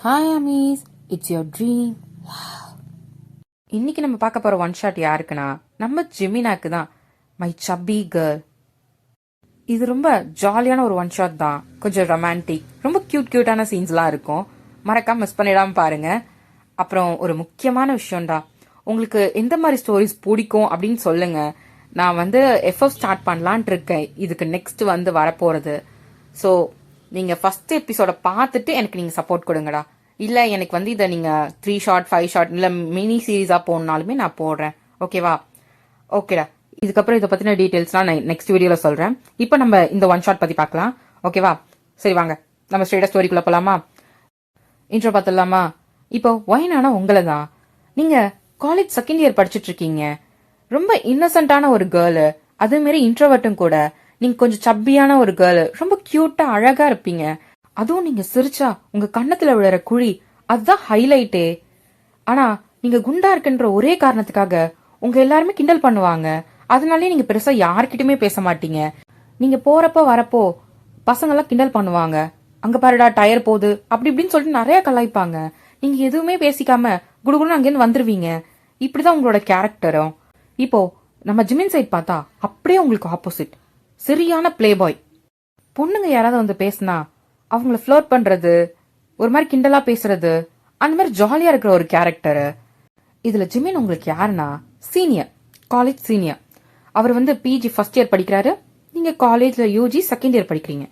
Hi Amees, it's your dream. இன்னைக்கு நம்ம பார்க்க போற ஒன் ஷாட் யாருக்குன்னா நம்ம ஜெமினாக்கு தான். மை சப்பி கேர்ள். இது ரொம்ப ஜாலியான ஒரு ஒன் ஷாட் தான். கொஞ்சம் ரொமான்டிக், ரொம்ப கியூட்டான சீன்ஸ்லாம் இருக்கும். மறக்காம மிஸ் பண்ணிடாம பாருங்க. அப்புறம் ஒரு முக்கியமான விஷயம்டா, உங்களுக்கு எந்த மாதிரி ஸ்டோரிஸ் பிடிக்கும் அப்படின்னு சொல்லுங்க. நான் வந்து எஃப்எஃப் ஸ்டார்ட் பண்ணலான் இருக்கேன் இதுக்கு நெக்ஸ்ட் வந்து வரப்போறது. ஸோ நீங்க ஃபர்ஸ்ட் எபிசோட பார்த்துட்டு எனக்கு நீங்க சப்போர்ட் கொடுங்கடா. இல்ல எனக்கு வந்து இதை நீங்க 3 ஷார்ட் 5 ஷார்ட் இல்ல மினி சீரீஸா போனாலுமே நான் போடுறேன். ஓகேவா? ஓகேடா. இதுக்கப்புறம் இதை பத்தின டீடைல்ஸ்லாம் நான் நெக்ஸ்ட் வீடியோல சொல்றேன். இப்போ நம்ம இந்த ஒன் ஷாட் பத்தி பார்க்கலாம். ஓகேவா? சரி வாங்க நம்ம ஸ்ட்ரெயிட்டா ஸ்டோரிக்குள்ள போலாமா? இன்ட்ரோ பார்த்துடலாமா? இப்போ ஒயினானா உங்களை தான். நீங்க காலேஜ் செகண்ட் இயர் படிச்சுட்டு இருக்கீங்க. ரொம்ப இன்னசென்ட்டான ஒரு கேர்ளு, அதே மாதிரி இன்ட்ரோவர்ட்டும் கூட. நீங்க கொஞ்சம் சப்பியான ஒரு கேர்ளு, ரொம்ப கியூட்டா அழகா இருப்பீங்க. அதுவும் நீங்க சிரிச்சா உங்க கண்ணத்துல விழுற குழி அதுதான் ஹைலைட்டே. ஆனா நீங்க குண்டா இருக்குன்ற ஒரே காரணத்துக்காக உங்க எல்லாருமே கிண்டல் பண்ணுவாங்க. அதனாலே நீங்க பெருசா யார்கிட்டயுமே பேச மாட்டீங்க. நீங்க போறப்போ வரப்போ பசங்க எல்லாம் கிண்டல் பண்ணுவாங்க. அங்க பாருடா டயர் போகுது அப்படி இப்படின்னு சொல்லிட்டு நிறைய கலாய்ப்பாங்க. நீங்க எதுவுமே பேசிக்காம குடுகுடுன்னு அங்கேருந்து வந்துருவீங்க. இப்படிதான் உங்களோட கேரக்டரும். இப்போ நம்ம ஜிமின் சைட் பார்த்தா அப்படியே உங்களுக்கு ஆப்போசிட். சரியான பிளே பாய். பொண்ணுங்க யாராவது வந்து பேசினா அவங்கள ஃப்ளர்ட் பண்றது, ஒரு மாதிரி கிண்டலா பேசுறது, அந்த மாதிரி ஜாலியா இருக்கிற ஒரு கேரக்டர். இதுல ஜிமின் உங்களுக்கு யாருன்னா சீனியர், காலேஜ் சீனியர். அவர் வந்து பிஜி ஃபர்ஸ்ட் இயர் படிக்கிறாரு. நீங்க காலேஜ்ல யூஜி செகண்ட் இயர் படிக்கிறீங்க.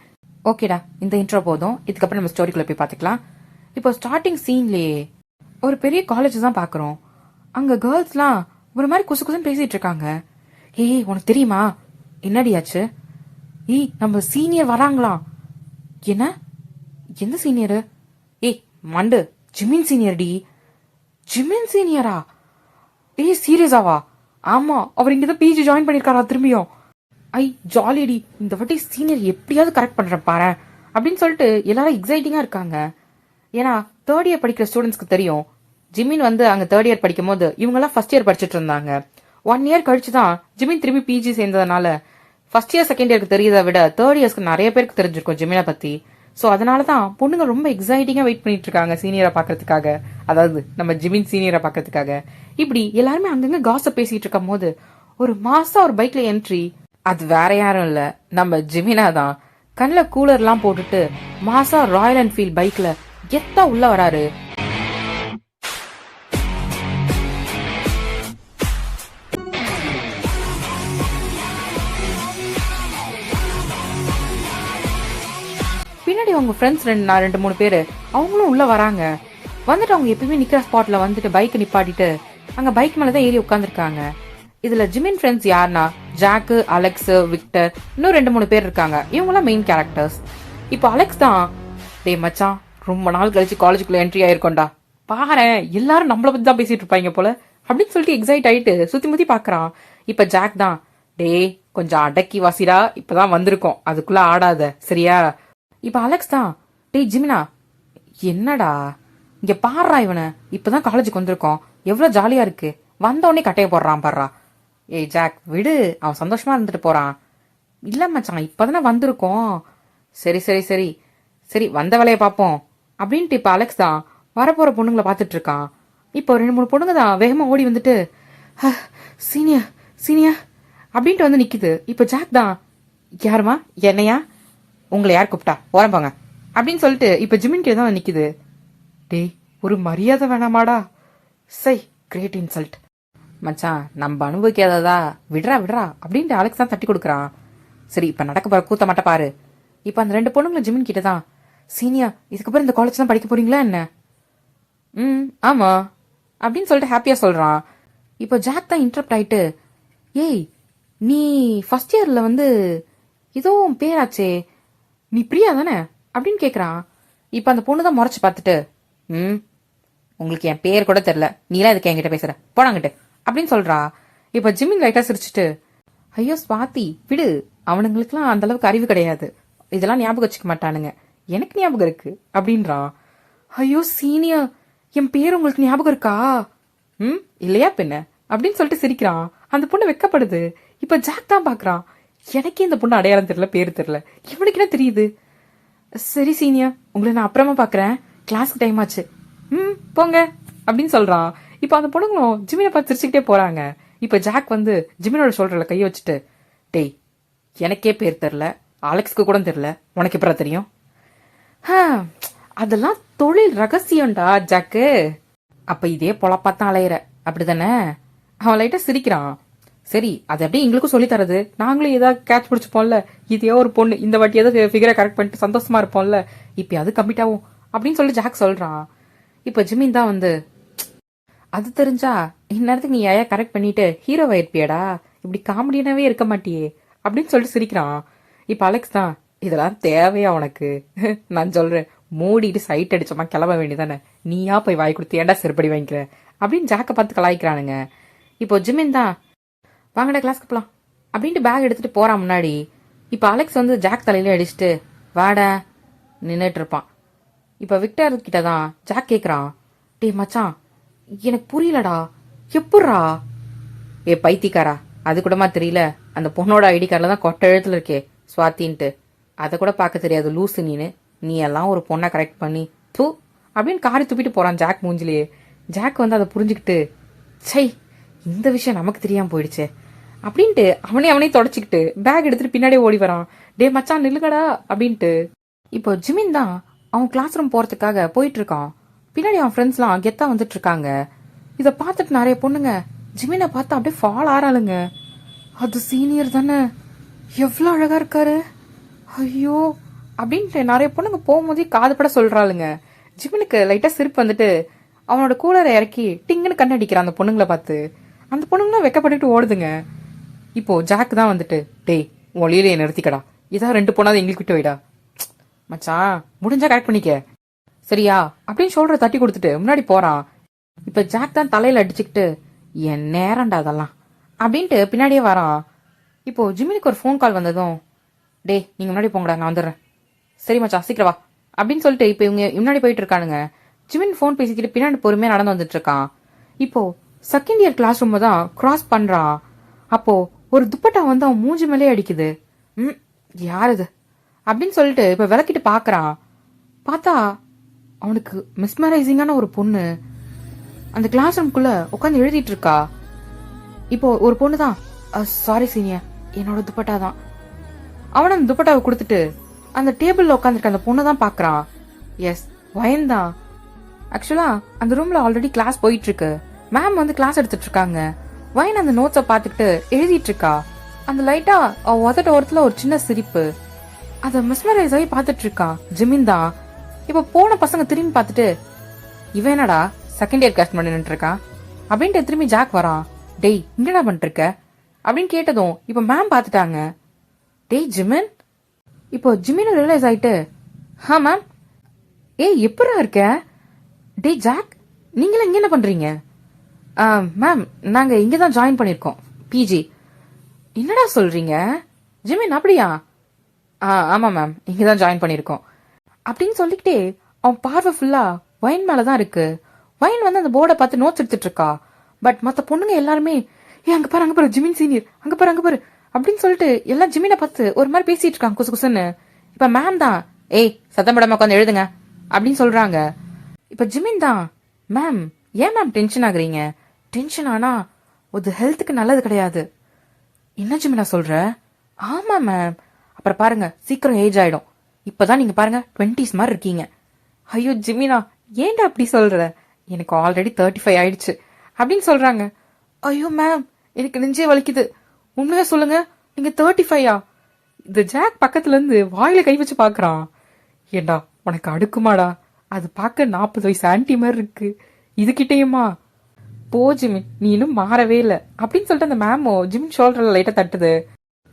ஓகேடா, இந்த இன்ட்ரோ போதும். இதுக்கப்புறம் நம்ம ஸ்டோரிக்குள்ள போய் பார்த்துக்கலாம். இப்போ ஸ்டார்டிங் சீன்லயே ஒரு பெரிய காலேஜ் தான் பாக்குறோம். அங்க கேர்ள்ஸ்லாம் ஒரு மாதிரி குசு குசுன்னு பேசிட்டு இருக்காங்க. ஏய் உனக்கு தெரியுமா என்னடியாச்சு? ஏய் நம்ம சீனியர் வராங்களாம். என்ன? எந்த சீனியரு? ஏய் மண்டு, ஜிமின் சீனியர் டி. ஜிமின் சீனியரா? ஏய் சீரியஸாவா? ஆமா, அவர் இங்கதான் பிஜி ஜாயின் பண்ணிருக்காரா திரும்பியும். ஐ ஜாலிடி, இந்த வாட்டி சீனியர் எப்படியாவது கரெக்ட் பண்றேன் பாரு அப்படின்னு சொல்லிட்டு எல்லாரும் எக்ஸைட்டிங்கா இருக்காங்க. ஏன்னா தேர்ட் இயர் படிக்கிற ஸ்டூடெண்ட்ஸ்க்கு தெரியும், ஜிமின் வந்து அங்க தேர்ட் இயர் படிக்கும் போது இவங்க எல்லாம் ஃபர்ஸ்ட் இயர் படிச்சுட்டு இருந்தாங்க. 1 இயர் கழிச்சுதான் ஜிமின் திரும்பி பிஜி சேர்ந்ததுனால ஃபர்ஸ்ட் இயர் செகண்ட் இயருக்கு தெரியதை விட தேர்ட் இயர்ஸ்க்கு நிறைய பேருக்கு தெரிஞ்சிருக்கும் ஜிமினை பத்தி. சோ அதனாலதான் பொண்ணுங்க ரொம்ப எக்ஸைட்டிங்கா வெயிட் பண்ணிட்டு இருக்காங்க சீனியரை பாக்குறதுக்காக. அதாவது நம்ம ஜிமின் சீனியரை பாக்குறதுக்காக. இப்படி எல்லாருமே அங்கங்க காசப் பேசிட்டு இருக்கும் போது ஒரு மாசா ஒரு பைக்ல என்ட்ரி. அது வேற யாரும் இல்ல, நம்ம ஜிமினா தான். கண்ணில் கூலர் எல்லாம் போட்டுட்டு மாசா ராயல் என்ஃபீல்ட் பைக்ல கெத்தா உள்ள வராரு. பின்னாடி அவங்க ஃப்ரெண்ட்ஸ் 2-3 பேரு அவங்களும் உள்ள வராங்க. வந்துட்டு அவங்க எப்பயுமே நிக்கிற ஸ்பாட்ல வந்துட்டு பைக் நிப்பாட்டிட்டு அங்க பைக் மேலதான் ஏறி உட்காந்துருக்காங்க. இதுல ஜிமின் ஃப்ரெண்ட்ஸ் யாருன்னா ஜாக்கு, அலெக்ஸ், விக்டர், இன்னும் 2-3 பேர் இருக்காங்க. இவங்க எல்லாம் மெயின் கேரக்டர்ஸ். இப்போ அலெக்ஸ் தான், டே மச்சான் ரொம்ப நாள் கழிச்சு காலேஜுக்குள்ள என்ட்ரி ஆயிருக்கோண்டா, பாரு எல்லாரும் நம்மள பத்தி தான் பேசிட்டு இருப்பாங்க போல அப்படின்னு சொல்லிட்டு எக்ஸைட் ஆயிட்டு சுத்தி முத்தி பாக்குறான். இப்ப ஜாக் தான், டே கொஞ்சம் அடக்கி வாசிடா, இப்பதான் வந்திருக்கோம் அதுக்குள்ள ஆடாத சரியா. இப்ப அலெக்ஸ் தான், டேய் ஜிமினா என்னடா இங்க பாடுறா, இவனை இப்பதான் காலேஜுக்கு வந்திருக்கோம், எவ்வளவு ஜாலியா இருக்கு, வந்த உடனே கட்டைய போடுறான் பாடுறா. ஏய் ஜாக் விடு, அவன் சந்தோஷமா இருந்துட்டு போறான். இல்ல மச்சான் இப்பதானே வந்திருக்கோம். சரி சரி சரி சரி வந்த வேலையை பார்ப்போம் அப்படின்ட்டு இப்ப அலெக்ஸ் தான் வரப்போற பொண்ணுங்களை பார்த்துட்டு இருக்கான். இப்போ 2-3 பொண்ணுங்க தான் வேகமா ஓடி வந்துட்டு சீனியர் சீனியர் அப்படின்ட்டு வந்து நிக்குது. இப்ப ஜாக் தான், யாருமா என்னையா, உங்களை யார் கூப்பிட்டா ஓரம்பாங்க அப்படின்னு சொல்லிட்டு இப்ப ஜிமின் கிட்ட தான் நிக்குது. டேய் ஒரு மரியாதை வேணாமாடா, சை கிரேட் இன்சல்ட். மச்சான் நம்ம அனுபவிக்காததா, விடுறா விடுறா அப்படின்ட்டு அலெக்ஸ் தான் தட்டி கொடுக்குறான். சரி இப்ப நடக்க போற கூத்த மட்டும் பாரு. இப்ப அந்த 2 பொண்ணுங்களும் ஜிமின் கிட்ட தான், சீனியா இதுக்கப்புறம் இந்த காலேஜ் தான் படிக்க போறீங்களா என்ன? ஆமா அப்படின்னு சொல்லிட்டு ஹாப்பியா சொல்றான். இப்போ ஜாக் தான் இன்டரப்ட் ஆயிட்டு, ஏய் நீ ஃபர்ஸ்ட் இயர்ல வந்து ஏதோ பேராச்சே, நீ பிரியா தானே அப்படின்னு கேக்குறான். இப்ப அந்த பொண்ணு தான் முறைச்சு பார்த்துட்டு, உங்களுக்கு என் பேர் கூட தெரியல, நீலாம் இதுக்கு என்கிட்ட பேசுற போனாங்கிட்டு அப்படின்னு சொல்றா. இப்ப ஜிமின் லைட்டா சிரிச்சுட்டு, ஐயோ ஸ்வாதி விடு, அவனுங்களுக்குலாம் அந்த அளவுக்கு அறிவு கிடையாது, இதெல்லாம் ஞாபகம் வச்சுக்க மாட்டானுங்க, எனக்கு ஞாபகம் இருக்கு அப்படின்றான். ஐயோ சீனியர் என் பேர் உங்களுக்கு ஞாபகம் இருக்கா? இல்லையா பின்ன அப்படின்னு சொல்லிட்டு சிரிக்கிறான். அந்த பொண்ணு வெக்கப்படுது. இப்ப ஜாக் தான் பாக்குறான், எனக்கே இந்த பொண்ணு அடையாளம் தெரியல, பேரு தெரியல, இவனுக்கு என்ன தெரியுது? சரி சீனியர் உங்களை நான் அப்புறமா பாக்குறேன், கிளாஸ்க்கு டைம் ஆச்சு. போங்க அப்படின்னு சொல்றான். இப்போ அந்த பொண்ணுங்களும் ஜிமினை பார்த்து சிரிச்சுக்கிட்டே போறாங்க. இப்போ ஜாக் வந்து ஜிமினோட ஷோல்டர்ல கையை வச்சுட்டு, டேய் எனக்கே பேர் தெரில, அலெக்ஸ்க்கு கூட தெரில, உனக்கு எப்பறம் தெரியும்? அதெல்லாம் தொழில் ரகசியம்டா ஜாக்கு. அப்ப இதே பொழப்பாத்தான் அலையிற அப்படிதானே? அவன் லைட்டா சிரிக்கிறான். சரி அது அப்படியே எங்களுக்கும் சொல்லி தரது, நாங்களும் ஏதாவது கேட்ச் பிடிச்சிப்போம்ல, இதே ஒரு பொண்ணு இந்த வாட்டி ஏதாவது ஃபிகரை கரெக்ட் பண்ணிட்டு சந்தோஷமா இருப்போம்ல, இப்ப அது கம்ப்ளீட் ஆகும் அப்படின்னு சொல்லி ஜாக் சொல்றான். இப்ப ஜிமின் தான் வந்து, அது தெரிஞ்சா இந்நேரத்துக்கு நீ ஏன் கரெக்ட் பண்ணிட்டு ஹீரோவா இருப்பியடா, இப்படி காமெடியானவே இருக்க மாட்டியே அப்படின்னு சொல்லிட்டு சிரிக்கிறான். இப்ப அலெக்ஸ் தான், இதெல்லாம் தேவையா உனக்கு? நான் சொல்றேன், மூடிட்டு சைட் அடிச்சோமா கிளம்ப வேண்டியதானே, நீயா போய் வாய் கொடுத்து ஏன்டா செருப்படி வாங்கிக்கிற அப்படின்னு ஜாக்கை பார்த்து கலாய்க்கிறானுங்க. இப்போ ஜிமின் தான், வாங்கடா கிளாஸ்க்கு போலாம் அப்படின்ட்டு பேக் எடுத்துட்டு போறான் முன்னாடி. இப்போ அலெக்ஸ் வந்து ஜாக் தலையில அடிச்சுட்டு வாடா நின்றுட்டு இருப்பான். இப்போ விக்டர் கிட்ட தான் ஜாக் கேட்குறான், டே மச்சான் எனக்கு புரியலடா, எப்புட்றா? ஏ பைத்தியக்காரா, அது கூடமா தெரியல? அந்த பொண்ணோட ஐடி கார்டில் தான் கொட்டை எழுத்துல இருக்கே ஸ்வாத்தின்ட்டு, அதை கூட பார்க்க தெரியாது லூசு நீனு, நீ எல்லாம் ஒரு பொண்ணை கரெக்ட் பண்ணி தூ அப்படின்னு காரி துப்பிட்டு போறான் ஜாக் மூஞ்சிலேயே. ஜாக் வந்து அதை புரிஞ்சுக்கிட்டு, சை இந்த விஷயம் நமக்கு தெரியாம போயிடுச்சே அப்படின்ட்டு அவனே தொடச்சிக்கிட்டு பேக் எடுத்துட்டு பின்னாடியே ஓடி வரான். டே மச்சான் நில்லுங்கடா அப்படின்ட்டு. இப்போ ஜிமின் தான் அவன் கிளாஸ் ரூம் போறதுக்காக போயிட்டு இருக்கான். பின்னாடி அவன் ஃப்ரெண்ட்ஸ்லாம் கெத்தா வந்துட்டு இருக்காங்க. இதை பார்த்துட்டு நிறைய பொண்ணுங்க ஜிமினை பார்த்து அப்படியே ஃபால் ஆறாளுங்க. அது சீனியர் தானே, எவ்வளோ அழகா இருக்காரு, ஐயோ அப்படின்ட்டு நிறைய பொண்ணுங்க போகும்போதே காதுபட சொல்றாளுங்க. ஜிமினுக்கு லைட்டா சிரிப்பு வந்துட்டு அவனோட கூலரை இறக்கி டிங்குன்னு கண்ணடிக்கிறான் அந்த பொண்ணுங்களை பார்த்து. அந்த பொண்ணுங்களும் வெக்கப்பட்டுட்டு ஓடுதுங்க. இப்போ ஜாக் தான் வந்துட்டு, டேய் ஒளியிலே நிறுத்திக்கடா, இதான் 2 பொண்ணாவது எங்களுக்கு விட்டு வைடா, மச்சான் முடிஞ்சா கரெக்ட் பண்ணிக்க சரியா அப்படின்னு ஷோல்டரை தட்டி கொடுத்துட்டு முன்னாடி போறான். இப்ப ஜாக் தான் தலையில அடிச்சுக்கிட்டு, என் நேரம்டா அதெல்லாம் அப்படின்ட்டு பின்னாடியே வரான். இப்போ ஜிமினுக்கு ஒரு ஃபோன் கால் வந்ததும், டே நீங்க முன்னாடி போங்கடா நான் வந்துடுறேன். சரி மச்சான் சீக்கிரம் வா அப்படின்னு சொல்லிட்டு இப்போ இவங்க முன்னாடி போயிட்டு இருக்கானுங்க. ஜிமின் ஃபோன் பேசிக்கிட்டு பின்னாடி பொறுமையா நடந்து வந்துட்டு இருக்கான். இப்போ செகண்ட் இயர் கிளாஸ் ரூம் தான் கிராஸ் பண்றான். அப்போ ஒரு துப்பட்டா வந்து அவன் மூஞ்சி மேலே அடிக்குது. யார் இது அப்படின்னு சொல்லிட்டு இப்ப விளக்கிட்டு பாக்குறான். பார்த்தா அவனுக்கு மிஸ்மரைசிங்கான ஒரு பொண்ணு அந்த கிளாஸ் ரூம்குள்ள உட்காந்து எழுதிட்டு இருக்கா. இப்போ ஒரு பொண்ணு தான், சாரி சீனியர் என்னோட துப்பட்டா தான். அவன் அந்த துப்பட்டாவை கொடுத்துட்டு அந்த டேபிள்ல உட்காந்துருக்க அந்த பொண்ணை தான் பாக்குறான். எஸ் வயன் தான். ஆக்சுவலா அந்த ரூம்ல ஆல்ரெடி கிளாஸ் போயிட்டு இருக்கு. மேம் வந்து கிளாஸ் எடுத்துட்டு இருக்காங்க. வயன் அந்த நோட்ஸை பார்த்துக்கிட்டு எழுதிட்டு இருக்கா. அந்த லைட்டா உதட்ட ஓரத்துல ஒரு சின்ன சிரிப்பு. அத மிஸ்மரைஸ் ஆகி பார்த்துட்டு இருக்கான் ஜிமின் தான். இப்ப போன பசங்க திரும்பி பார்த்துட்டு, இவன் என்னடா செகண்ட் இயர் கிளாஸ் பண்ணிட்டு இருக்கான் அப்படின்ட்டு திரும்பி ஜாக் வரான். டேய் இங்கடா பண்ணிட்டு இருக்க அப்படின்னு கேட்டதும் இப்ப மேம் பார்த்துட்டாங்க. டேய் ஜிமின். இப்போ ஜிமின் ரியலைஸ் ஆயிட்டு, ஹா மேம். ஏய் எப்படா இருக்க? டேய் ஜாக் நீங்களும் இங்க என்ன பண்றீங்க? மேம் நாங்க இங்க தான் ஜாயின் பண்ணிருக்கோம் பிஜி. என்னடா சொல்றீங்க ஜிமின், அப்படியா? ஆமா மேம் இங்க தான் ஜாயின் பண்ணிருக்கோம் அப்படின்னு சொல்லிக்கிட்டே அவன் பார்வை ஃபுல்லா வைன் மேலதான் இருக்கு. வைன் வந்து அந்த போர்டை பார்த்து நோட்ஸ் எடுத்துட்டு இருக்கா. பட் மத்த பொண்ணுங்க எல்லாருமே, அங்க பாரு ஜிமின் சீனியர், அங்க பாரு அப்படின்னு சொல்லிட்டு எல்லாம் ஜிமினை பார்த்து ஒரு மாதிரி பேசிட்டு இருக்காங்க குசு குசுன்னு. இப்ப மேம் தான், ஏய் சத்தம் போடாம உட்காந்து எழுதுங்க அப்படின்னு சொல்றாங்க. இப்ப ஜிமின் தான், மேம் ஏன் மேம் டென்ஷன் ஆகுறீங்க? டென்ஷன் ஆனா அது ஹெல்த்துக்கு நல்லது கிடையாது. என்ன ஜிமினா சொல்ற? ஆமா மேம், அப்புறம் பாருங்க சீக்கிரம் ஏஜ் ஆயிடும். இப்பதான் நீங்க பாருங்க 20s மாதிரி இருக்கீங்க. ஐயோ ஜிமினா ஏன்டா அப்படி சொல்ற? எனக்கு ஆல்ரெடி 35 ஆயிடுச்சு அப்படின்னு சொல்றாங்க. ஐயோ மேம் எனக்கு நெஞ்சே வலிக்குது, உண்மையா சொல்லுங்க நீங்க 35ஆ? இந்த ஜாக் பக்கத்துல இருந்து வாயில கை வச்சு பாக்குறான். ஏண்டா உனக்கு அடுக்குமாடா, அது பார்க்க 40 வயசு ஆன்டி மாதிரி இருக்கு, இதுகிட்டேயுமா? போ ஜிமின் நீ இன்னும் மாறவே இல்லை அப்படின்னு சொல்லிட்டு அந்த மேமோ ஜிமின் ஷோல்டர்ல லைட்டா தட்டுது.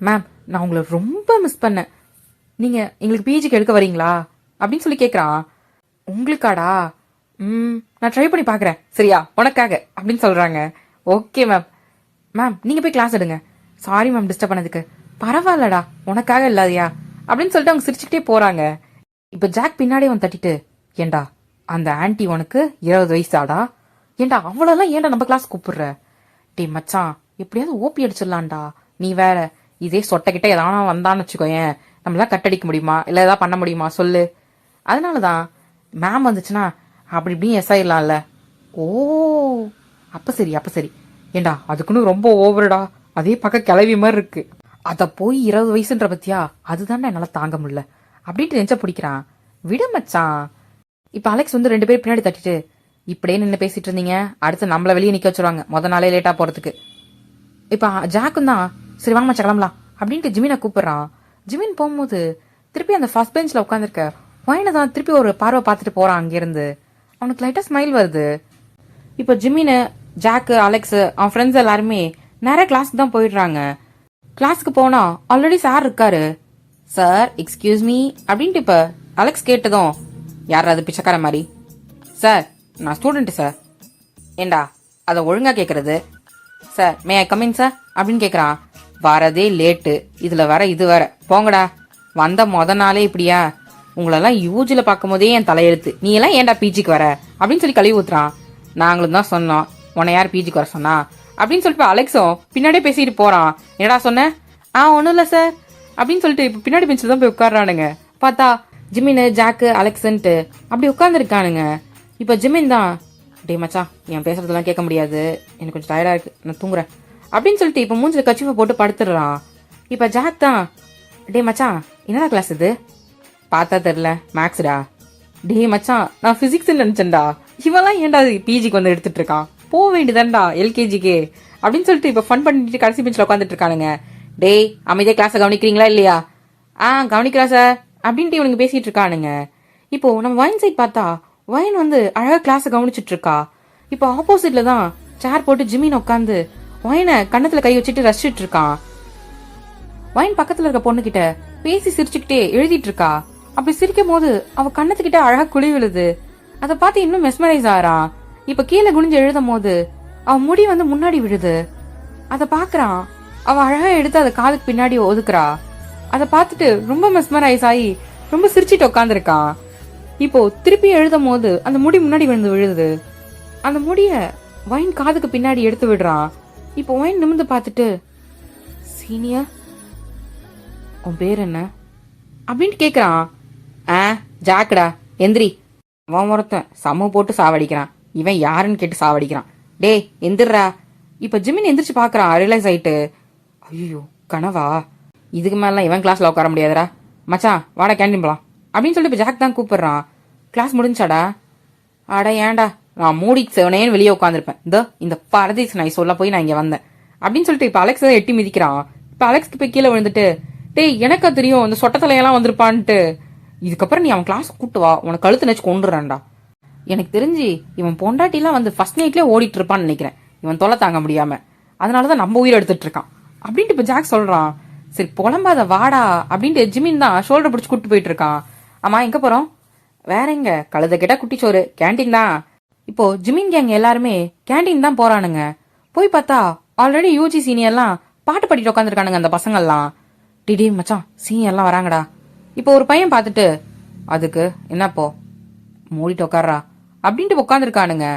மேம் நான் உங்களை ரொம்ப மிஸ் பண்ணேன், நீங்க எங்களுக்கு பிஜிக்கு எடுக்க வரீங்களா அப்படின்னு சொல்லி கேக்குறான். உங்களுக்காடா? நான் ட்ரை பண்ணி பாக்குறேன் சரியா உனக்காக அப்படின்னு சொல்றாங்க. Okay ma'am. மேம் நீங்க போய் கிளாஸ் எடுங்க. சாரி மேம் டிஸ்டர்ப் பண்ணதுக்கு. பரவாயில்லடா உனக்காக இல்லாதியா அப்படின்னு சொல்லிட்டு அவங்க சிரிச்சுக்கிட்டே போறாங்க. இப்ப ஜாக் பின்னாடி அவன் தட்டிட்டு, ஏண்டா அந்த ஆன்டி உனக்கு 20 வயசாடா? ஏண்டா அவ்வளோலாம் ஏன்டா நம்ம கிளாஸ் கூப்பிடுற? டே மச்சான் எப்படியாவது ஓபி அடிச்சிடலாம்டா, நீ வேற இதே சொட்டக்கிட்ட எதானா வந்தான்னு வச்சுக்கோயேன், நம்மளாம் கட்டடிக்க முடியுமா இல்ல ஏதாவது பண்ண முடியுமா சொல்லு? அதனாலதான் மேம் வந்துச்சுன்னா அப்படி இப்படியும் எஸ் ஆயிடலாம்ல. ஓ, அப்ப சரி. ஏண்டா அதுக்குன்னு ரொம்ப ஓவரடா, அதே பார்க்க கிளவி மாதிரி இருக்கு. அத போய் 20 வயசுன்ற பத்தியா, அதுதானே என்னால தாங்க முடியல அப்படின்ட்டு நெஞ்ச பிடிக்கிறான். விட மச்சான். இப்ப அலெக்ஸ் வந்து 2 பேர் பின்னாடி தட்டிட்டு, இப்படியே நின்று பேசிட்டு இருந்தீங்க, அடுத்து நம்மள வெளியே நிக்க வச்சிருவாங்க முத நாளே லேட்டா போறதுக்கு. இப்ப ஜாக்கும் தான் சரி வாங்க மச்சான் கிளம்பலாம் அப்படின்ட்டு ஜிமினை கூப்பிடுறான். ஜிமின் போகும்போது திருப்பி அந்த ஃபர்ஸ்ட் பெஞ்ச்ல உட்காந்துருக்க ஒயினை தான் திருப்பி ஒரு பார்வை பார்த்துட்டு போறான். அங்கிருந்து அவனுக்கு லைட்டா ஸ்மைல் வருது. இப்ப ஜிமின், ஜாக்கு, அலெக்ஸ், அவன் ஃப்ரெண்ட்ஸ் எல்லாருமே நிறைய கிளாஸ்க்கு தான் போயிடுறாங்க. கிளாஸ்க்கு போனா ஆல்ரெடி சார் இருக்காரு. சார் எக்ஸ்கியூஸ் மீ அப்படின்ட்டு இப்ப அலெக்ஸ் கேட்டதும், யார் அது பிச்சைக்கார மாதிரி? சார் நான் ஸ்டூடெண்ட் சார். ஏண்டா அதை ஒழுங்கா கேட்கறது? Sir May I come in sir அப்படின்னு கேட்குறான். வரதே லேட்டு, இதுல வர இது வர, போங்கடா. வந்த முத நாளே இப்படியா? உங்களெல்லாம் யூஜில பார்க்கும் போதே என் தலையெழுத்து, நீ எல்லாம் ஏன்டா பிஜிக்கு வர அப்படின்னு சொல்லி கழுவி ஊத்துறான். நாங்களும் தான் சொன்னோம், உன்னை யார் பிஜிக்கு வர சொன்னா அப்படின்னு சொல்லிட்டு அலெக்ஸும் பின்னாடியே பேசிட்டு போறான். என்னடா சொன்ன? ஒன்றும் இல்லை சார் அப்படின்னு சொல்லிட்டு இப்போ பின்னாடி பெஞ்சில் தான் போய் உட்காடுறானுங்க. பார்த்தா ஜிமின், ஜாக்கு, அலெக்ஸன்ட்டு அப்படி உட்காந்துருக்கானுங்க. இப்போ ஜிமின் தான், டே மச்சான் என் பேசுறதெல்லாம் கேட்க முடியாது, எனக்கு கொஞ்சம் டயர்டா இருக்கு, நான் தூங்குறேன் அப்படின்னு சொல்லிட்டு இப்போ மூஞ்சில கச்சிஃபை போட்டு படுத்துடுறான். இப்போ ஜாக் தான், டே மச்சான் என்னடா கிளாஸ் இது? பார்த்தா தெரியல, மேக்ஸ்டா. டே மச்சான் நான் பிசிக்ஸ் நினைச்சேன்டா. இவெல்லாம் ஏன்டா பிஜிக்கு வந்து எடுத்துட்டு இருக்கான், போக வேண்டியதான்டா எல்கேஜிக்கு அப்படின்னு சொல்லிட்டு இப்போ ஃபன் பண்ணிட்டு கடைசி பெஞ்சில் உட்காந்துட்டு இருக்கானுங்க. டேய் அமைதியா கிளாஸை கவனிக்கிறீங்களா இல்லையா? கவனிக்கிறா சார் அப்படின்ட்டு இவனுங்க பேசிட்டு இருக்கானுங்க. இப்போ நம்ம வைன் சைட் பார்த்தா வைன் வந்து அழகா கிளாஸை கவனிச்சுட்டு இருக்கா. இப்போ ஆப்போசிட்ல தான் சேர் போட்டு ஜிமின் உட்காந்து வைனை கண்ணத்துல கை வச்சுட்டு ரசிச்சுட்டு இருக்கான். வைன் பக்கத்துல இருக்க பொண்ணு கிட்ட பேசி சிரிச்சுக்கிட்டே எழுதிட்டு இருக்கா. அப்படி சிரிக்கும் போது அவ கண்ணத்துக்கிட்ட அழகா குழி விழுது. அதை பார்த்து இன்னும் மெஸ்மரைஸ் ஆறான். இப்ப கீழே குனிஞ்சு எழுதும் போது அவ முடி வந்து முன்னாடி விழுது. அதை பாக்குறான். அவ அழகா எடுத்து அதை காதுக்கு பின்னாடி ஒதுக்குறா. அதை பார்த்துட்டு ரொம்ப மெஸ்மரைஸ் ஆகி ரொம்ப சிரிச்சிட்டு உட்காந்துருக்கான். இப்போ திருப்பி எழுதும் போது அந்த முடி முன்னாடி விழுந்து விழுது. அந்த முடிய வைன் காதுக்கு பின்னாடி எடுத்து விடுறான். இப்போ வைன் நிமிந்து பார்த்துட்டு, சீனியர் உன் பேர் என்ன அப்படின்ட்டு கேக்குறான். ஜாக்கடா எந்திரி. அவன் ஒருத்தன் சம போட்டு சாவடிக்கிறான், இவன் யாருன்னு கேட்டு சாவடிக்கிறான். டே எந்திரா. இப்ப ஜிமின் எந்திரிச்சு பாக்குறான். ரியலைஸ் ஆயிட்டு, ஐயோ கனவா, இதுக்கு மேலாம் இவன் கிளாஸ்ல உட்கார முடியாதுடா. மச்சான் வாடா கேண்டீன் போலாம் அப்படின்னு சொல்லிட்டு இப்ப ஜாக் தான் கூப்பிடுறான். கிளாஸ் முடிஞ்சாடா? அட ஏன்டா, நான் மூடி செவனேன்னு வெளியே உட்காந்துருப்பேன், இந்த பரதேசி நான் சொல்ல போய் நான் இங்க வந்தேன் அப்படின்னு சொல்லிட்டு இப்ப அலெக்ஸ் தான் எட்டி மிதிக்கிறான். இப்ப அலெக்ஸ்க்கு போய் கீழே விழுந்துட்டு, டேய் எனக்கா தெரியும் இந்த சொட்ட தலையெல்லாம் வந்திருப்பான்ட்டு, இதுக்கப்புறம் நீ அவன் கிளாஸ் கூட்டு வா, உனக்கு கழுத்து நச்சு கொண்டுறான்டா. எனக்கு தெரிஞ்சு இவன் பொண்டாட்டிலாம் வந்து ஃபர்ஸ்ட் நைட்லயே ஓடிட்டு இருப்பான்னு நினைக்கிறேன், இவன் தொலை தாங்க முடியாம, அதனாலதான் நம்ம உயிர் எடுத்துட்டு இருக்கான் அப்படின்ட்டு இப்ப ஜாக் சொல்றான். சரி புலம்பாத வாடா அப்படின்ட்டு ஜிமின் தான் ஷோல்டர் பிடிச்சி கூட்டு போயிட்டு இருக்கான். ஆமா எங்க போறோம்? வேற எங்க, கழுத கேட்டா குட்டிச்சோறு, கேண்டீன் தான். இப்போ ஜிமின் கேங் எல்லாருமே கேண்டீன் தான் போறானுங்க. போய் பார்த்தா ஆல்ரெடி யூஜி சீனியர்லாம் பாட்டு பாடிட்டு உட்காந்துருக்கானுங்க. அந்த பசங்கள்லாம், டிடி மச்சான் சீனியர்லாம் வராங்கடா. இப்போ ஒரு பையன் பார்த்துட்டு, அதுக்கு என்னப்போ மூடிட்டு உட்காரா அப்படின்ட்டு உட்காந்துருக்கானுங்க.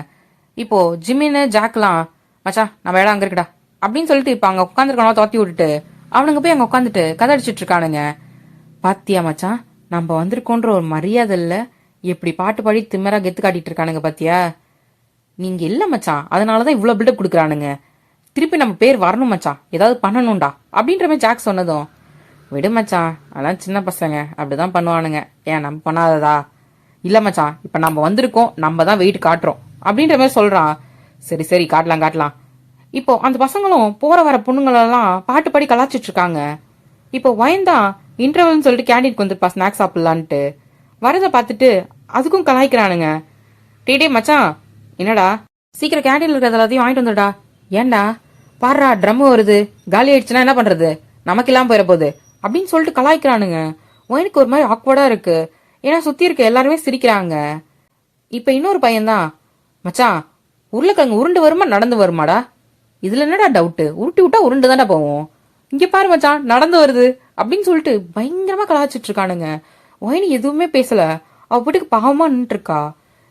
இப்போ ஜிமின், ஜாக்லாம், மச்சான் நம்ம இடம் அங்க இருக்குடா அப்படின்னு சொல்லிட்டு இப்ப அங்க உட்காந்துருக்கானோ தோத்தி விட்டுட்டு அவனுங்க போய் அங்க உட்காந்துட்டு கதை அடிச்சிட்டு இருக்கானுங்க. பாத்தியா மச்சான் நம்ம வந்திருக்கோன்ற ஒரு மரியாதை இல்ல, எப்படி பாட்டு பாடி திம்மரா கெத்து காட்டிட்டு இருக்கானுங்க பாத்தியா? நீங்க இல்ல மச்சான், அதனாலதான் இவ்வளவு பில்டப் கொடுக்குறானுங்க. திருப்பி நம்ம பேர் வரணும் மச்சான், ஏதாவது பண்ணணும்டா அப்படின்ற மாதிரி ஜாக் சொன்னதும், விடு மச்சான் அதெல்லாம் சின்ன பசங்க அப்படிதான் பண்ணுவானுங்க, ஏன் நம்ம பண்ணாததா? இல்ல மச்சான் இப்ப நம்ம வந்திருக்கோம், நம்ம தான் வெயிட் காட்டுறோம் அப்படின்ற மாதிரி சொல்றான். சரி சரி காட்டலாம் காட்டலாம். இப்போ அந்த பசங்களும் போற வர பொண்ணுங்களெல்லாம் பாட்டு பாடி கலாச்சிட்டு இருக்காங்க. இப்போ வைன் தான் இன்டர்வல்னு சொல்லிட்டு கேண்டீனுக்கு வந்துருப்பா ஸ்நாக்ஸ் சாப்பிடலான்ட்டு, வரதை பார்த்துட்டு அதுக்கும் கலாய்க்கிறானுங்க. டே மச்சான் என்னடா சீக்கிரம் கேண்டீன்ல இருக்கிறது எல்லாத்தையும் வாங்கிட்டு வந்துடா. ஏன்டா பாடுறா ட்ரம் வருது, காலி ஆயிடுச்சுன்னா என்ன பண்றது, நமக்கு இல்லாம போயிட போகுது அப்படின்னு சொல்லிட்டு கலாய்க்கிறானுங்க. வைனுக்கு ஒரு மாதிரி ஆக்வர்டா இருக்கு, ஏன்னா சுத்தி இருக்க எல்லாருமே சிரிக்கிறாங்க. இப்ப இன்னொரு பையன்தான், மச்சான் உருளைக்கிழங்கு உருண்டு வருமா நடந்து வருமாடா? இதுல என்னடா டவுட்டு, உருட்டி விட்டா உருண்டு தானே போவோம், இங்க பாரு மச்சான் நடந்து வருது அப்படின்னு சொல்லிட்டு பயங்கரமா கலாச்சிட்டு இருக்கானுங்க. வைனி எதுவுமே பேசல, அவ வீட்டுக்கு பாவமா நின்று இருக்கா.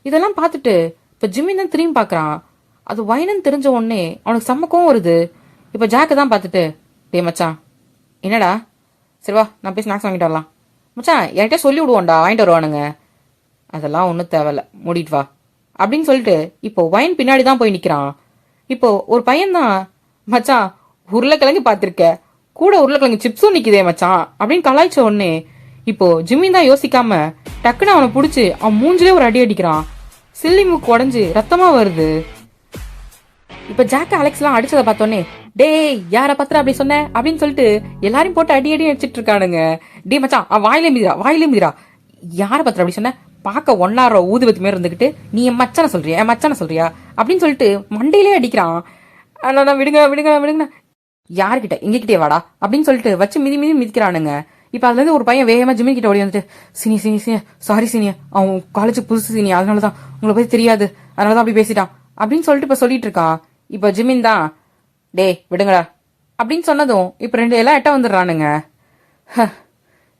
இதெல்லாம் பார்த்துட்டு இப்ப ஜிம்மி தான் திரும்பி பாக்குறான். அது வைனன்னு தெரிஞ்ச உடனே அவனுக்கு செம்மக்கவும் வருது. இப்ப ஜாக்கு தான் பார்த்துட்டு, டே மச்சான் என்னடா, சரி வா நான் போய் ஸ்நாக்ஸ் வாங்கிட்டு வரலாம். மச்சான் என்கிட்ட சொல்லி விடுவோம்டா வாங்கிட்டு வருவானுங்க. அதெல்லாம் ஒன்றும் தேவையில்ல, மூடிட்டு வா அப்படின்னு சொல்லிட்டு இப்போ ஒயின் பின்னாடி தான் போய் நிற்கிறான். இப்போ ஒரு பையன்தான், மச்சான் உருளைக்கிழங்கு பார்த்துருக்க, கூட உருளைக்கிழங்கு சிப்ஸும் நிற்குதே மச்சான் அப்படின்னு கலாய்ச்ச உடனே இப்போ ஜிம்மி தான் யோசிக்காம டக்குன்னு அவனை பிடிச்சி அவன் மூஞ்சிலே ஒரு அடி அடிக்கிறான். சில்லி மூக்கு உடஞ்சி ரத்தமா வருது. இப்ப ஜாக் அலெக்ஸ்லாம் அடிச்சதை பார்த்தோன்னே, டேய் யார பத்திர அப்படி சொன்ன அப்படின்னு சொல்லிட்டு எல்லாரையும் போட்டு அடி அடி அடிச்சிட்டு இருக்கானுங்க. டே மச்சான் வாயிலே மீதிரா யார பத்திர அப்படி சொன்ன, பார்க்க ஒன்னார ஊதுவத்தி மாரி இருந்துகிட்டு நீ என் மச்சான சொல்றியா அப்படின்னு சொல்லிட்டு மண்டையிலே அடிக்கிறான். ஆனா விடுங்க யாருக்கிட்ட எங்ககிட்டே வாடா அப்படின்னு சொல்லிட்டு வச்சு மிதிக்கிறானுங்க. இப்ப அதுல இருந்து ஒரு பையன் வேகமா ஜிம்மி கிட்ட ஓடி வந்துட்டு, சீனியா சாரி சீனியா, அவன் காலேஜ் புதுசு சீனியா, அதனாலதான் உங்களை பத்தி தெரியாது, அதனாலதான் அப்படி பேசிட்டான் அப்படின்னு சொல்லிட்டு இப்ப சொல்லிட்டு இருக்கான். இப்ப ஜிமின் தான், டே விடுங்கடா அப்படின்னு சொன்னதும் இப்ப ரெண்டு எல்லாம் எட்ட வந்துடுறானுங்க.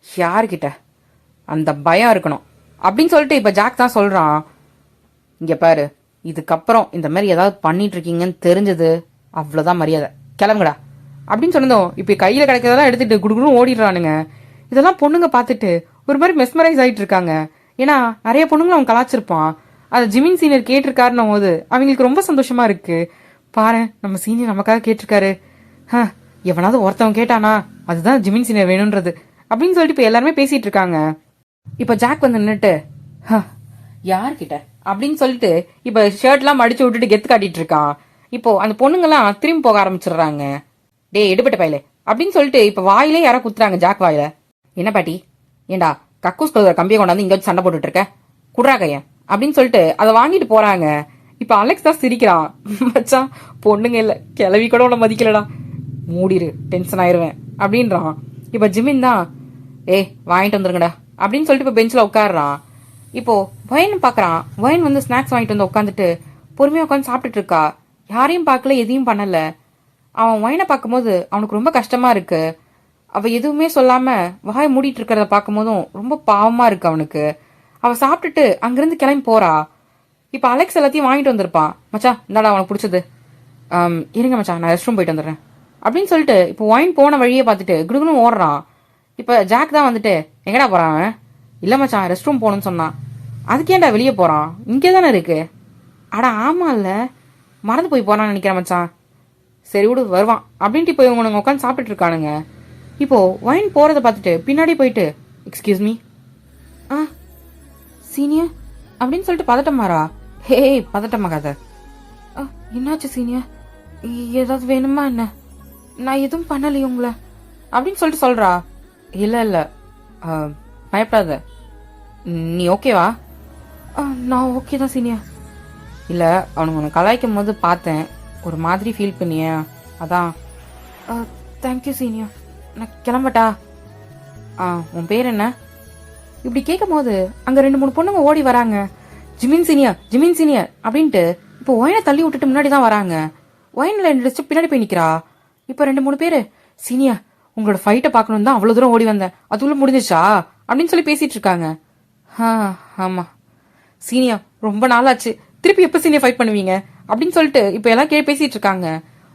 யாருக்கிட்ட அந்த பயம் இருக்கணும் அப்படின்னு சொல்லிட்டு இப்ப ஜாக் தான் சொல்றான், இங்க பாரு, இதுக்கப்புறம் இந்த மாதிரி ஏதாவது பண்ணிட்டு இருக்கீங்கன்னு தெரிஞ்சது அவ்வளவுதான் மரியாதை, கிளம்புங்கடா அப்படின்னு சொன்னதும் இப்ப கையில கிடைக்கிறதெல்லாம் எடுத்துட்டு குடுகுடுன்னு ஓடிடுறானுங்க. இதெல்லாம் பொண்ணுங்க பார்த்துட்டு ஒரு மாதிரி மெஸ்மரைஸ் ஆயிட்டு இருக்காங்க. ஏன்னா நிறைய பொண்ணுங்களும் அவன் கலாச்சிருப்பான். அதை ஜிமின் சீனியர் கேட்டிருக்காருன்னும் போது அவங்களுக்கு ரொம்ப சந்தோஷமா இருக்கு. பாரு, நம்ம சீனியர் நமக்காக கேட்டிருக்காரு, எவனாவது ஒருத்தவன் கேட்டானா அதுதான் ஜிமின் சீனியர் வேணும்ன்றது அப்படின்னு சொல்லிட்டு இப்ப எல்லாருமே பேசிட்டு இருக்காங்க. இப்ப ஜாக் வந்து நின்னுட்டு, யார்கிட்ட அப்படின்னு சொல்லிட்டு இப்ப ஷர்ட் எல்லாம் மடிச்சு விட்டுட்டு கெத்து காட்டிட்டு இருக்கான். இப்போ அந்த பொண்ணுங்கெல்லாம் திரும்பி போக ஆரம்பிச்சிடுறாங்க. டே எடுபட்ட பையல அப்படின்னு சொல்லிட்டு இப்ப வாயிலே யாரோ குத்துறாங்க ஜாக் வாயில. என்ன பாட்டி, ஏண்டா கக்கூஸ் கழுவுற கம்பியை கொண்டாந்து இங்க வச்சு சண்டை போட்டுட்டு இருக்க, குடுறா கையன் அப்படின்னு சொல்லிட்டு அதை வாங்கிட்டு போறாங்க. இப்ப அலெக்ஸ் தான் சிரிக்கிறான், மச்சான் பொண்ணுங்க இல்ல கிளவி கூட உன்னை மதிக்கலடா, மூடிரு டென்ஷன் ஆயிருவேன் அப்படின்றான். இப்ப ஜிமின் தான், வாங்கிட்டு வந்துருங்கடா அப்படின்னு சொல்லிட்டு இப்ப பெஞ்சில் உட்காடுறான். இப்போ வயன் பாக்குறான். வயன் வந்து ஸ்நாக்ஸ் வாங்கிட்டு வந்து உட்காந்துட்டு பொறுமையா உட்காந்து சாப்பிட்டுட்டு இருக்கா. யாரையும் பார்க்கல, எதையும் பண்ணல. அவன் வயனை பார்க்கும்போது அவனுக்கு ரொம்ப கஷ்டமா இருக்கு. அவ எதுவுமே சொல்லாம வாயை மூடிட்டு இருக்கிறத பார்க்கும் போதும் ரொம்ப பாவமா இருக்கு அவனுக்கு. அவ சாப்பிட்டுட்டு அங்கிருந்து கிளம்பி போறா. இப்ப அலெக்ஸ் எல்லாத்தையும் வாங்கிட்டு வந்திருப்பான். மச்சான் இந்தாடா அவனுக்கு பிடிச்சது, இருங்க மச்சான் நான் ரெஸ்ட் ரூம் போயிட்டு வந்துடுறேன் அப்படின்னு சொல்லிட்டு இப்போ ஒயின் போன வழியே பார்த்துட்டு குடுகுன்னு ஓடுறான். இப்ப ஜாக் தான் வந்துட்டு, எங்கடா போறான்? இல்ல மச்சான் ரெஸ்ட் ரூம் போகணும்னு சொன்னான். அதுக்கேண்டா வெளியே போறான், இங்கே தானே இருக்கு. அடா ஆமா இல்ல, மறந்து போய் போறான்னு நினைக்கிறேன் மச்சான். சரி விடு வருவான் அப்படின்ட்டு இப்போ இவங்க உட்காந்து சாப்பிட்டு இருக்கானுங்க. இப்போ ஒயின் போறத பார்த்துட்டு பின்னாடி போயிட்டு, எக்ஸ்கியூஸ் மீ சீனியர் அப்படின்னு சொல்லிட்டு பதட்டமாரா. ஹே பதட்டமாகாத, என்னாச்சு சீனியர், ஏதாவது வேணுமா என்ன, நான் எதுவும் பண்ணலையே உங்களை அப்படின்னு சொல்லிட்டு சொல்றா. இல்ல பயப்படாத, நீ ஓகேவா? நான் ஓகே தான் சீனியர். இல்ல அவனுக்கு உன்னை கலாய்க்கும் போது பார்த்தேன், ஒரு மாதிரி ஃபீல் பண்ணிய, அதான். தேங்க்யூ சீனியர், நான் கிளம்பட்டா? உன் பேர் என்ன? இப்படி கேட்கும் போது அங்க 2-3 பொண்ணுங்க ஓடி வராங்க. ஜிமின் சீனியர் அப்படின்ட்டு இப்போ ஒயனை தள்ளி விட்டுட்டு முன்னாடி தான் வராங்க. ஒயன்ல 2 ஸ்டெப் பின்னாடி போய் நிக்கிறா. இப்போ 2-3 பேரு, சீனியர் உங்களோட ஃபைட்டை பார்க்கணும் தான் அவ்வளவு தூரம் ஓடி வந்தேன், அதுக்குள்ள முடிஞ்சிச்சா அப்படின்னு சொல்லி பேசிட்டு இருக்காங்க. ஆமா சீனியர், ரொம்ப நாளாச்சு, திருப்பி எப்ப சீனியர் ஃபைட் பண்ணுவீங்க அப்படின்னு சொல்லிட்டு இப்ப எல்லாம் பேசிட்டு இருக்காங்க.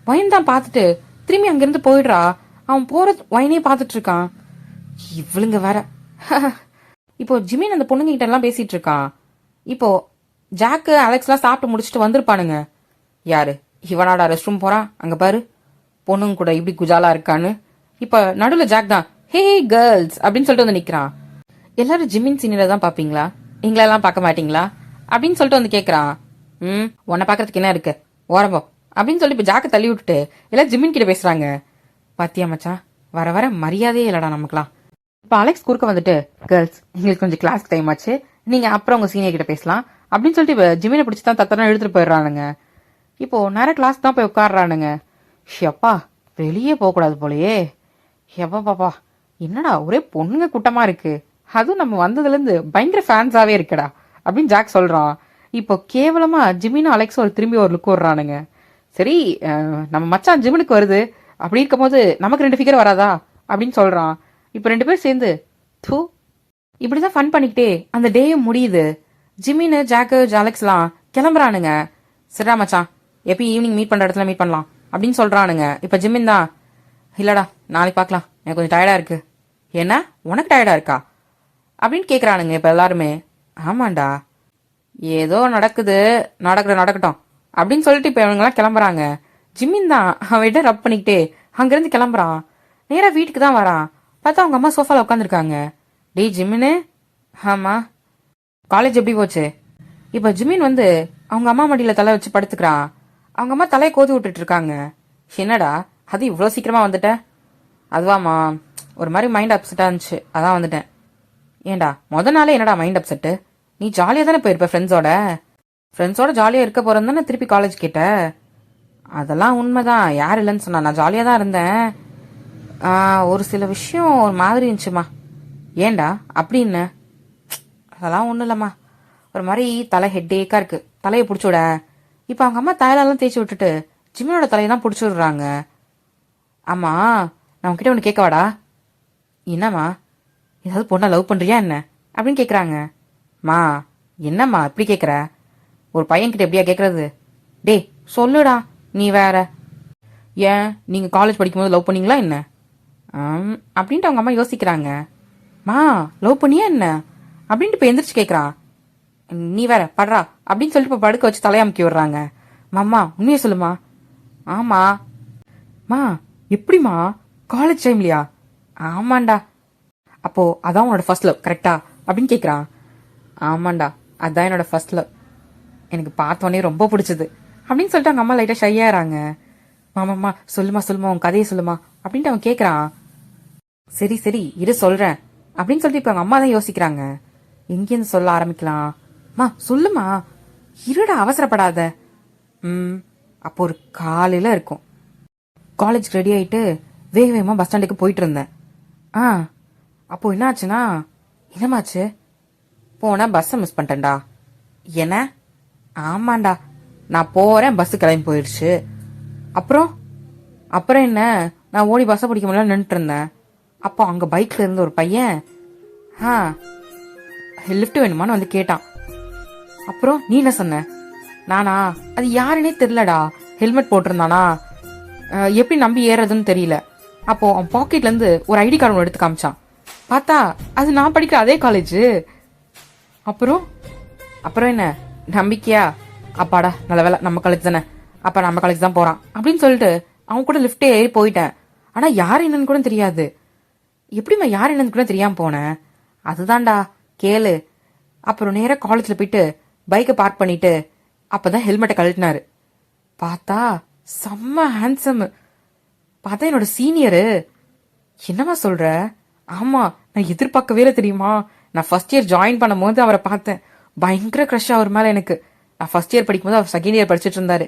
ஒயன் தான் பார்த்துட்டு திரும்பி அங்கிருந்து போயிடுறா. அவன் போற ஒயனே பார்த்துட்டு இருக்கான். இவளுங்க வேற. இப்போ ஜிமின் அந்த பொண்ணுங்க கிட்ட எல்லாம் பேசிட்டு இருக்கான். இப்போ ஜாக்கு அலெக்ஸ் எல்லாம் சாப்பிட்டு முடிச்சுட்டு வந்திருப்பானுங்க. யாரு இவனாடா ரெஸ்ட் ரூம் போறான், அங்க பாரு பொண்ணுங்க கூட இப்படி குஜாலா இருக்கான்னு. இப்ப நடுவுல ஜாக் தான், ஹே கேர்ள்ஸ் அப்படின்னு சொல்லிட்டு வந்து நிக்கிறான். எல்லாரும் ஜிமின் சீனியரை தான் பாப்பீங்களா, எங்களெல்லாம் பார்க்க மாட்டீங்களா அப்படின்னு சொல்லிட்டு வந்து கேக்குறான். உன்னை பாக்குறதுக்கு என்ன இருக்கு, ஓரம்போ அப்படின்னு சொல்லி இப்ப ஜாக்க தள்ளி விட்டுட்டு எல்லாம் ஜிமின் கிட்ட பேசுறாங்க. பாத்தியா மச்சான், வர வர மரியாதையே இல்லடா நமக்குலாம். இப்ப அலெக்ஸ் குறுக்க வந்துட்டு, கேர்ள்ஸ் எங்களுக்கு கொஞ்சம் கிளாஸ் டைம் ஆச்சு, நீங்க அப்புறம் உங்க சீனியர் கிட்ட பேசலாம் அப்படின்னு சொல்லிட்டு இப்ப ஜிமினை பிடிச்சி தான் தத்தனா எடுத்துட்டு போயிடுறானுங்க. இப்போ நிறைய கிளாஸ் தான் போய் உட்காடுறானுங்க. ஷப்பா வெளியே போக கூடாது போலயே, எப்பா பாப்பா என்னடா ஒரே பொண்ணுங்க கூட்டமா இருக்கு, அதுவும் நம்ம வந்ததுல இருந்து பயங்கர ஃபேன்ஸாவே இருக்குடா அப்படின்னு ஜாக் சொல்றான். இப்போ கேவலமா ஜிமினும் அலெக்ஸும் ஒரு திரும்பி ஒரு லுக் விடுறானுங்க. சரி நம்ம மச்சான் ஜிமினுக்கு வருது, அப்படி இருக்கும் போது நமக்கு 2 ஃபிகர் வராதா அப்படின்னு சொல்றான். இப்ப 2 பேர் சேர்ந்து தூ இப்படிதான் ஃபன் பண்ணிக்கிட்டே அந்த டேயும் முடியுது. ஜிமின் ஜாக்கு அலெக்ஸ் எல்லாம் கிளம்புறானுங்க. சரிடா மச்சான், எப்பயும் ஈவினிங் மீட் பண்ற இடத்துல மீட் பண்ணலாம் அப்படின்னு சொல்றானுங்க. இப்ப ஜிமின் தான், இல்லடா நாளைக்கு பார்க்கலாம், எனக்கு கொஞ்சம் டயர்டா இருக்கு. என்ன உனக்கு டயர்டா இருக்கா அப்படின்னு கேக்குறானுங்க இப்ப எல்லாருமே. ஆமாண்டா, ஏதோ நடக்குது, நடக்கட்டும் அப்படின்னு சொல்லிட்டு இப்போ இவங்கெல்லாம் கிளம்புறாங்க. ஜிம்மின் தான் அவன்கிட்ட ரப் பண்ணிக்கிட்டே அங்கேருந்து கிளம்புறான். நேராக வீட்டுக்கு தான் வரான். பார்த்தா அவங்க அம்மா சோஃபாவில் உட்காந்துருக்காங்க. டேய் ஜிம்மின்னு. ஆமா, காலேஜ் எப்படி போச்சு? இப்போ ஜிம்மின் வந்து அவங்க அம்மா மடியில் தலை வச்சு படுத்துக்கிறான். அவங்க அம்மா தலையை கோதி விட்டுட்டு இருக்காங்க. என்னடா அது இவ்வளோ சீக்கிரமா வந்துட்ட? அதுவாமா, ஒரு மாதிரி மைண்ட் அப்செட்டாக இருந்துச்சு, அதான் வந்துட்டேன். ஏண்டா நாளே என்னடா மைண்ட் அப்செட்டு? நீ ஜாலியாக தானே போயிருப்ப ஃப்ரெண்ட்ஸோட ஜாலியாக இருக்க போறேன்னு தானே திருப்பி காலேஜ் கேட்ட? அதெல்லாம் உண்மைதான், யார் இல்லைன்னு சொன்னா, நான் ஜாலியாக தான் இருந்தேன். ஒரு சில விஷயம் ஒரு மாதிரி இருந்துச்சுமா. ஏண்டா அப்படின்னு? அதெல்லாம் ஒன்றும் இல்லைம்மா, ஒரு மாதிரி தலை ஹெட்டேக்காக இருக்கு, தலையை பிடிச்சி விட. இப்போ அவங்க அம்மா தலையெல்லாம் தேய்ச்சி விட்டுட்டு ஜிம்மினோட தலையை தான் பிடிச்சி விடுறாங்க. ஆமா, நான் உங்ககிட்ட ஒன்று கேட்கவாடா? என்னம்மா? ஏதாவது பொண்ணை லவ் பண்ணுறியா என்ன அப்படின்னு கேட்குறாங்க. மா என்னம்மா இப்படி கேட்குற? ஒரு பையன்கிட்ட எப்படியா கேட்குறது? டேய் சொல்லுடா, நீ வேற. ஏன் நீங்கள் காலேஜ் படிக்கும்போது லவ் பண்ணீங்களா என்ன? அப்படின்ட்டு அவங்க அம்மா யோசிக்கிறாங்க. மா லவ் பண்ணியா என்ன அப்படின்ட்டு இப்போ எந்திரிச்சு கேட்குறான். நீ வேற படுறா அப்படின்னு சொல்லிட்டு இப்போ படுக்க வச்சு தலையமுக்கி விடுறாங்க. மாமா உண்மையை சொல்லுமா? ஆமா. மா எப்படிமா காலேஜ் டைம்லையா? ஆமாண்டா. அப்போ அதான் உன்னோட ஃபர்ஸ்ட் லவ் கரெக்டா அப்படின்னு கேட்குறான். ஆமாண்டா, அதான் என்னோட ஃபர்ஸ்ட் லவ், எனக்கு பார்த்தோன்னே ரொம்ப பிடிச்சது அப்படின்னு சொல்லிட்டு அவங்க அம்மா லைட்டாக ஷையாகிறாங்க. மாமாம்மா சொல்லுமா உன் கதையை சொல்லுமா அப்படின்ட்டு அவன் கேட்குறான். சரி இரு சொல்கிறேன் அப்படின்னு சொல்லிட்டு இப்போ அவங்க அம்மா தான் யோசிக்கிறாங்க. எங்கேருந்து சொல்ல ஆரம்பிக்கலாம்? மா சொல்லுமா, இருடா அவசரப்படாத. அப்போ ஒரு காலையில் இருக்கும். காலேஜ் ரெடி ஆகிட்டு வேகமாக பஸ் ஸ்டாண்டுக்கு போயிட்டு இருந்தேன். அப்போ என்ன ஆச்சுன்னா, என்னமாச்சு? போனேன், பஸ்ஸை மிஸ் பண்ணிட்டேன்டா. என்ன? ஆமாண்டா, நான் போகிறேன், பஸ்ஸு கிளம்பி போயிடுச்சு. அப்புறம் என்ன, நான் ஓடி பஸ்ஸை பிடிக்க முடியல நின்றுட்டு இருந்தேன். அப்போ அங்கே பைக்கில் இருந்த ஒரு பையன் லிஃப்ட் வேணுமான்னு வந்து கேட்டான். அப்புறம் நீ என்ன சொன்ன? நானா, அது யாருன்னே தெரிலடா, ஹெல்மெட் போட்டிருந்தானா, எப்படி நம்பி ஏறதுன்னு தெரியல. அப்போ அவன் பாக்கெட்லேருந்து ஒரு ஐடி கார்டு எடுத்து காமிச்சான். பார்த்தா அது நான் படிக்கிற அதே காலேஜ். அப்புறம் என்ன நம்பிக்கையா? அப்பாடா நல்ல வேலை, நம்ம காலேஜ் தானே, அப்ப நம்ம காலேஜ் தான் போறான் அப்படின்னு சொல்லிட்டு அவன் கூட லிஃப்டே ஏறி போயிட்டேன். ஆனா யார் என்னன்னு கூட தெரியாது. எப்படிமா யார் என்னன்னு கூட தெரியாம போனேன்? அதுதான்டா கேளு. அப்புறம் நேராக காலேஜ்ல போயிட்டு பைக்கை பார்க் பண்ணிட்டு அப்பதான் ஹெல்மெட்டை கழட்டினாரு. பார்த்தா செம்ம ஹேண்ட்ஸம். பார்த்தா என்னோட சீனியரு. என்னமா சொல்ற? ஆமா, நான் எதிர்பார்க்கவே இல்லை தெரியுமா. நான் ஃபர்ஸ்ட் இயர் ஜாயின் பண்ணும் போது அவரை பார்த்தேன், பயங்கர க்ரஷ் அவர் மேல எனக்கு. நான் ஃபர்ஸ்ட் இயர் படிக்கும்போது அவர் செகண்ட் இயர் படிச்சுட்டு இருந்தாரு.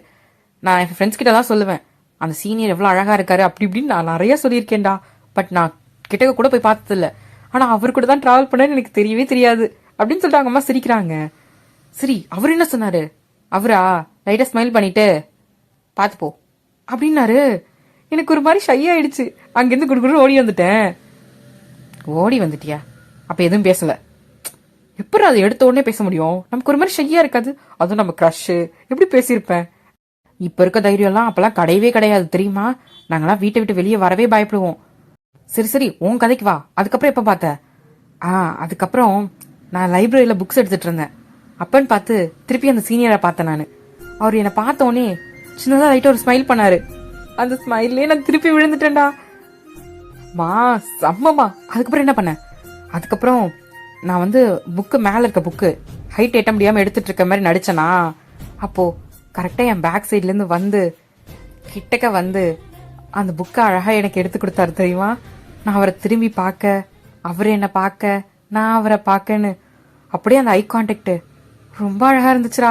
நான் என் ஃப்ரெண்ட்ஸ் கிட்ட தான் சொல்லுவேன், அந்த சீனியர் எவ்வளோ அழகா இருக்காரு அப்படி இப்படின்னு நான் நிறைய சொல்லியிருக்கேன்டா. பட் நான் கிட்டக்க கூட போய் பார்த்தது இல்லை. ஆனா அவர் கூட தான் டிராவல் பண்ணேன்னு எனக்கு தெரியவே தெரியாது அப்படின்னு சொல்லிட்டு அவங்க அம்மா சிரிக்கிறாங்க. சரி அவர் என்ன சொன்னாரு? அவரா லைட்டா ஸ்மைல் பண்ணிட்டு பார்த்து போ அப்படின்னாரு. எனக்கு ஒரு மாதிரி ஷை ஆயிடுச்சு. அங்கிருந்து குடுக்குன்னு ஓடி வந்துட்டேன். ஓடி வந்துட்டியா? அப்ப எதுவும் பேசல? எப்படி அதை எடுத்த உடனே பேச முடியும்? நமக்கு ஒரு மாதிரி ஷையா இருக்காது? அதுவும் நம்ம க்ரஷ், எப்படி பேசியிருப்பேன்? இப்ப இருக்க தைரியம் எல்லாம் அப்பெல்லாம் கிடையவே கிடையாது தெரியுமா. நாங்கெல்லாம் வீட்டை விட்டு வெளியே வரவே பயப்படுவோம். சரி உன் கதைக்கு வா. அதுக்கப்புறம் எப்ப பார்த்த? அதுக்கப்புறம் நான் லைப்ரரியில புக்ஸ் எடுத்துட்டு இருந்தேன். அப்பன்னு பார்த்து திருப்பி அந்த சீனியரை பார்த்தேன் நான். அவர் என்னை பார்த்த உடனே சின்னதா லைட்டா ஒரு ஸ்மைல் பண்ணாரு. அந்த ஸ்மைல்லே நான் திருப்பி விழுந்துட்டேன்டா. செம்மமா. அதுக்கப்புறம் என்ன பண்ண? அதுக்கப்புறம் நான் வந்து புக்கு மேல இருக்க புக்கு ஹைட் எட்ட முடியாம எடுத்துட்டு இருக்க மாதிரி நடிச்சனா. அப்போ கரெக்டா என் பேக் சைட்ல இருந்து வந்து கிட்டக்க வந்து அந்த புக்கை அழகா எனக்கு எடுத்து கொடுத்தாரு தெரியுமா. நான் அவரை திரும்பி பார்க்க, அவரு என்ன பார்க்க, நான் அவரை பார்க்கன்னு அப்படியே அந்த ஐ கான்டாக்ட் ரொம்ப அழகா இருந்துச்சுரா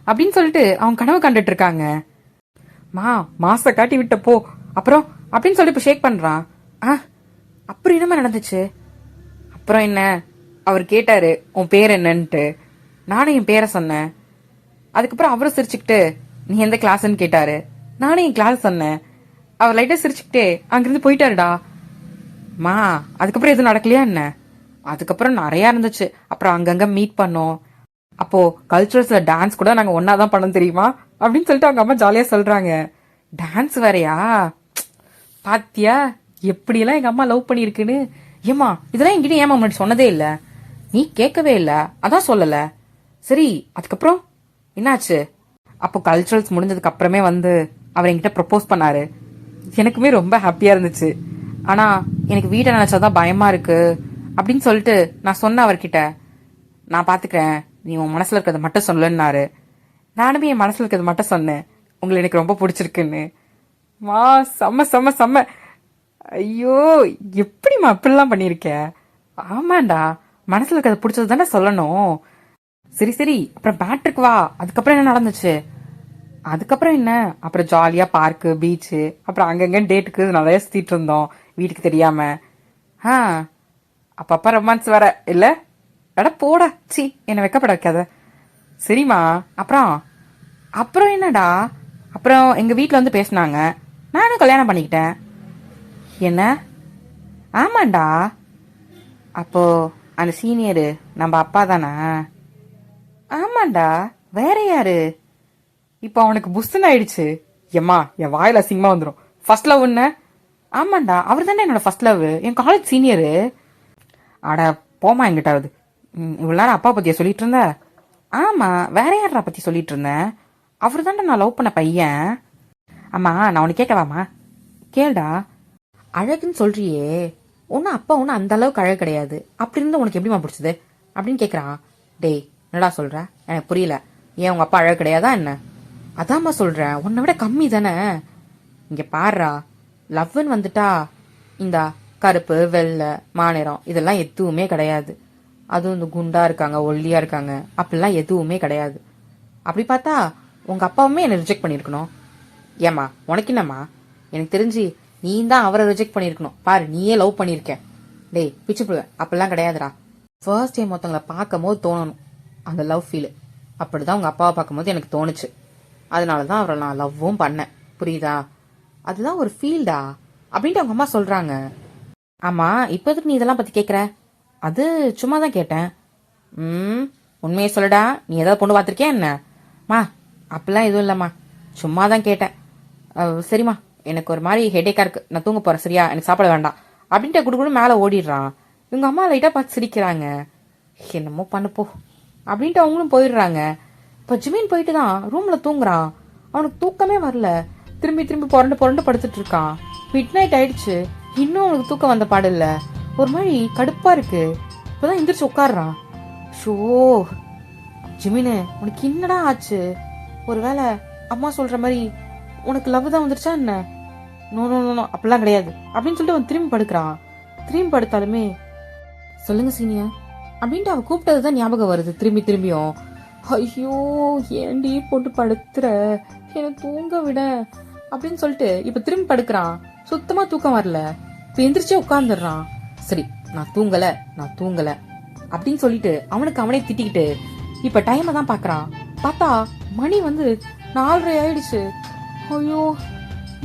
அப்படின்னு சொல்லிட்டு அவங்க கனவு கண்டுட்டு இருக்காங்க. மாச காட்டி விட்ட போ அப்புறம் அப்படின்னு சொல்லி இப்ப ஷேக் பண்றான். அப்புறம் என்னமா நடந்துச்சு? அப்புறம் என்ன, அவர் கேட்டாரு உன் பேர் என்னன்ட்டு. நானும் என் பேரை சொன்னேன். அதுக்கப்புறம் அவரும் சிரிச்சுக்கிட்டு நீ எந்த கிளாஸ்ன்னு கேட்டாரு. நானும் என் கிளாஸ் சொன்னேன். அவர் லைட்டா சிரிச்சுக்கிட்டே அங்கிருந்து போயிட்டாருடா. அதுக்கப்புறம் எதுவும் நடக்கலையா என்ன? அதுக்கப்புறம் நிறைய இருந்துச்சு. அப்புறம் அங்கங்க மீட் பண்ணோம். அப்போ கல்ச்சுரல்ஸ்ல டான்ஸ் கூட நாங்க ஒன்னாதான் பண்ணோம் தெரியுமா அப்படின்னு சொல்லிட்டு அவங்க அம்மா ஜாலியா சொல்றாங்க. டான்ஸ் வேறையா? பாத்தியா எப்படியெல்லாம் எங்க அம்மா லவ் பண்ணிருக்குன்னு. ஏமா இதெல்லாம் என்கிட்ட ஏமா முன்னாடி சொன்னதே இல்ல? நீ கேட்கவே இல்ல, அதான் சொல்லல. சரி, அதுக்கப்புறம் என்னாச்சு? அப்போ கல்ச்சுரல்ஸ் முடிஞ்சதுக்கு அப்புறமே வந்து அவர் என்கிட்ட ப்ரப்போஸ் பண்ணாரு. எனக்குமே ரொம்ப ஹாப்பியா இருந்துச்சு. ஆனா எனக்கு வீட்டை நினைச்சாதான் பயமா இருக்கு அப்படின்னு சொல்லிட்டு நான் சொன்னேன் அவர்கிட்ட. நான் பாத்துக்கிறேன், நீ உன் மனசுல இருக்கிறத மட்டும் சொல்லுன்னாரு. நானுமே என் மனசுல இருக்கிறத மட்டும் சொன்னேன், உங்களை எனக்கு ரொம்ப பிடிச்சிருக்குன்னு. மா, செம்ம செம்ம செம்ம. ஐயோ, எப்படிம்மா அப்படிலாம் பண்ணிருக்க? ஆமாண்டா, மனசுல இருக்கிறத பிடிச்சது தானே சொல்லணும். சரி சரி, அப்புறம் பேட்ரிக் வா, அதுக்கப்புறம் என்ன நடந்துச்சு? அதுக்கப்புறம் என்ன, அப்புறம் ஜாலியா பார்க்கு, பீச்சு, அப்புறம் அங்கங்க டேட்டுக்கு நிறைய சுத்திட்டு இருந்தோம் வீட்டுக்கு தெரியாம. ஆ, அப்பப்ப ரொமான்ஸ் வர இல்ல? எட போட, சி என்ன வெக்கப்பட வைக்காத. சரிம்மா, அப்புறம் அப்புறம் என்னடா? அப்புறம் எங்க வீட்ல வந்து பேசினாங்க, நானும் கல்யாணம் பண்ணிக்கிட்டேன். என்ன? ஆமாண்டா. அப்போ அந்த சீனியரு நம்ம அப்பா தானே? ஆமாண்டா, வேற யாரு? இப்போ அவனுக்கு புஷ்ன்னு ஆயிடுச்சு. எம்மா, என் வாயில அசிங்கமா வந்துடும். ஃபர்ஸ்ட் லவ் என்ன? ஆமாண்டா, அவர் தானே என்னோட ஃபர்ஸ்ட் லவ், என் காலேஜ் சீனியரு. அட போமா எங்கிட்டாவது. இவ்வளவு நேரம் அப்பா பத்தியா சொல்லிட்டு இருந்த? ஆமா, வேற யாரா பத்தி சொல்லிட்டு இருந்தேன். அவர் தானே நான் லவ் பண்ண பையன். அம்மா, நான் உனக்கு கேட்கவாமா? கேளுடா. அழகுன்னு சொல்றியே, ஒன்னும் அப்பா ஒன்னும் அந்த அளவுக்கு அழகு கிடையாது, அப்படி இருந்தா உனக்கு எப்படிமா பிடிச்சது அப்படின்னு கேக்குறான். டேய், என்னடா சொல்ற? எனக்கு புரியல. ஏன் உங்க அப்பா அழகு கிடையாதா என்ன? அதாம்மா சொல்றேன், உன்னை விட கம்மி தானே. இங்க பாருடா, லவ்னு வந்துட்டா இந்த கருப்பு வெள்ளை மாநிறம் இதெல்லாம் எதுவுமே கிடையாது. அதுவும் இந்த குண்டா இருக்காங்க ஒல்லியா இருக்காங்க அப்படிலாம் எதுவுமே கிடையாது. அப்படி பார்த்தா உங்க அப்பாவுமே என்னை ரிஜெக்ட் பண்ணிருக்கணும். ஏமா, உனக்கு என்னம்மா? எனக்கு தெரிஞ்சு நீ தான் அவரை ரிஜெக்ட் பண்ணிருக்கணும். பாரு, நீயே லவ் பண்ணிருக்க. டேய் பிச்சு புள்ள, அப்படிலாம் கிடையாதுடா. ஃபர்ஸ்ட் டைம் ஒருத்தவங்களை பார்க்கும் போது தோணணும் அந்த லவ் ஃபீல். அப்படிதான் உங்க அப்பாவை பார்க்கும் போது எனக்கு தோணுச்சு. அதனாலதான் அவரை நான் லவ்வும் பண்ணேன், புரியுதா? அதுதான் ஒரு ஃபீல்டா அப்படின்ட்டு அவங்க அம்மா சொல்றாங்க. ஆமா, இப்போதுக்கு நீ இதெல்லாம் பத்தி கேக்குற? அது சும்மா தான் கேட்டேன். உண்மையை சொல்லடா, நீ ஏதாவது பொண்ணு பார்த்திருக்கியா என்ன? மா, அப்படிலாம் எதுவும் இல்லம்மா, சும்மா தான் கேட்டேன். சரிம்மா, எனக்கு ஒரு மாதிரி ஹெடேக்கா இருக்கு, நான் தூங்க போறேன், சரியா? எனக்கு சாப்பிட வேண்டாம் அப்படின்ட்டு குடுக்குன்னு மேலே ஓடிடுறான். இவங்க அம்மா லைட்டா பார்த்து சிரிக்கிறாங்க. என்னமோ பண்ணுப்போ அப்படின்ட்டு அவங்களும் போயிடுறாங்க. இப்போ ஜிமின் போயிட்டு தான் ரூம்ல தூங்குறான். அவனுக்கு தூக்கமே வரல. திரும்பி திரும்பி புரண்டு புரண்டு படுத்துட்டு இருக்கான். மிட் நைட் ஆயிடுச்சு, இன்னும் அவனுக்கு தூக்கம் வந்த பாடு இல்ல. ஒரு மாதிரி கடுப்பா இருக்கு. இப்பதான் எந்திரிச்சு உட்காடுறான். ஷோ ஜிமினு, உனக்கு என்னடா ஆச்சு? ஒருவேளை அம்மா சொல்ற மாதிரி உனக்கு லவ் தான் வந்துருச்சா என்ன? நோ நோ நோ, அப்படிலாம் கிடையாது அப்படின்னு சொல்லிட்டு அவன் திரும்பி படுக்கிறான். திரும்பி படுத்தாலுமே சொல்லுங்க சீனியர் அப்படின்ட்டு அவன் கூப்பிட்டதுதான் ஞாபகம் வருது திரும்பி திரும்பியும். ஐயோ, ஏண்டி போட்டு படுத்துற, எனக்கு தூங்க விட அப்படின்னு சொல்லிட்டு இப்ப திரும்பி படுக்கிறான். சுத்தமா தூக்கம் வரல. இப்ப எந்திரிச்சே உட்கார்ந்துடுறான். சரி, நான் தூங்கல நான் தூங்கல அப்படின்னு சொல்லிட்டு அவனுக்கு அவனே திட்டிக்கிட்டு இப்ப டைமை தான் பாக்குறான். பார்த்தா மணி வந்து 4:30 ஆயிடுச்சு. ஐயோ,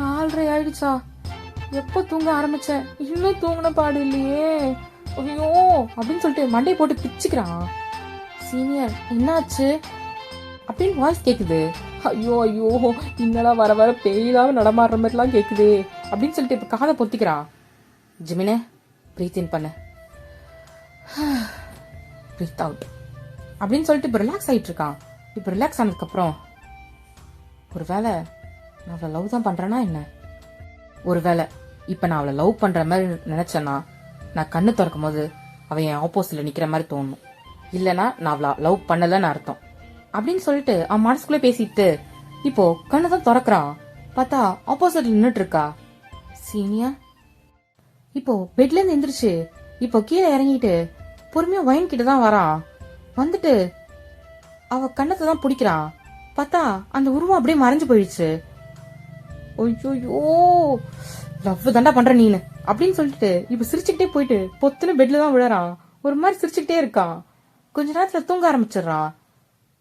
4:30 ஆயிடுச்சா? எப்போ தூங்க ஆரம்பிச்சேன், இன்னும் தூங்கின பாடு இல்லையே. ஐயோ அப்படின்னு சொல்லிட்டு மண்டையை போட்டு பிச்சுக்கிறான். சீனியர், என்னாச்சு அப்படின்னு வாய்ஸ் கேக்குது. ஐயோ ஐயோ, இன்னடா வர வர பேயிலாம நடமாடுற மாதிரிலாம் கேக்குது அப்படின்னு சொல்லிட்டு இப்ப காதை பொத்திக்கிறான். ஜிமினே, பிரீத் இன் பண்ண, பிரீத் அவுட் அப்படின்னு சொல்லிட்டு இப்ப ரிலாக்ஸ் ஆயிட்டு இருக்கான். இப்ப ரிலாக்ஸ் ஆனதுக்கு அப்புறம், ஒருவேளை நான் அவளை லவ் தான் பண்றேனா என்ன? ஒருவேளை இப்ப நான் அவளை லவ் பண்ற மாதிரி நினைச்சேன்னா, நான் கண்ணு திறக்கும் போது அவன் என் ஆப்போசிட்ல நிக்கிற மாதிரி தோணும். இல்லனா நான் அவளை லவ் பண்ணலன்னு அர்த்தம் அப்படின்னு சொல்லிட்டு அவன் மனசுக்குள்ளே பேசிட்டு இப்போ கண்ணு தான் திறக்கிறான். பார்த்தா ஆப்போசிட்ல நின்னுட்டு இருக்கா சீனியர். இப்போ பெட்ல இருந்து எந்திரிச்சு இப்போ கீழே இறங்கிட்டு பொறுமையா வயன் கிட்ட தான் வரான். வந்துட்டு அவ கண்ணத்தை தான் பிடிக்கிறான். பார்த்தா அந்த உருவம் அப்படியே மறைஞ்சு போயிடுச்சு. ஐயோ, லவ் தாண்டா பண்ற நீனு அப்படின்னு சொல்லிட்டு இப்ப சிரிச்சுக்கிட்டே போயிட்டு பொத்துன்னு பெட்ல தான் விழறான். ஒரு மாதிரி சிரிச்சுக்கிட்டே இருக்கான். கொஞ்ச நேரத்துல தூங்க ஆரம்பிச்சிடுறான்.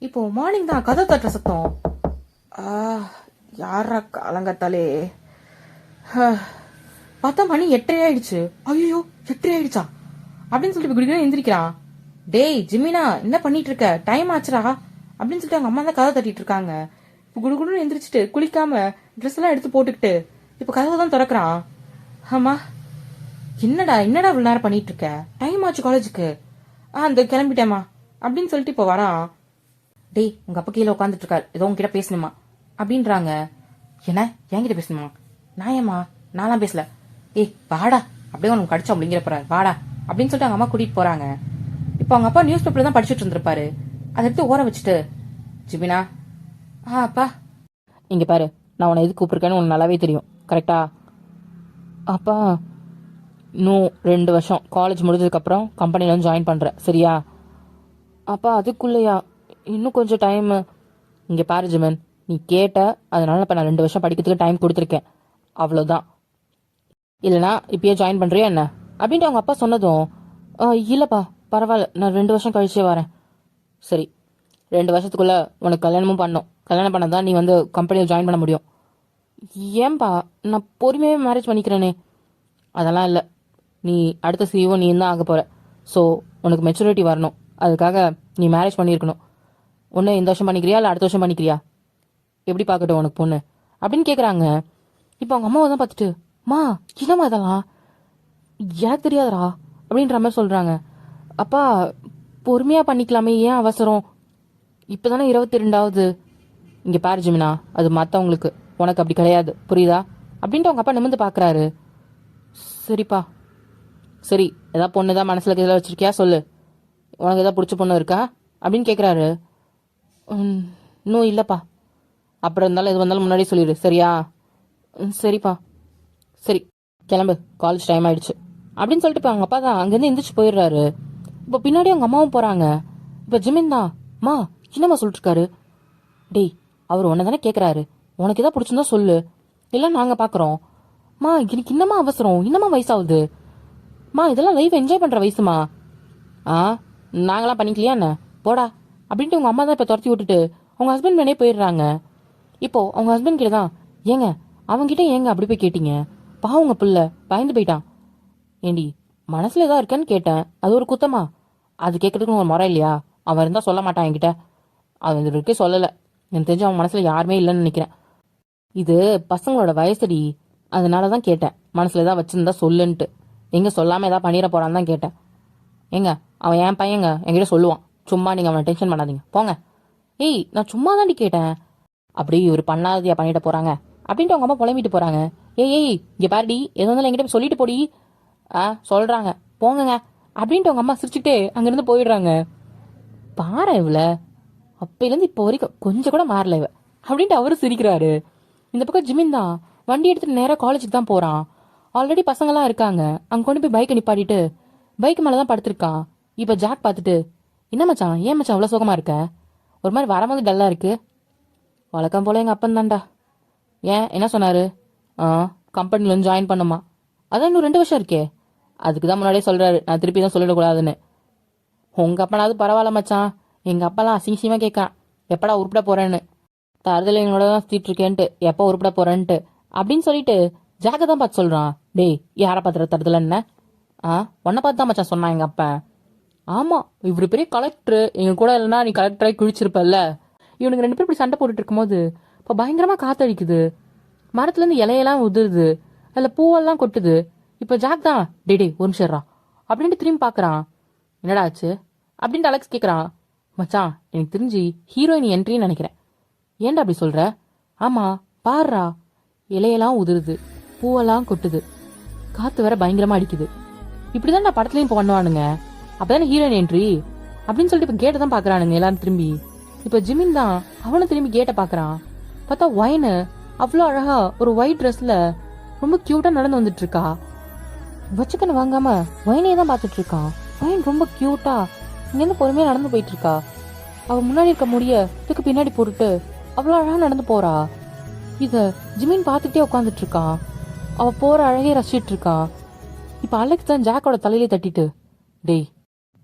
இப்போ மார்னிங் தான் கதை தட்டுற சத்தம். யாரா காலங்கத்தாலே? பார்த்தா மணி 8:30 ஆயிடுச்சு. ஐயோ, 8:30 ஆயிடுச்சா அப்படின்னு சொல்லிட்டு குடிக்கணும் எந்திரிக்கிறான். டேய் ஜிமினா, என்ன பண்ணிட்டு இருக்க? டைம் ஆச்சுரா அப்படின்னு சொல்லிட்டு அவங்க அம்மா தான் கதை தட்டிட்டு இருக்காங்க. இப்ப குடுகுடுன்னு எந்திரிச்சிட்டு குளிக்காம ட்ரெஸ் எல்லாம் எடுத்து போட்டுக்கிட்டு இப்ப கதவை தான் திறக்கிறான். ஆமா, என்னடா என்னடா இவ்வளவு நேரம் பண்ணிட்டு இருக்க? டைம் ஆச்சு காலேஜுக்கு இந்த கிளம்பிட்டேம்மா அப்படின்னு சொல்லிட்டு இப்போ வரான். டேய் உங்க அப்பா கீழே உட்காந்துட்டு இருக்காரு, ஏதோ உங்ககிட்ட பேசணுமா அப்படின்றாங்க. என்ன என்கிட்ட பேசணுமா? நான் ஏமா நான்லாம் பேசல. ஏய் வாடா, அப்படியே உனக்கு கடிச்சோம் அப்படிங்கிற போறாரு, வாடா அப்படின்னு சொல்லிட்டு அவங்க அம்மா கூட்டிட்டு போறாங்க. இப்போ அவங்க அப்பா நியூஸ் பேப்பர் தான் படிச்சுட்டு இருந்திருப்பாரு. அதை எடுத்து ஓர வச்சுட்டு, ஜிமினா அப்பா இங்க பாரு, நான் உன்னை எது கூப்பிட்டுருக்கேன்னு உனக்கு நல்லாவே தெரியும் கரெக்டா? அப்பா இன்னும் 2 வருஷம் காலேஜ் முடிஞ்சதுக்கப்புறம் கம்பெனியில் வந்து ஜாயின் பண்ணுறேன் சரியா? அப்பா அதுக்குள்ளேயா? இன்னும் கொஞ்சம் டைம். இங்கே பாரு ஜிமன், நீ கேட்ட, அதனால இப்போ நான் 2 வருஷம் படிக்கிறதுக்கு டைம் கொடுத்துருக்கேன், அவ்வளோதான். இல்லைனா இப்பயே ஜாயின் பண்ணுறியா என்ன அப்படின்ட்டு அவங்க அப்பா சொன்னதும், இல்லைப்பா பரவாயில்ல, நான் 2 வருஷம் கழிச்சே வரேன். சரி, 2 வருஷத்துக்குள்ள உனக்கு கல்யாணமும் பண்ணணும். கல்யாணம் பண்ணதான் நீ வந்து கம்பெனியில் ஜாயின் பண்ண முடியும். ஏன்பா, நான் பொறுமையாகவே மேரேஜ் பண்ணிக்கிறேனே. அதெல்லாம் இல்லை, நீ அடுத்த சிஇஓ நீ தான் ஆக போகிற. ஸோ உனக்கு மெச்சூரிட்டி வரணும், அதுக்காக நீ மேரேஜ் பண்ணியிருக்கணும். ஒன்று இந்த வருஷம் பண்ணிக்கிறியா இல்லை அடுத்த வருஷம் பண்ணிக்கிறியா? எப்படி பார்க்கட்டும் உனக்கு பொண்ணு அப்படின்னு கேட்குறாங்க. இப்போ அவங்க அம்மாவை தான் பார்த்துட்டு, மா என்னம்மா இதெல்லாம் எனக்கு தெரியாதரா அப்படின்ற மாதிரி சொல்கிறாங்க. அப்பா பொறுமையாக பண்ணிக்கலாமே, ஏன் அவசரம்? இப்போ தானே 22வது. இங்கே பாரு ஜிமினா, அது மற்றவங்களுக்கு, உனக்கு அப்படி கிடையாது புரியுதா அப்படின்ட்டு அவங்க அப்பா நிமிர்ந்து பார்க்குறாரு. சரிப்பா சரி, ஏதாவது பொண்ணு தான் மனசில் இதில் வச்சிருக்கியா சொல்லு, உனக்கு ஏதாவது பிடிச்ச பொண்ணு இருக்கா அப்படின்னு கேட்குறாரு. இன்னும் இல்லைப்பா. அப்புறம் இருந்தாலும் எது வந்தாலும் முன்னாடியே சொல்லிடு சரியா? சரிப்பா. சரி கிளம்பு, காலேஜ் டைம் ஆயிடுச்சு அப்படின்னு சொல்லிட்டு இப்போ அவங்க அப்பா தான் அங்கேருந்து எந்திரிச்சு போயிடுறாரு. இப்போ பின்னாடி அவங்க அம்மாவும் போகிறாங்க. இப்போ ஜிமின் தான், மா என்னம்மா சொல்லிட்டு இருக்காரு? டேய் அவர் உன்னை தானே கேட்குறாரு, உனக்கு எதாவது பிடிச்சிருந்தா சொல்லு, இல்லை நாங்கள் பார்க்குறோம். மா எனக்கு இன்னமா அவசரம், இன்னமா வயசாகுது மா, இதெல்லாம் லைஃப் என்ஜாய் பண்ணுற வயசுமா. நாங்களாம் பண்ணிக்கலையா என்ன, போடா அப்படின்ட்டு உங்கள் அம்மா தான் இப்போ துரத்தி விட்டுட்டு அவங்க ஹஸ்பண்ட் மேனே போயிடுறாங்க. இப்போ அவங்க ஹஸ்பண்ட் கிட்ட தான், ஏங்க அவங்ககிட்ட ஏங்க அப்படி போய் கேட்டீங்க, பாவங்க பிள்ளை பயந்து போயிட்டான். ஏண்டி மனசில் ஏதா இருக்கேன்னு கேட்டேன், அது ஒரு குத்தமா? அது கேட்கறதுக்கு ஒரு முறை இல்லையா? அவன் இருந்தால் சொல்ல மாட்டான் என்கிட்ட, அவன் இது வரைக்கும் சொல்லலை. எனக்கு தெரிஞ்சு அவன் மனசில் யாருமே இல்லைன்னு நினைக்கிறேன். இது பசங்களோட வயசுடி, அதனால தான் கேட்டேன், மனசில் ஏதாவது வச்சுருந்தா சொல்லுன்ட்டு. எங்கே சொல்லாமல் ஏதாவது பண்ணிட போகிறான்னு தான் கேட்டேன். ஏங்க அவன் என் பையங்க, என்கிட்ட சொல்லுவான், சும்மா நீங்கள் அவனை டென்ஷன் பண்ணாதீங்க போங்க. ஏய் நான் சும்மா தாண்டி கேட்டேன். அப்படி இவர் பண்ணாததையா பண்ணிட்டு போகிறாங்க அப்படின்ட்டு அவங்க அம்மா புலம்பிட்டு போகிறாங்க. ஏய் இங்கே பாருடி, எது வந்தாலும் என்கிட்ட சொல்லிட்டு போடி. சொல்கிறாங்க போங்கங்க அப்படின்ட்டு அவங்க அம்மா சிரிச்சுக்கிட்டே அங்கேருந்து போயிடுறாங்க. பாரு இவ்வளோ அப்பையிலேருந்து இப்போ வரைக்கும் கொஞ்சம் கூட மாறல இவ அப்படின்ட்டு அவரும் சிரிக்கிறாரு. இந்த பக்கம் ஜிமின் தான் வண்டி எடுத்துட்டு நேராக காலேஜுக்கு தான் போகிறான். ஆல்ரெடி பசங்களாம் இருக்காங்க, அங்கே கொண்டு போய் பைக்கை நிப்பாட்டிட்டு பைக் மேலே தான் படுத்திருக்கான். இப்போ ஜாக் பார்த்துட்டு, என்ன மச்சான், ஏன் மச்சான் அவ்வளோ சுகமாக இருக்க, ஒரு மாதிரி வரும்போது டல்லாக இருக்கு. வழக்கம் போல எங்கள் அப்பன் தான்டா. ஏன் என்ன சொன்னார்? கம்பெனியில் வந்து ஜாயின் பண்ணுமா, அதான் இன்னும் 2 வருஷம் இருக்கே, அதுக்கு தான் முன்னாடியே சொல்கிறாரு, நான் திருப்பி தான் சொல்லிடக்கூடாதுன்னு. உங்கள் அப்பனாவது பரவாயில்ல மச்சான், எங்கள் அப்பாலாம் அசிங்கமாக கேட்கான், எப்படா உருப்பிட போகிறேன்னு, தருதலை என்னோட தான் சுற்றிட்டு இருக்கேன்ட்டு, எப்போ உருப்பிட போகிறேன்ட்டு அப்படின்னு சொல்லிட்டு ஜாக்கை தான் பார்த்து சொல்கிறான். டேய் யாரை பார்த்துற தருதலை என்ன? உன்னை பார்த்து தான் மச்சான் சொன்னான் எங்கள் அப்பன். ஆமாம் இவர் பெரிய கலெக்டர், எங்கள் கூட இல்லைன்னா நீ கலெக்டராகி குளிச்சிருப்பல்ல. இவனுக்கு 2 பேரும் இப்படி சண்டை போட்டுட்டு இருக்கும்போது இப்போ பயங்கரமாக காத்தடிக்குது, மரத்துலேருந்து இலையெல்லாம் உதிருது, அதில் பூவெல்லாம் கொட்டுது. இப்போ ஜாக் தான், டே ஒரு நிமிஷம் அப்படின்ட்டு திரும்பி பார்க்குறான். என்னடா ஆச்சு அப்படின்ட்டு அலெக்ஸ் கேட்குறான். மச்சான் எனக்கு தெரிஞ்சு ஹீரோயின் என்ட்ரின்னு நினைக்கிறேன். ஏன்டா அப்படி சொல்கிற? ஆமாம் பாருடா, இலையெல்லாம் உதிருது, பூவெல்லாம் கொட்டுது, காற்று வேற பயங்கரமாக அடிக்குது. இப்படி தான் நான் படத்துலையும் இப்போ பண்ணுவானுங்க, அப்போதானே ஹீரோயின் என்ட்ரி அப்படின்னு சொல்லிட்டு இப்போ கேட்டை தான் பார்க்குறானுங்க எல்லாரும் திரும்பி. இப்போ ஜிமின் தான் அவனும் திரும்பி கேட்டை பார்க்குறான். பார்த்தா ஒயினு அவ்வளோ அழகா ஒரு ஒயிட் ட்ரெஸ்ல ரொம்ப கியூட்டாக நடந்து வந்துட்டு இருக்கா. வச்சுக்கன்னு வாங்காம ஒயினே தான் பார்த்துட்டு இருக்கான். ஒயின் ரொம்ப கியூட்டா இங்கேருந்து பொறுமையாக நடந்து போயிட்டு இருக்கா. அவள் முன்னாடி இருக்க முடிய இதுக்கு பின்னாடி போட்டுட்டு அவ்வளோ அழகாக நடந்து போறா. இதை ஜிமின் பார்த்துட்டே உட்காந்துட்டு இருக்கான். அவள் போகிற அழகே ரசிச்சிட்டு இருக்கான். இப்போ அலெக்ஸ் தான் ஜாக்கோட தலையிலே தட்டிட்டு, டேய்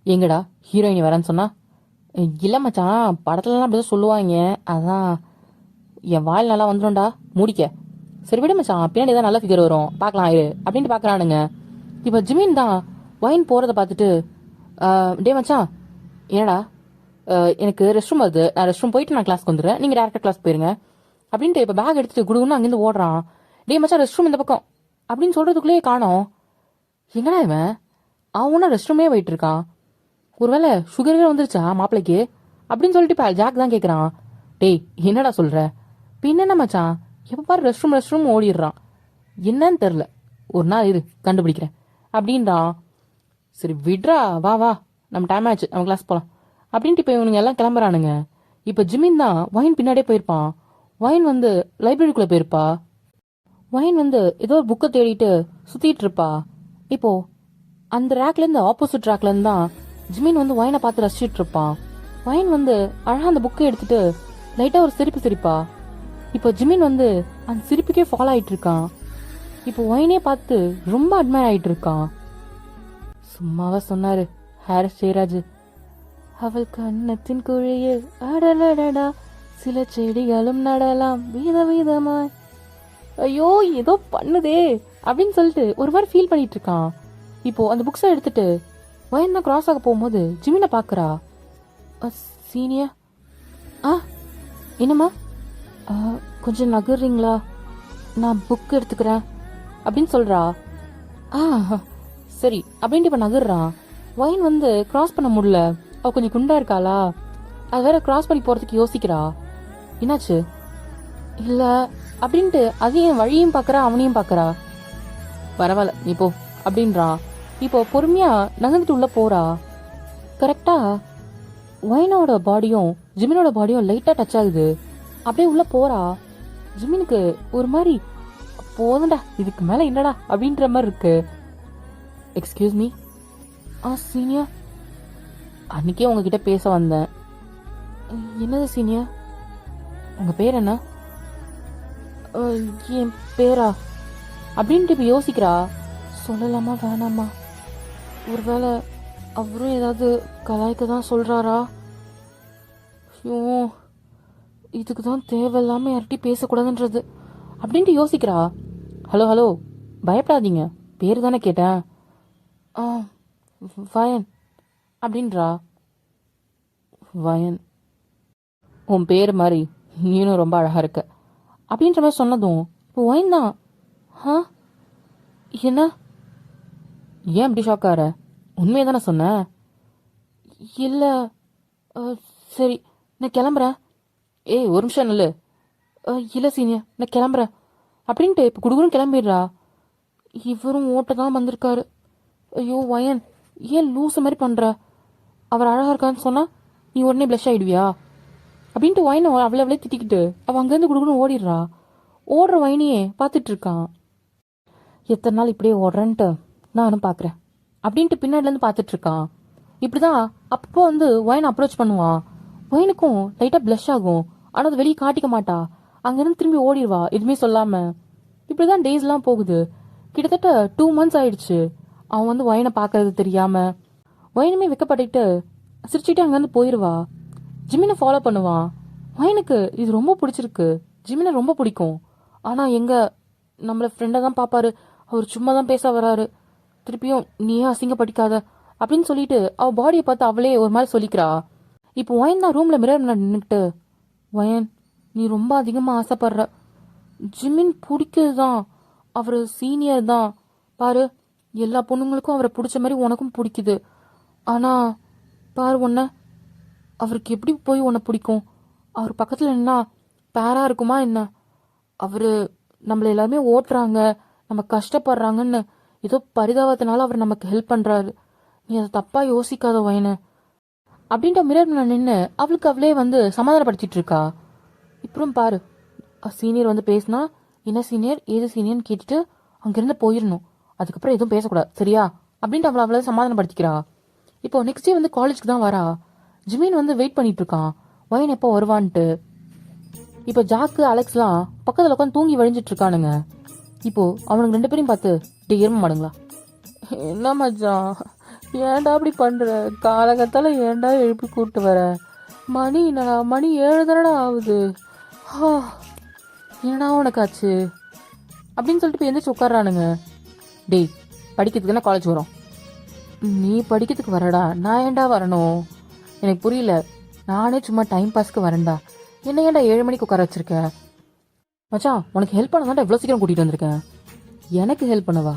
எங்கடா ஹீரோயினி வரேன்னு சொன்னா? இல்லை மச்சான் படத்துலலாம் அப்படிதான் சொல்லுவாங்க, அதான் என் வாயில் நல்லா வந்துடும்டா மூடிக்க. சரி விட மச்சான், பின்னாடி தான் நல்ல ஃபிகர் வரும் பார்க்கலாம் இரு அப்படின்ட்டு பார்க்குறானுங்க. இப்போ ஜிமின் தான் ஒயின் போகிறத பார்த்துட்டு, டே மச்சான் என்னடா, எனக்கு ரெஸ்ட் ரூம் வருது, நான் ரெஸ்ட் ரூம் போயிட்டு நான் கிளாஸ்க்கு வந்துடுறேன், நீங்கள் டேரக்டாக கிளாஸ் போயிருங்க அப்படின்ட்டு இப்போ பேக் எடுத்துட்டு குடுன்னு அங்கேருந்து ஓடுறான். டே மச்சான் ரெஸ்ட் ரூம் இந்த பக்கம் அப்படின்னு சொல்கிறதுக்குள்ளேயே காணோம். என்னடா இவன் அவனா ரெஸ்ட் ரூமே போயிட்டு இருக்கான். ஒருவேளை சுகரே வந்துருச்சா மாப்பிளைக்கு அப்படின்னு சொல்லிட்டு இப்போ ஜாக் தான் கேட்குறான். டேய் என்னடா சொல்ற? பின்ன மச்சான் எப்போ பாரு ரெஸ்ட் ரூம் ஓடிடுறான். என்னன்னு தெரில, ஒரு நாள் இரு கண்டுபிடிக்கிறேன் அப்படின்றான். சரி விட்ரா, வா வா நம்ம டைம் ஆச்சு, நம்ம கிளாஸ் போகலாம் அப்படின்ட்டு இப்போ இவனுங்க எல்லாம் கிளம்புறானுங்க. இப்போ ஜிமின் தான் ஒயின் பின்னாடியே போயிருப்பான். ஒயின் வந்து லைப்ரரிக்குள்ளே போயிருப்பா. ஒயின் வந்து ஏதோ ஒரு புக்கை தேடிட்டு சுற்றிட்டு இருப்பா. இப்போ அந்த ரேக்லேருந்து ஆப்போசிட் ரேக்லேருந்து தான் ஜிமின் வந்து ஒயினை பார்த்து ரசிச்சிட்டு இருப்பான். ஒயின் வந்து அழகாக அந்த புக்கை எடுத்துட்டு லைட்டாக ஒரு சிரிப்பு சிரிப்பா. இப்போ ஜிமின் வந்து அந்த சிரிப்புக்கே ஃபாலோ ஆகிட்டு இருக்கான். இப்போ ஒயினே பார்த்து ரொம்ப அட்மையர் ஆகிட்டு இருக்கான். சும்மாவா சொன்னாரு ஹாரிஸ் ஜெயராஜ். அவள் கண்ணத்தின் குழியில் அடலடடா சில செடிகளும் நடலாம் வீத வீதமாய். ஐயோ ஏதோ பண்ணுதே அப்படின்னு சொல்லிட்டு ஒரு மாதிரி ஃபீல் பண்ணிட்டு இருக்கான். இப்போ அந்த புக்ஸை எடுத்துட்டு ஒயின் தான் கிராஸ் ஆக போகும்போது ஜிமினை பார்க்குறா. சீனியர், என்னம்மா, கொஞ்சம் நகர்றீங்களா, நான் புக் எடுத்துக்கிறேன் அப்படின்னு சொல்றா. சரி அப்படின்ட்டு இப்போ நகர்றான். ஒயின் வந்து கிராஸ் பண்ண முடியல, அவ கொஞ்சம் குண்டா இருக்காளா, அது வேற கிராஸ் பண்ணி போறதுக்கு யோசிக்கிறா. என்னாச்சு இல்ல அப்படின்ட்டு அதையும் வழியும் பார்க்கறா அவனையும் பார்க்கறா. பரவாயில்ல நீ போ அப்படின்றான். இப்போ பொறுமையா நகர்ந்துட்டு உள்ள போறா. கரெக்டா ஒயினோட பாடியும் ஜிமினோட பாடியும் லைட்டா டச் ஆகுது. அப்படியே உள்ள போறா. ஜிமினுக்கு ஒரு மாதிரி போதும்டா இதுக்கு மேல என்னடா அப்படின்ற மாதிரி இருக்கு. Excuse me. சீனியர், அன்னைக்கே உங்ககிட்ட பேச வந்தேன். என்னது சீனியர், உங்க பேர் என்ன? என் பேரா அப்படின்ட்டு இப்போ யோசிக்கிறா. சொல்லலாமா வேணாமா, ஒருவேளை அவரும் ஏதாவது கலாய்க்க தான் சொல்றாரா? ஐயோ இதுக்கு தான் தேவையில்லாம யார்கிட்டையும் பேசக்கூடாதுன்றது அப்படின்ட்டு யோசிக்கிறா. ஹலோ ஹலோ, பயப்படாதீங்க, பேர் தானே கேட்டேன். வயன் அப்படின்றா. வயன், உன் பேர் மாதிரி நீனும் ரொம்ப அழகா இருக்க அப்படின்ற மாதிரி சொன்னதும் இப்போ ஒயின் தான். என்ன, ஏன் அப்படி ஷாக் ஆகிற? உண்மையை தானே சொன்னேன். இல்லை, சரி நான் கிளம்புறேன். ஏய் ஒரு நிமிஷம் இல்லை. இல்லை சீனியர் நான் கிளம்புறேன் அப்படின்ட்டு இப்போ குடுகுன்னு கிளம்பிடுறா. இவரும் ஓட்ட தான் வந்திருக்காரு. ஐயோ வயன், ஏன் லூசு மாதிரி பண்ற? அவர் அழகா இருக்கான்னு சொன்னா நீ உடனே பிளஷ் ஆயிடுவியா அப்படின்ட்டு வயனை அவ்வளோ திட்டிக்கிட்டு அவள் அங்கேருந்து குடுகுன்னு ஓடிடுறா. ஓடுற வயனையே பார்த்துட்டு இருக்கான். எத்தனை நாள் இப்படியே ஓடுறேன்ட்டு நானும் பார்க்குறேன் அப்படின்ட்டு பின்னாடிலேருந்து பார்த்துட்டு இருக்கான். இப்படிதான் அப்போ வந்து வயனை அப்ரோச் பண்ணுவான். வயனுக்கும் லைட்டாக பிளஷ் ஆகும், ஆனால் அது வெளியே காட்டிக்க மாட்டா. அங்கேருந்து திரும்பி ஓடிடுவா எதுவுமே சொல்லாம. இப்படிதான் டேஸ்லாம் போகுது. கிட்டத்தட்ட 2 months ஆயிடுச்சு. அவன் வந்து வயனை பார்க்கறது தெரியாம வயனுமே வெக்கப்பட்டுட்டு சிரிச்சுட்டு அங்கேருந்து போயிடுவா. ஜிமினை ஃபாலோ பண்ணுவான். வயனுக்கு இது ரொம்ப பிடிச்சிருக்கு, ஜிமினை ரொம்ப பிடிக்கும். ஆனால் எங்க நம்மள ஃப்ரெண்டை தான் பார்ப்பாரு, அவர் சும்மா தான் பேச வராரு, திருப்பியும் நீயே அசிங்கப்படிக்காத அப்படின்னு சொல்லிட்டு அவ பாடியை பார்த்து அவளே ஒரு மாதிரி சொல்லிக்கிறா. இப்போ வயன் தான் ரூம்ல மிரர் நின்றுட்டு, வயன் நீ ரொம்ப அதிகமாக ஆசைப்படுற, ஜிமின் பிடிக்குது தான், அவர் சீனியர் தான், பாரு எல்லா பொண்ணுங்களுக்கும் அவரை பிடிச்ச மாதிரி உனக்கும் பிடிக்குது. ஆனால் பாரு உன்னை, அவருக்கு எப்படி போய் உன்னை பிடிக்கும்? அவர் பக்கத்தில் என்ன பேரா இருக்குமா என்ன? அவர் நம்மளை எல்லாருமே ஓட்டுறாங்க, நம்ம கஷ்டப்படுறாங்கன்னு ஏதோ பரிதாபத்தினால அவர் நமக்கு ஹெல்ப் பண்ணுறாரு. நீ அதை தப்பாக யோசிக்காத வயனு அப்படின்ட்டு மிரர் நின்று அவளுக்கு அவளே வந்து சமாதானப்படுத்திட்டு இருக்கா. இப்புறம் பாரு, சீனியர் வந்து பேசினா என்ன சீனியர் ஏது சீனியர்னு கேட்டுட்டு அங்கேருந்து போயிடணும், அதுக்கப்புறம் எதுவும் பேசக்கூடாது சரியா அப்படின்ட்டு அவளை சமாதானப்படுத்திக்கிறா. இப்போ நெக்ஸ்ட் டே வந்து காலேஜுக்கு தான் வரா. ஜிமின் வந்து வெயிட் பண்ணிட்டு இருக்கான் வயன் எப்போ வருவான்ட்டு. இப்போ ஜாக்கு அலெக்ஸ்லாம் பக்கத்தில் உட்காந்து தூங்கி வழிஞ்சிட்டு இருக்கானுங்க. இப்போ அவனுக்கு 2 பேரையும் பார்த்து, டே எரும மாடுங்களா, என்ன மச்சான் ஏன்டா அப்படி பண்ற, காலகத்தால ஏன்டா எழுப்பி கூப்பிட்டு வர, மணி என்னடா மணி 7 தானடா ஆகுது, என்னடா உனக்கு ஆச்சு அப்படின்னு சொல்லிட்டு போய் எந்திரிச்சு உட்காடுறானுங்க. டேய் படிக்கிறதுக்கு தானே காலேஜ் வரோம், நீ படிக்கிறதுக்கு வரடா, நான் ஏன்டா வரணும், எனக்கு புரியல, நானே சும்மா டைம் பாஸ்க்கு வரேன்டா, என்ன ஏன்டா 7 மணிக்கு உட்கார வச்சிருக்க? மச்சான் உனக்கு ஹெல்ப் பண்ண தான்டா இவ்வளோ சீக்கிரம் கூட்டிகிட்டு வந்திருக்கேன். எனக்கு ஹெல்ப் பண்ணவா?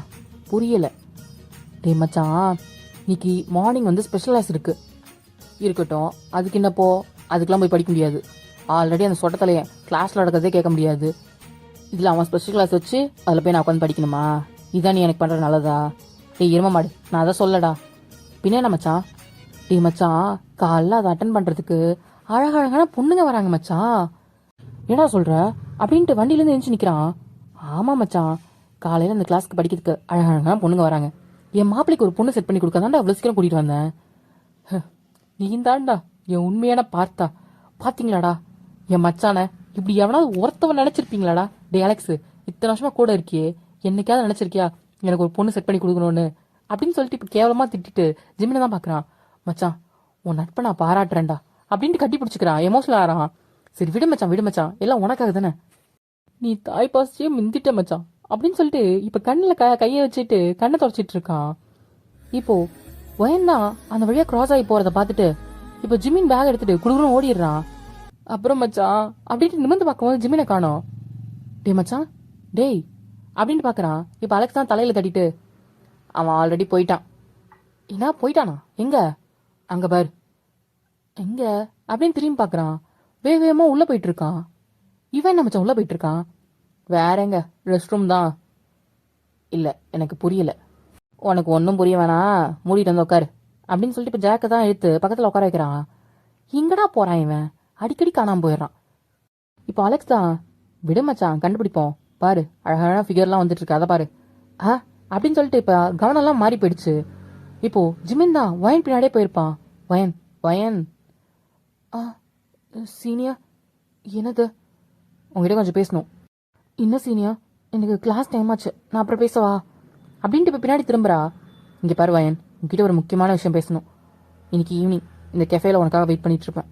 புரியலை. டே மச்சான் இன்னைக்கு மார்னிங் வந்து ஸ்பெஷல் கிளாஸ் இருக்குது, இருக்கட்டும், அதுக்கு என்னப்போ? அதுக்கெல்லாம் போய் படிக்க முடியாது. ஆல்ரெடி அந்த சொட்ட தலையன் கிளாஸில் நடக்கிறதே கேட்க முடியாது. இதில் அவன் ஸ்பெஷல் கிளாஸ் வச்சு அதில் போய் நான் உட்காந்து படிக்கணுமா? இதான் நீ எனக்கு பண்ணுற நல்லதா? டேய் எரும மாடு, நான் அதை சொல்லடா. பின்ன என்ன மச்சான்? டேய் மச்சான், காலைல அதை அட்டன் பண்ணுறதுக்கு அழகழகான பொண்ணுங்க வராங்க மச்சான். என்னடா சொல்கிற? அப்படின்ட்டு வண்டியிலேருந்து எழுந்து நிற்கிறான். ஆமாம் மச்சான், காலையில் அந்த கிளாஸ்க்கு படிக்கிறதுக்கு அழகழகான பொண்ணுங்க வராங்க. என் மாப்பிளைக்கு ஒரு பொண்ணு செட் பண்ணி கொடுக்காதாண்டா அவ்வளோ சீக்கிரம் கூட்டிகிட்டு வந்தேன். நீ தாண்டா என் உண்மையான பார்த்தா. பாத்தீங்களாடா என் மச்சான இப்படி எவனாவது ஒருத்தவன் நினைச்சிருப்பீங்களாடா? டே அலெக்ஸ், இத்தனை வருஷமா கூட இருக்கியே, என்னைக்காவது நினைச்சிருக்கியா எனக்கு ஒரு பொண்ணு செட் பண்ணி கொடுக்கணும்னு? அப்படின்னு சொல்லிட்டு இப்ப கேவலமா திட்டிட்டு ஜிமினை தான் பாக்குறான். மச்சான், உன் நட்பை நான் பாராட்டுறேன்டா அப்படின்ட்டு கட்டி பிடிச்சிக்கிறான். எமோஷனல் ஆறான். சரி விடு மச்சான், விடு மச்சான், எல்லாம் உனக்காக தானே. நீ தாய் பாசிட்டியே மிந்திட்ட மச்சான் அப்படின்னு சொல்லிட்டு இப்ப கண்ணுல கையை வச்சுட்டு கண்ணை தொடச்சிட்டு இருக்கான். இப்போ வயன்தான் அந்த வழியா கிராஸ் ஆகி போறத பார்த்துட்டு இப்போ ஜிமின் பேக் எடுத்துட்டு குடுகுடும் ஓடிடுறான். அப்புறம் மச்சான் அப்படின்ட்டு நிமிர்ந்து பார்க்கும்போது ஜிமினை காணோம். டே மச்சான், டேய் அப்படின்னு பாக்குறான். இப்போ அலெக்ஸ் தான் தலையில தட்டிட்டு, அவன் ஆல்ரெடி போயிட்டான். என்ன போயிட்டானா? எங்க? அங்க பாரு. எங்க அப்படின்னு திரும்பி பாக்குறான். வேகமா உள்ள போயிட்டு இருக்கான். இவன் என்ன மச்சான் உள்ள போயிட்டு இருக்கான்? வேற எங்க, ரெஸ்ட் ரூம் தான். இல்ல எனக்கு புரியல. உனக்கு ஒன்றும் புரிய வேணாம், மூடிட்டு வந்து உட்காரு அப்படின்னு சொல்லிட்டு இப்போ ஜாக்கை தான் எடுத்து பக்கத்தில் உட்கார வைக்கிறான். எங்கடா போறான் இவன்? அடிக்கடி காணாம போயிடுறான். இப்போ அலெக்ஸ் தான், விடு மச்சான் கண்டுபிடிப்போம், பாரு அழகான ஃபிகர்லாம் வந்துட்டு இருக்கு, அதை பாரு அப்படின்னு சொல்லிட்டு இப்போ கவனம்லாம் மாறி போயிடுச்சு. இப்போ ஜிமின் தான் வயன் பின்னாடியே போயிருப்பான். வயன் வயன் சீனியர், என்னது? உங்ககிட்ட கொஞ்சம் பேசணும். என்ன சீனியர், எனக்கு கிளாஸ் டைம் ஆச்சு, நான் அப்புறம் பேசவா அப்படின்ட்டு இப்போ பின்னாடி திரும்புறா. இங்கே பாரு வயன், உங்ககிட்ட ஒரு முக்கியமான விஷயம் பேசணும். இன்னைக்கு ஈவினிங் இந்த கெஃபேல உனக்காக வெயிட் பண்ணிட்டு இருப்பேன்,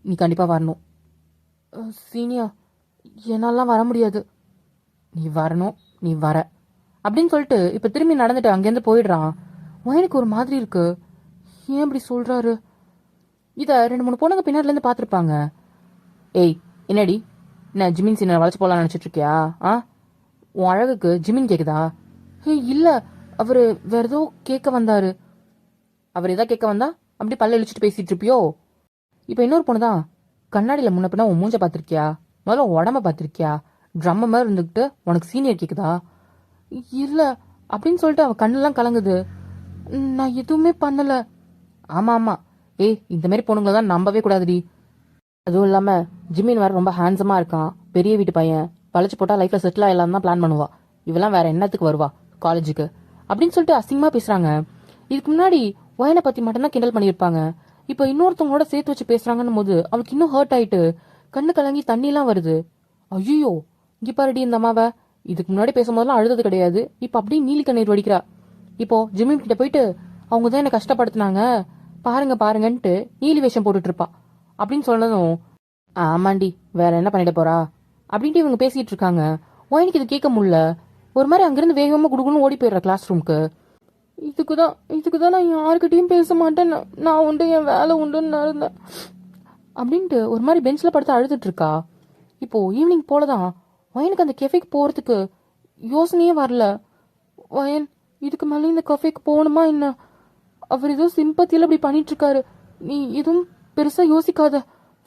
நீ கண்டிப்பாக வரணும். சீனியர், என்னாலாம் வர முடியாது. நீ வரணும், நீ வர அப்படின்னு சொல்லிட்டு இப்போ திரும்பி நடந்துட்டு அங்கேருந்து போயிடுறான். வயனுக்கு ஒரு மாதிரி இருக்கு. ஏன் இப்படி சொல்றாரு? இதை 2-3 பொண்ணுங்க பின்னாடிலேருந்து பார்த்துருப்பாங்க. ஏய் என்னடி, என்ன ஜிமின் சீனை வளைச்சு போகலான்னு நினச்சிட்டு இருக்கியா? உன் அழகுக்கு ஜிமின் கேக்குதா? இல்ல, அவரு வேற ஏதோ கேட்க வந்தாரு. அவர் எதா கேட்க வந்தா அப்படி பல்ல இழிச்சிட்டு பேசிட்டு இருப்பியோ? இப்ப இன்னொரு பொண்ணுதான், கண்ணாடியில முன்ன பின்னா உன் மூஞ்ச பாத்திருக்கியா? முதல்ல உடம்ப பாத்திருக்கியா? ட்ரம் மாதிரி இருந்துகிட்டு உனக்கு சீனியர் கேக்குதா? இல்ல அப்படின்னு சொல்லிட்டு அவ கண்ணெல்லாம் கலங்குது. நான் எதுவுமே பண்ணல. ஆமா ஆமா, ஏய் இந்த மாதிரி பொண்ணுங்களை தான் நம்பவே கூடாதுடி. அதுவும் இல்லாம ஜிமின் வேற ரொம்ப ஹேண்ட்ஸமா இருக்கான், பெரிய வீட்டு பையன், பழச்சு போட்டா லைஃப்ல செட்டில் ஆயிடலாம் தான் பிளான் பண்ணுவா. இவெல்லாம் வேற என்னத்துக்கு வருவா காலேஜுக்கு அப்படின்னு சொல்லிட்டு அசிங்கமா பேசுறாங்க. இதுக்கு முன்னாடி வயனை பத்தி மட்டும்தான் கிண்டல் பண்ணியிருப்பாங்க. இப்போ இன்னொருத்தவங்களோட சேர்த்து வச்சு பேசுறாங்கன்னு போது அவளுக்கு இன்னும் ஹர்ட் ஆயிட்டு கண்ணு கலங்கி தண்ணிலாம் வருது. ஐயோ, இங்க பாருடி இந்த அம்மாவை, இதுக்கு முன்னாடி பேசும்போதெல்லாம் அழுதது கிடையாது, இப்போ அப்படியே நீலி கண்ணீர் வடிக்கிறா. இப்போ ஜிமின் கிட்ட போயிட்டு அவங்க தான் என்ன கஷ்டப்படுத்தினாங்க பாருங்க பாருங்கன்ட்டு நீலி வேஷம் போட்டுட்டு இருப்பா அப்படின்னு சொன்னதும், ஆமாண்டி வேற என்ன பண்ணிட போறா அப்படின்ட்டு இவங்க பேசிட்டு இருக்காங்க. வயனுக்கு இது கேட்க முடியல. ஒரு மாதிரி அங்கிருந்து வேகமா குடுக்குன்னு ஓடி போயிடுற கிளாஸ் ரூமுக்கு. இதுக்குதான் நான் யாருக்கிட்டையும் பேச மாட்டேன், நான் உண்டு என் வேலை உண்டுன்னு இருந்தேன் அப்படின்ட்டு ஒரு மாதிரி பெஞ்சில் படுத்து அழுதுட்டு இருக்கா. இப்போ ஈவினிங் போலதான் வயனுக்கு அந்த கெஃபேக்கு போறதுக்கு யோசனையே வரல. வயன், இதுக்கு மேலே இந்த கஃபேக்கு போகணுமா என்ன? அவர் ஏதோ சிம்பத்தியில் அப்படி பண்ணிட்டு இருக்காரு, நீ எதுவும் பெருசா யோசிக்காத,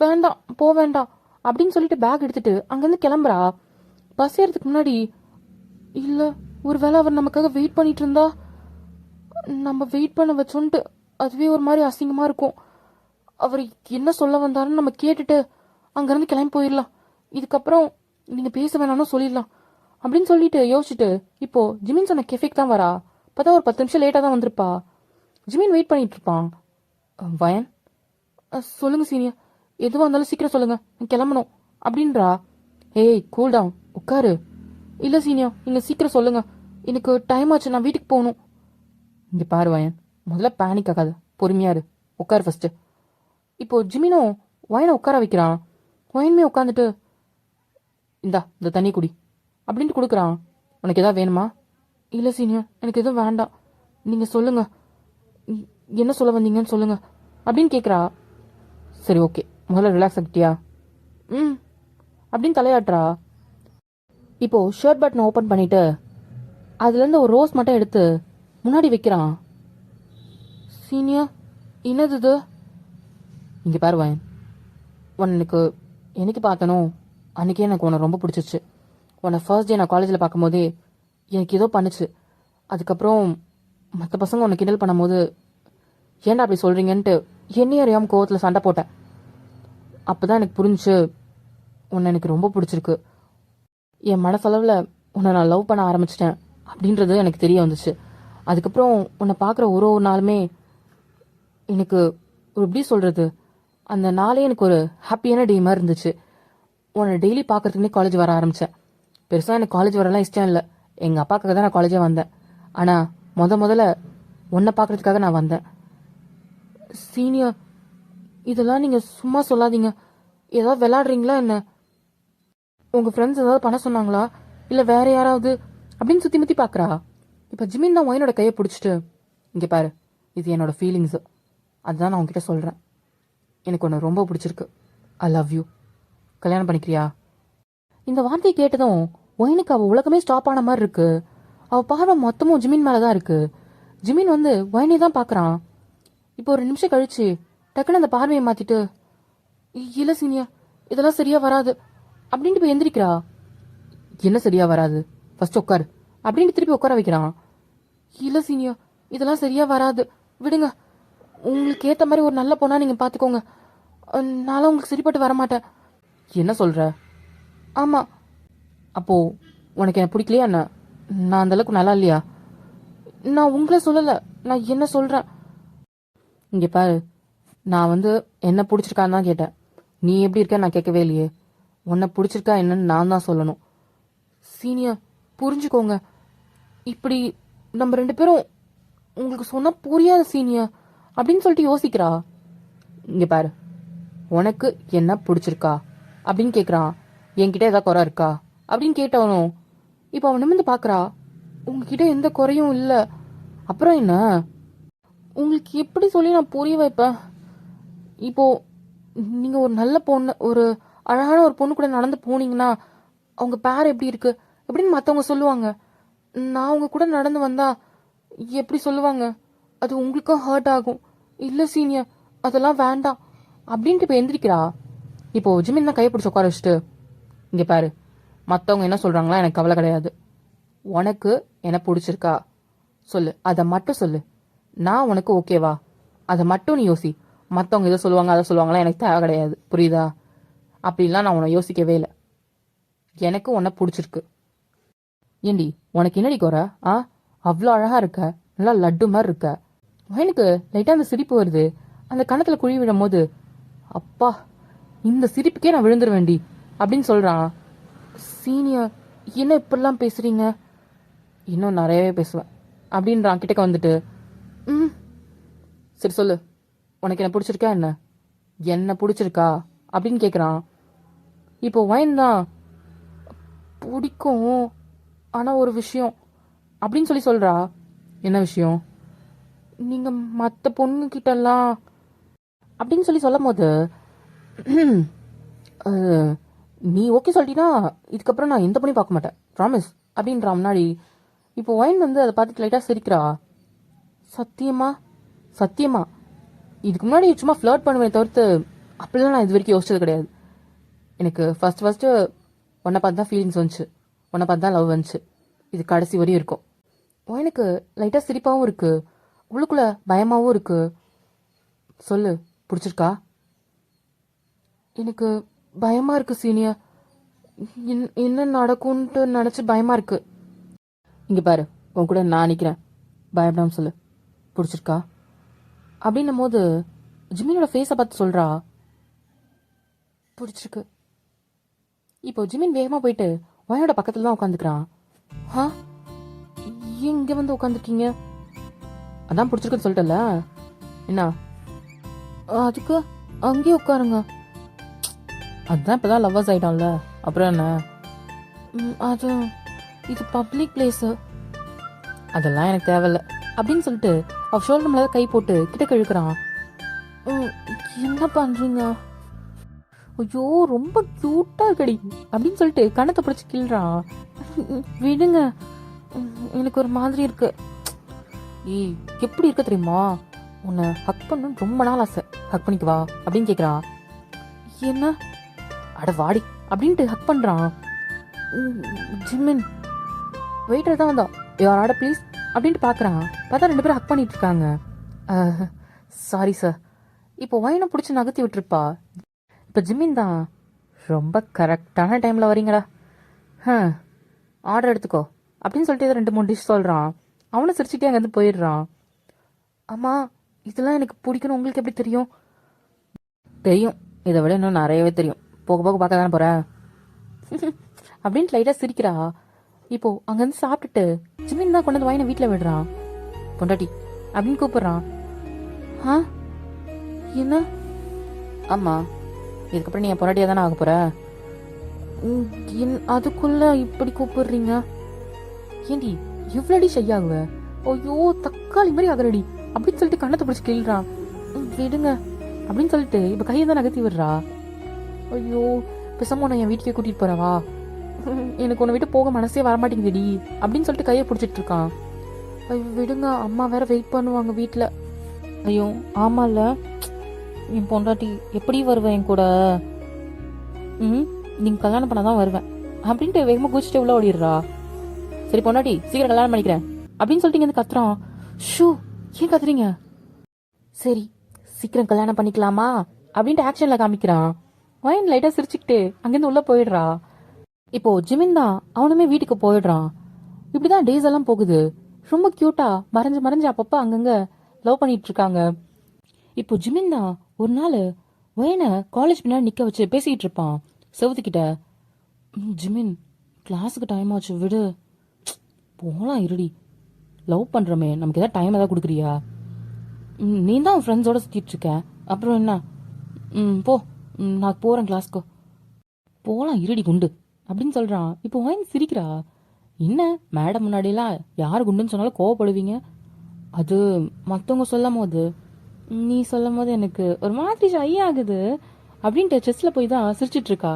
வேண்டாம் போ வேண்டாம் அப்படின்னு சொல்லிட்டு பேக் எடுத்துட்டு அங்கிருந்து கிளம்புறா. பஸ் ஏறதுக்கு முன்னாடி, இல்ல ஒருவேளை அவர் நமக்காக வெயிட் பண்ணிட்டு இருந்தா, நம்ம வெயிட் பண்ண வச்சோன்ட்டு அதுவே ஒரு மாதிரி அசிங்கமா இருக்கும். அவர் என்ன சொல்ல வந்தாருன்னு நம்ம கேட்டுட்டு அங்கிருந்து கிளம்பி போயிடலாம், இதுக்கப்புறம் நீங்க பேச வேணாம்னு சொல்லிடலாம் அப்படின்னு சொல்லிட்டு யோசிச்சுட்டு இப்போ ஜிமின் சொன்ன கெஃபேக்கு தான் வரா. பார்த்தா ஒரு 10 நிமிஷம் லேட்டா தான் வந்திருப்பா. ஜிமின் வெயிட் பண்ணிட்டு இருப்பான். வயன், சொல்லுங்க சீனியர், எதுவாக இருந்தாலும் சீக்கிரம் சொல்லுங்க, கிளம்பணும் அப்படின்றா. ஏய் கூல் டவுன், உட்காரு. இல்ல சீனியர், நீங்க சீக்கிரம் சொல்லுங்க, எனக்கு டைம் ஆச்சு, நான் வீட்டுக்கு போகணும். இங்க பாரு வயன், முதல்ல பேனிக் ஆகாத, பொறுமையா இரு, உட்காரு ஃபர்ஸ்ட். இப்போ ஜிமினும் வயனை உட்கார வைக்கிறான். வயனுமே உட்காந்துட்டு, இந்த தண்ணி குடி அப்படின்ட்டு கொடுக்குறான். உனக்கு எதாவது வேணுமா? இல்ல சீனியர், எனக்கு எதுவும் வேண்டாம், நீங்க சொல்லுங்க, என்ன சொல்ல வந்தீங்கன்னு சொல்லுங்க அப்படின்னு கேட்குறா. சரி ஓகே, முதல்ல ரிலாக்ஸ் ஆகிட்டியா? அப்படின்னு தலையாட்டுறா. இப்போ ஷர்ட் பட்டன் ஓப்பன் பண்ணிட்டு அதுலேருந்து ஒரு ரோஸ் மட்டும் எடுத்து முன்னாடி வைக்கிறான். சீனியர், என்னது இது? இங்கே பாரு வயன், உனக்கு என்னைக்கு பார்த்தனோ அன்றைக்கே எனக்கு உன்னை ரொம்ப பிடிச்சிச்சு. உன்னை ஃபர்ஸ்ட் டே நான் காலேஜில் பார்க்கும்போதே எனக்கு ஏதோ பண்ணுச்சு. அதுக்கப்புறம் மற்ற பசங்க உன்னை கிண்டல் பண்ணும்போது ஏன்டா அப்படி சொல்கிறீங்கன்ட்டு என்னையும் அறியாமல் கோவத்தில் சண்டை போட்டேன். அப்போ தான் எனக்கு புரிஞ்சுச்சு உன்னை எனக்கு ரொம்ப பிடிச்சிருக்கு. என் மனசளவில் உன்னை நான் லவ் பண்ண ஆரம்பிச்சிட்டேன் அப்படின்றது எனக்கு தெரிய வந்துச்சு. அதுக்கப்புறம் உன்னை பார்க்குற ஒரு ஒரு நாளுமே எனக்கு ஒரு எப்படி சொல்கிறது, அந்த நாளே எனக்கு ஒரு ஹாப்பியான டே மாதிரி இருந்துச்சு. உன்னை டெய்லி பார்க்கறதுக்குனே காலேஜ் வர ஆரம்பித்தேன். பெருசாக எனக்கு காலேஜ் வரலாம் இஷ்டம் இல்லை. எங்கள் அப்பாவுக்காக தான் நான் காலேஜே வந்தேன். ஆனால் முதல்ல உன்னை பார்க்கறதுக்காக நான் வந்தேன். சீனியர், இதெல்லாம் நீங்கள் சும்மா சொல்லாதீங்க. ஏதாவது விளாடுறீங்களா என்ன? உங்கள் ஃப்ரெண்ட்ஸ் ஏதாவது பண்ண சொன்னாங்களா, இல்லை வேற யாராவது அப்படின்னு சுற்றி முற்றி பார்க்குறா. இப்போ ஜிமின் தான் ஒயினோட கையை பிடிச்சிட்டு, இங்கே பாரு, இது என்னோட ஃபீலிங்ஸு, அதுதான் நான் உங்ககிட்ட சொல்கிறேன். எனக்கு ஒன்று ரொம்ப பிடிச்சிருக்கு. I love you. கல்யாணம் பண்ணிக்கிறியா? இந்த வார்த்தையை கேட்டதும் ஒயினுக்கு அவள் உலகமே ஸ்டாப் ஆன மாதிரி இருக்கு. அவள் பார்வை மொத்தமும் ஜிமின் மேலே தான் இருக்கு. ஜிமின் வந்து ஒயினை தான் பார்க்குறான். இப்போ ஒரு நிமிஷம் கழிச்சு டக்குன்னு அந்த பார்வையை மாற்றிட்டு, இல்லை சீனியா, இதெல்லாம் சரியா வராது அப்படின்ட்டு போய் எந்திரிக்கிறா. என்ன சரியா வராது, ஃபர்ஸ்ட் உட்காரு அப்படின்ட்டு திருப்பி உட்கார வைக்கிறான். இல்லை சீனியா, இதெல்லாம் சரியா வராது, விடுங்க. உங்களுக்கு ஏற்ற மாதிரி ஒரு நல்ல பொண்ணா நீங்கள் பார்த்துக்கோங்க. நானும் உங்களுக்கு சரிப்பட்டு வரமாட்டேன். என்ன சொல்கிற? ஆமாம். அப்போது உனக்கு என்ன பிடிக்கலையா என்ன? நான் அந்தளவுக்கு நல்லா இல்லையா? நான் உங்களை சொல்லலை, நான் என்ன சொல்கிறேன். இங்கே பாரு, நான் வந்து என்ன பிடிச்சிருக்கான்னு தான் கேட்டேன். நீ எப்படி இருக்க நான் கேட்கவே இல்லையே. உன்னை பிடிச்சிருக்கா என்னன்னு நான் தான் சொல்லணும். சீனியர், புரிஞ்சுக்கோங்க. இப்படி நம்ம 2 பேரும் உங்களுக்கு சொன்னால் புரியாது சீனியர் அப்படின்னு சொல்லிட்டு யோசிக்கிறா. இங்கே பாரு, உனக்கு என்ன பிடிச்சிருக்கா அப்படின்னு கேட்குறான். என்கிட்ட ஏதாவது குறை இருக்கா அப்படின்னு கேட்டவனும் இப்போ அவன் நிமிர்ந்து பார்க்குறா. உங்ககிட்ட எந்த குறையும் இல்லை. அப்புறம் என்ன? உங்களுக்கு எப்படி சொல்லி நான் புரிய வைப்பேன்? இப்போ நீங்க ஒரு நல்ல பொண்ணு, ஒரு அழகான ஒரு பொண்ணு கூட நடந்து போனீங்கன்னா அவங்க பேர் எப்படி இருக்கு எப்படின்னு மற்றவங்க சொல்லுவாங்க. நான் உங்க கூட நடந்து வந்தா எப்படி சொல்லுவாங்க? அது உங்களுக்கும் ஹர்ட் ஆகும். இல்லை சீனியர், அதெல்லாம் வேண்டாம் அப்படின்ட்டு இப்போ எந்திரிக்கிறா. இப்போ ஜிமின் தான் கையை பிடிச்சி உட்கார வச்சுட்டு, இங்கே பாரு, மற்றவங்க என்ன சொல்றாங்களா எனக்கு கவலை கிடையாது. உனக்கு என்ன பிடிச்சிருக்கா சொல்லு, அதை மட்டும் சொல்லு. நான் உனக்கு ஓகேவா, அதை மட்டும் நீ யோசி. மற்றவங்க எதை சொல்லுவாங்க அதை சொல்லுவாங்களா எனக்கு தேவை கிடையாது, புரியுதா? அப்படின்லாம் நான் உன்னை யோசிக்கவே இல்லை. எனக்கு உன்னை பிடிச்சிருக்கு. ஏண்டி உனக்கு என்னடி குறை? அவ்வளோ அழகா இருக்க, நல்லா லட்டு மாதிரி இருக்க. எனக்கு லைட்டாக அந்த சிரிப்பு வருது. அந்த கணத்தில் குழி விடும் போது, அப்பா இந்த சிரிப்புக்கே நான் விழுந்துருவேண்டி அப்படின்னு சொல்கிறான். சீனியர், என்ன இப்படிலாம் பேசுறீங்க? இன்னும் நிறையவே பேசுவேன் அப்படின்றான் கிட்டக்க வந்துட்டு. சரி சொல்லு, உனக்கு என்ன பிடிச்சிருக்கா என்ன? என்ன பிடிச்சிருக்கா அப்படின்னு கேட்குறான். இப்போ வைன் தான் பிடிக்கும், ஆனால் ஒரு விஷயம் அப்படின்னு சொல்லி சொல்கிறா. என்ன விஷயம்? நீங்கள் மற்ற பொண்ணுக்கிட்டலாம் அப்படின்னு சொல்லி சொல்லும் போது, நீ ஓகே சொல்லிட்டீன்னா இதுக்கப்புறம் நான் எந்த பொண்ணையும் பார்க்க மாட்டேன், ப்ராமிஸ் அப்படின்றா முன்னாடி. இப்போ வைன் வந்து அதை பார்த்துட்டு லைட்டாக சிரிக்கிறா. சத்தியமா? சத்தியமா இதுக்கு முன்னாடி சும்மா ஃப்ளர்ட் பண்ணுவேன் தவிர்த்து அப்படிலாம் நான் இது வரைக்கும் யோசிச்சது கிடையாது. எனக்கு ஃபஸ்ட்டு உன்னை பார்த்து தான் ஃபீலிங்ஸ் வந்துச்சு, உன்னை பார்த்து தான் லவ் வந்துச்சு. இது கடைசி வரையும் இருக்கும். எனக்கு லைட்டாக சிரிப்பாகவும் இருக்குது, உள்ளுக்குள்ளே பயமாகவும் இருக்குது. சொல்லு, பிடிச்சிருக்கா? எனக்கு பயமாக இருக்குது சீனியர். என்ன நடக்கும்ன்ட்டு நினச்சி பயமாக இருக்குது. இங்கே பாரு, உன் கூட நான் நிற்கிறேன், பயப்படாமல் சொல்லு, பிடிச்சிருக்கா அப்படின்னும் போது ஜிமினோட ஃபேஸை பார்த்து சொல்கிறா, பிடிச்சிருக்கு. இப்போ ஜிமின் வேகமாக போயிட்டு ஒயனோட பக்கத்தில் தான் உட்காந்துக்கிறான். ஏன் இங்கே வந்து உட்காந்துருக்கீங்க? அதான் பிடிச்சிருக்குன்னு சொல்லிட்டல, என்ன அதுக்கு அங்கேயே உட்காருங்க. அதுதான் இப்போ தான் லவ்வர்ஸ் ஆகிட்டான்ல, அப்புறம் என்ன? அது இது பப்ளிக் பிளேஸு, அதெல்லாம் எனக்கு தேவையில்ல அப்படின்னு சொல்லிட்டு அவ ஷோல்டர் மேலே கை போட்டு கிட்ட கழுக்கிறான். என்ன பண்ணுறீங்க? ஐயோ ரொம்ப க்யூட்டாக இருக்கடி அப்படின்னு சொல்லிட்டு கணத்தை பிடிச்சி கிள்றான். விடுங்க, எனக்கு ஒரு மாதிரி இருக்கு. எப்படி இருக்க தெரியுமா? உன்னை ஹக் பண்ணணும்னு ரொம்ப நாள் ஆசை, ஹக் பண்ணிக்குவா அப்படின்னு கேட்குறான். என்ன அட வாடி அப்படின்ட்டு ஹக் பண்ணுறான். ஜிமின் வெயிட்டர் தான் வந்தா யார் ஆட ப்ளீஸ் அப்படின்ட்டு பார்க்குறான். பார்த்தா 2 பேரும் ஹக் பண்ணிட்டு இருக்காங்க. Sorry sir. இப்போ வைனை பிடிச்சி நகர்த்தி விட்டுருப்பா. இப்போ ஜிம்மின் தான் ரொம்ப கரெக்டான டைமில் வரீங்களா. ஆர்டர் எடுத்துக்கோ அப்படின்னு சொல்லிட்டு இதை 2-3 டிஷ் சொல்கிறான். அவனும் சிரிச்சுட்டே அங்கேருந்து போயிடுறான். அம்மா இதெல்லாம் எனக்கு பிடிக்கணும், உங்களுக்கு எப்படி தெரியும்? தெரியும், இதை விட இன்னும் நிறையவே தெரியும். போக போக பார்க்க தானே போகிறேன் அப்படின்ட்டு லைட்டாக சிரிக்கிறா. இப்போ அங்கேருந்து சாப்பிட்டுட்டு ஜிம்மின் தான் கொண்டு வந்து வாயினை வீட்டில் விடுறான். பொண்டாட்டி அப்படின்னு கூப்பிடுறான். ஆ என்ன? ஆமாம், இதுக்கப்புறம் நீ என் பொண்டாட்டியாக தானே ஆக போகிற. அதுக்குள்ள இப்படி கூப்பிடுறீங்க? ஏண்டி இவ்வளோடி ஷையாகுவ? ஐயோ தக்காளி மாதிரி ஆகுறடி அப்படின்னு சொல்லிட்டு கண்ணத்தை பிடிச்சி கிள்றான். விடுங்க அப்படின்னு சொல்லிட்டு இப்போ கையை தான் நகர்த்தி விடுறா. ஐயோ பேசாம உன்னை என் வீட்டுக்கே கூட்டிட்டு போறவா, எனக்கு உன்னை விட்டு போக மனசே வரமாட்டேங்குதுடி அப்படின்னு சொல்லிட்டு கையை பிடிச்சிட்டு இருக்கான். ஐயோ விடுங்க, அம்மா வேற வெயிட் பண்ணுவாங்க வீட்டில். ஐயோ ஆமால, என் பொண்டாட்டி எப்படி வருவேன் என் கூட? நீங்க கல்யாணம் பண்ணாதான் வருவேன் அப்படின்ட்டு வேகமா குதிச்சுட்டு உள்ள ஓடிடுறா. சரி பொண்டாட்டி சீக்கிரம் கல்யாணம் பண்ணிக்கிறேன் அப்படின்னு சொல்லிட்டு இங்க கத்துறான். ஷூ ஏன் கத்துறீங்க? சரி சீக்கிரம் கல்யாணம் பண்ணிக்கலாமா அப்படின்ட்டு ஆக்ஷன்ல காமிக்கிறான். வயன் லைட்டா சிரிச்சுக்கிட்டு அங்கிருந்து உள்ள போயிடுறா. இப்போ ஜிமின் தான் அவனுமே வீட்டுக்கு போயிடுறான். இப்படிதான் டேஸ் எல்லாம் போகுது. ரொம்ப கியூட்டா மறைஞ்சு மறைஞ்சு அப்பப்ப அங்கங்க லவ் பண்ணிட்டு இருக்காங்க. இப்போ ஜிமின் தான் ஒரு நாள் வயனை காலேஜ் பின்னாடி நிக்க வச்சு பேசிட்டு இருப்பான் செவத்துக்கிட்ட. ஜிமின் கிளாஸுக்கு டைம் ஆச்சு விடு. போலாம் இருடி, லவ் பண்றமே, நமக்கு ஏதாவது டைம் ஏதாவது கொடுக்குறியா? நீ தான் உன் ஃப்ரெண்ட்ஸோட சுத்திட்டு இருக்க, அப்புறம் என்ன? போ, நான் போறேன் கிளாஸ்க்கு. போலாம் இருடி குண்டு அப்படின்னு சொல்றான். இப்போ வாங்கி சிரிக்கிறா. என்ன மேடம் முன்னாடிலாம் யார் குண்டுன்னு சொன்னாலும் கோவப்படுவீங்க, அது மற்றவங்க சொல்லும் போது நீ சொல்லும் போது எனக்கு ஒரு மாதிரி ஷை ஆகுது அப்படின்ட்டு செஸ்ல போய் தான் சிரிச்சிட்டு இருக்கா.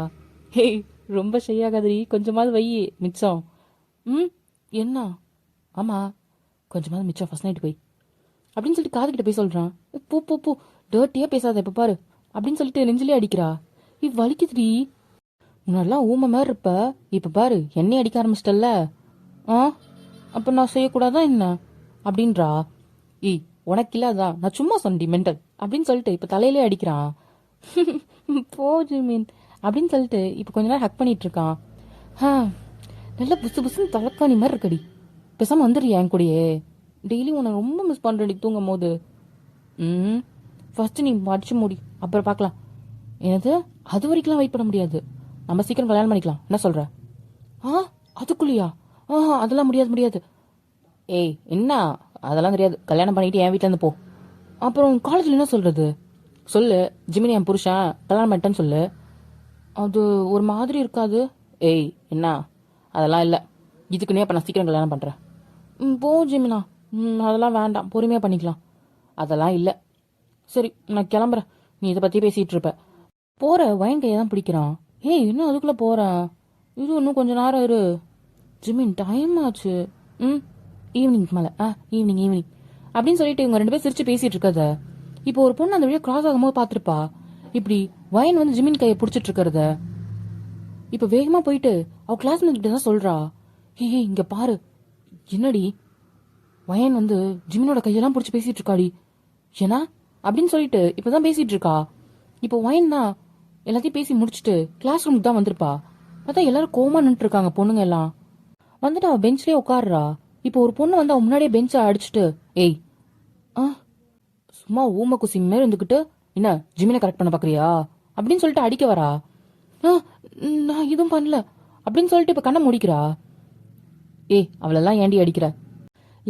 ஹேய் ரொம்ப ஷை ஆகாதடி, கொஞ்சமாவது வை மிச்சம். என்ன? ஆமா கொஞ்சமாவது மிச்சம் ஃபர்ஸ்ட் நைட் போய் அப்படின்னு சொல்லிட்டு காதுகிட்ட போய் சொல்றான். பூ பூ பூ டர்ட்டியா பேசாத இப்ப பாரு அப்படின்னு சொல்லிட்டு நெஞ்சிலே அடிக்கிறா. வலிக்குதுடி, முன்னாடிலாம் ஊமை மாதிரி இருப்ப, இப்ப பாரு என்னையே அடிக்க ஆரம்பிச்சிட்டல்ல. அப்ப நான் செய்யக்கூடாதா என்ன அப்படின்றா. உனக்கு இல்லாதான் நான் சும்மா சொன்னி மென்டல் அப்படின்னு சொல்லிட்டு இப்ப தலையிலே அடிக்கிறான். போ ஜிமின் அப்படின்னு சொல்லிட்டு இப்ப கொஞ்ச நேரம் ஹக் பண்ணிட்டு இருக்கான். நல்லா புசு புசுன்னு தலைக்காணி மாதிரி இருக்கடி, பேசாம வந்துடுறியா என் கூடயே? டெய்லி உன்னை ரொம்ப மிஸ் பண்றடி தூங்கும் போது. ஃபர்ஸ்ட் நீ படிச்சு மூடி அப்புறம் பார்க்கலாம். எனது அது வரைக்கும்லாம் வெயிட் பண்ண முடியாது, நம்ம சீக்கிரம் கல்யாணம் பண்ணிக்கலாம், என்ன சொல்ற? அதுக்குள்ளியா? அதெல்லாம் முடியாது முடியாது. ஏய் என்ன அதெல்லாம் தெரியாது, கல்யாணம் பண்ணிட்டு என் வீட்டுல இருந்து போ. அப்புறம் காலேஜ்ல என்ன சொல்றது? சொல்லு ஜிமினி என் புருஷன் கல்யாணம் பண்ணிட்டேன்னு சொல்லு. அது ஒரு மாதிரி இருக்காது. ஏய் என்ன அதெல்லாம் இல்லை, இதுக்குன்னே அப்போ நான் சீக்கிரம் கல்யாணம் பண்ணுறேன். போ ஜிமினா, அதெல்லாம் வேண்டாம், பொறுமையாக பண்ணிக்கலாம். அதெல்லாம் இல்லை. சரி நான் கிளம்புறேன், நீ இதை பற்றி பேசிகிட்டு இருப்ப. போகிற வயன் கையை தான் பிடிக்கிறான். ஏய் இன்னும் அதுக்குள்ளே போகிறேன், இது இன்னும் கொஞ்சம் நேரம் இரு. ஜிமின் டைம் ஆச்சு. ஈவினிங் மேலே ஈவினிங் ஈவினிங் அப்படின்னு சொல்லிட்டு இவங்க 2 பேரும் சிரிச்சு பேசிகிட்டு இருக்கத இப்போ ஒரு பொண்ணு அந்த வழியாக கிராஸ் ஆகும்போது பார்த்துருப்பா. இப்படி வயன் வந்து ஜிமின் கையை பிடிச்சிட்டு இருக்கிறத இப்ப வேகமா போயிட்டு அவ கிளாஸ்மேட் கிட்ட தான் சொல்றா. ஹே இங்க பாரு, என்னடி வயன் வந்து ஜிமினோட கையெல்லாம் பிடிச்சி பேசிட்டு இருக்காடி. ஏன்னா அப்படின்னு சொல்லிட்டு இப்பதான் பேசிட்டு இருக்கா. இப்போ வயன் தான் எல்லாத்தையும் பேசி முடிச்சுட்டு கிளாஸ் ரூமுக்கு தான் வந்திருப்பா. பார்த்தா எல்லாரும் கோமா நின்று இருக்காங்க பொண்ணுங்க எல்லாம். வந்துட்டு அவ பெஞ்ச்லயே உட்காடுறா. இப்போ ஒரு பொண்ணு வந்து அவ முன்னாடியே பெஞ்சை அடிச்சுட்டு ஏய் சும்மா ஊம குசி மேல இருந்துக்கிட்டு என்ன ஜிமினை கரெக்ட் பண்ண பாக்குறியா அப்படின்னு சொல்லிட்டு அடிக்க வரா. நான் இதுவும் பண்ணல அப்படின்னு சொல்லிட்டு இப்ப கண்ணை முடிக்கிறா. அவளெல்லாம் ஏண்டி அடிக்கிற?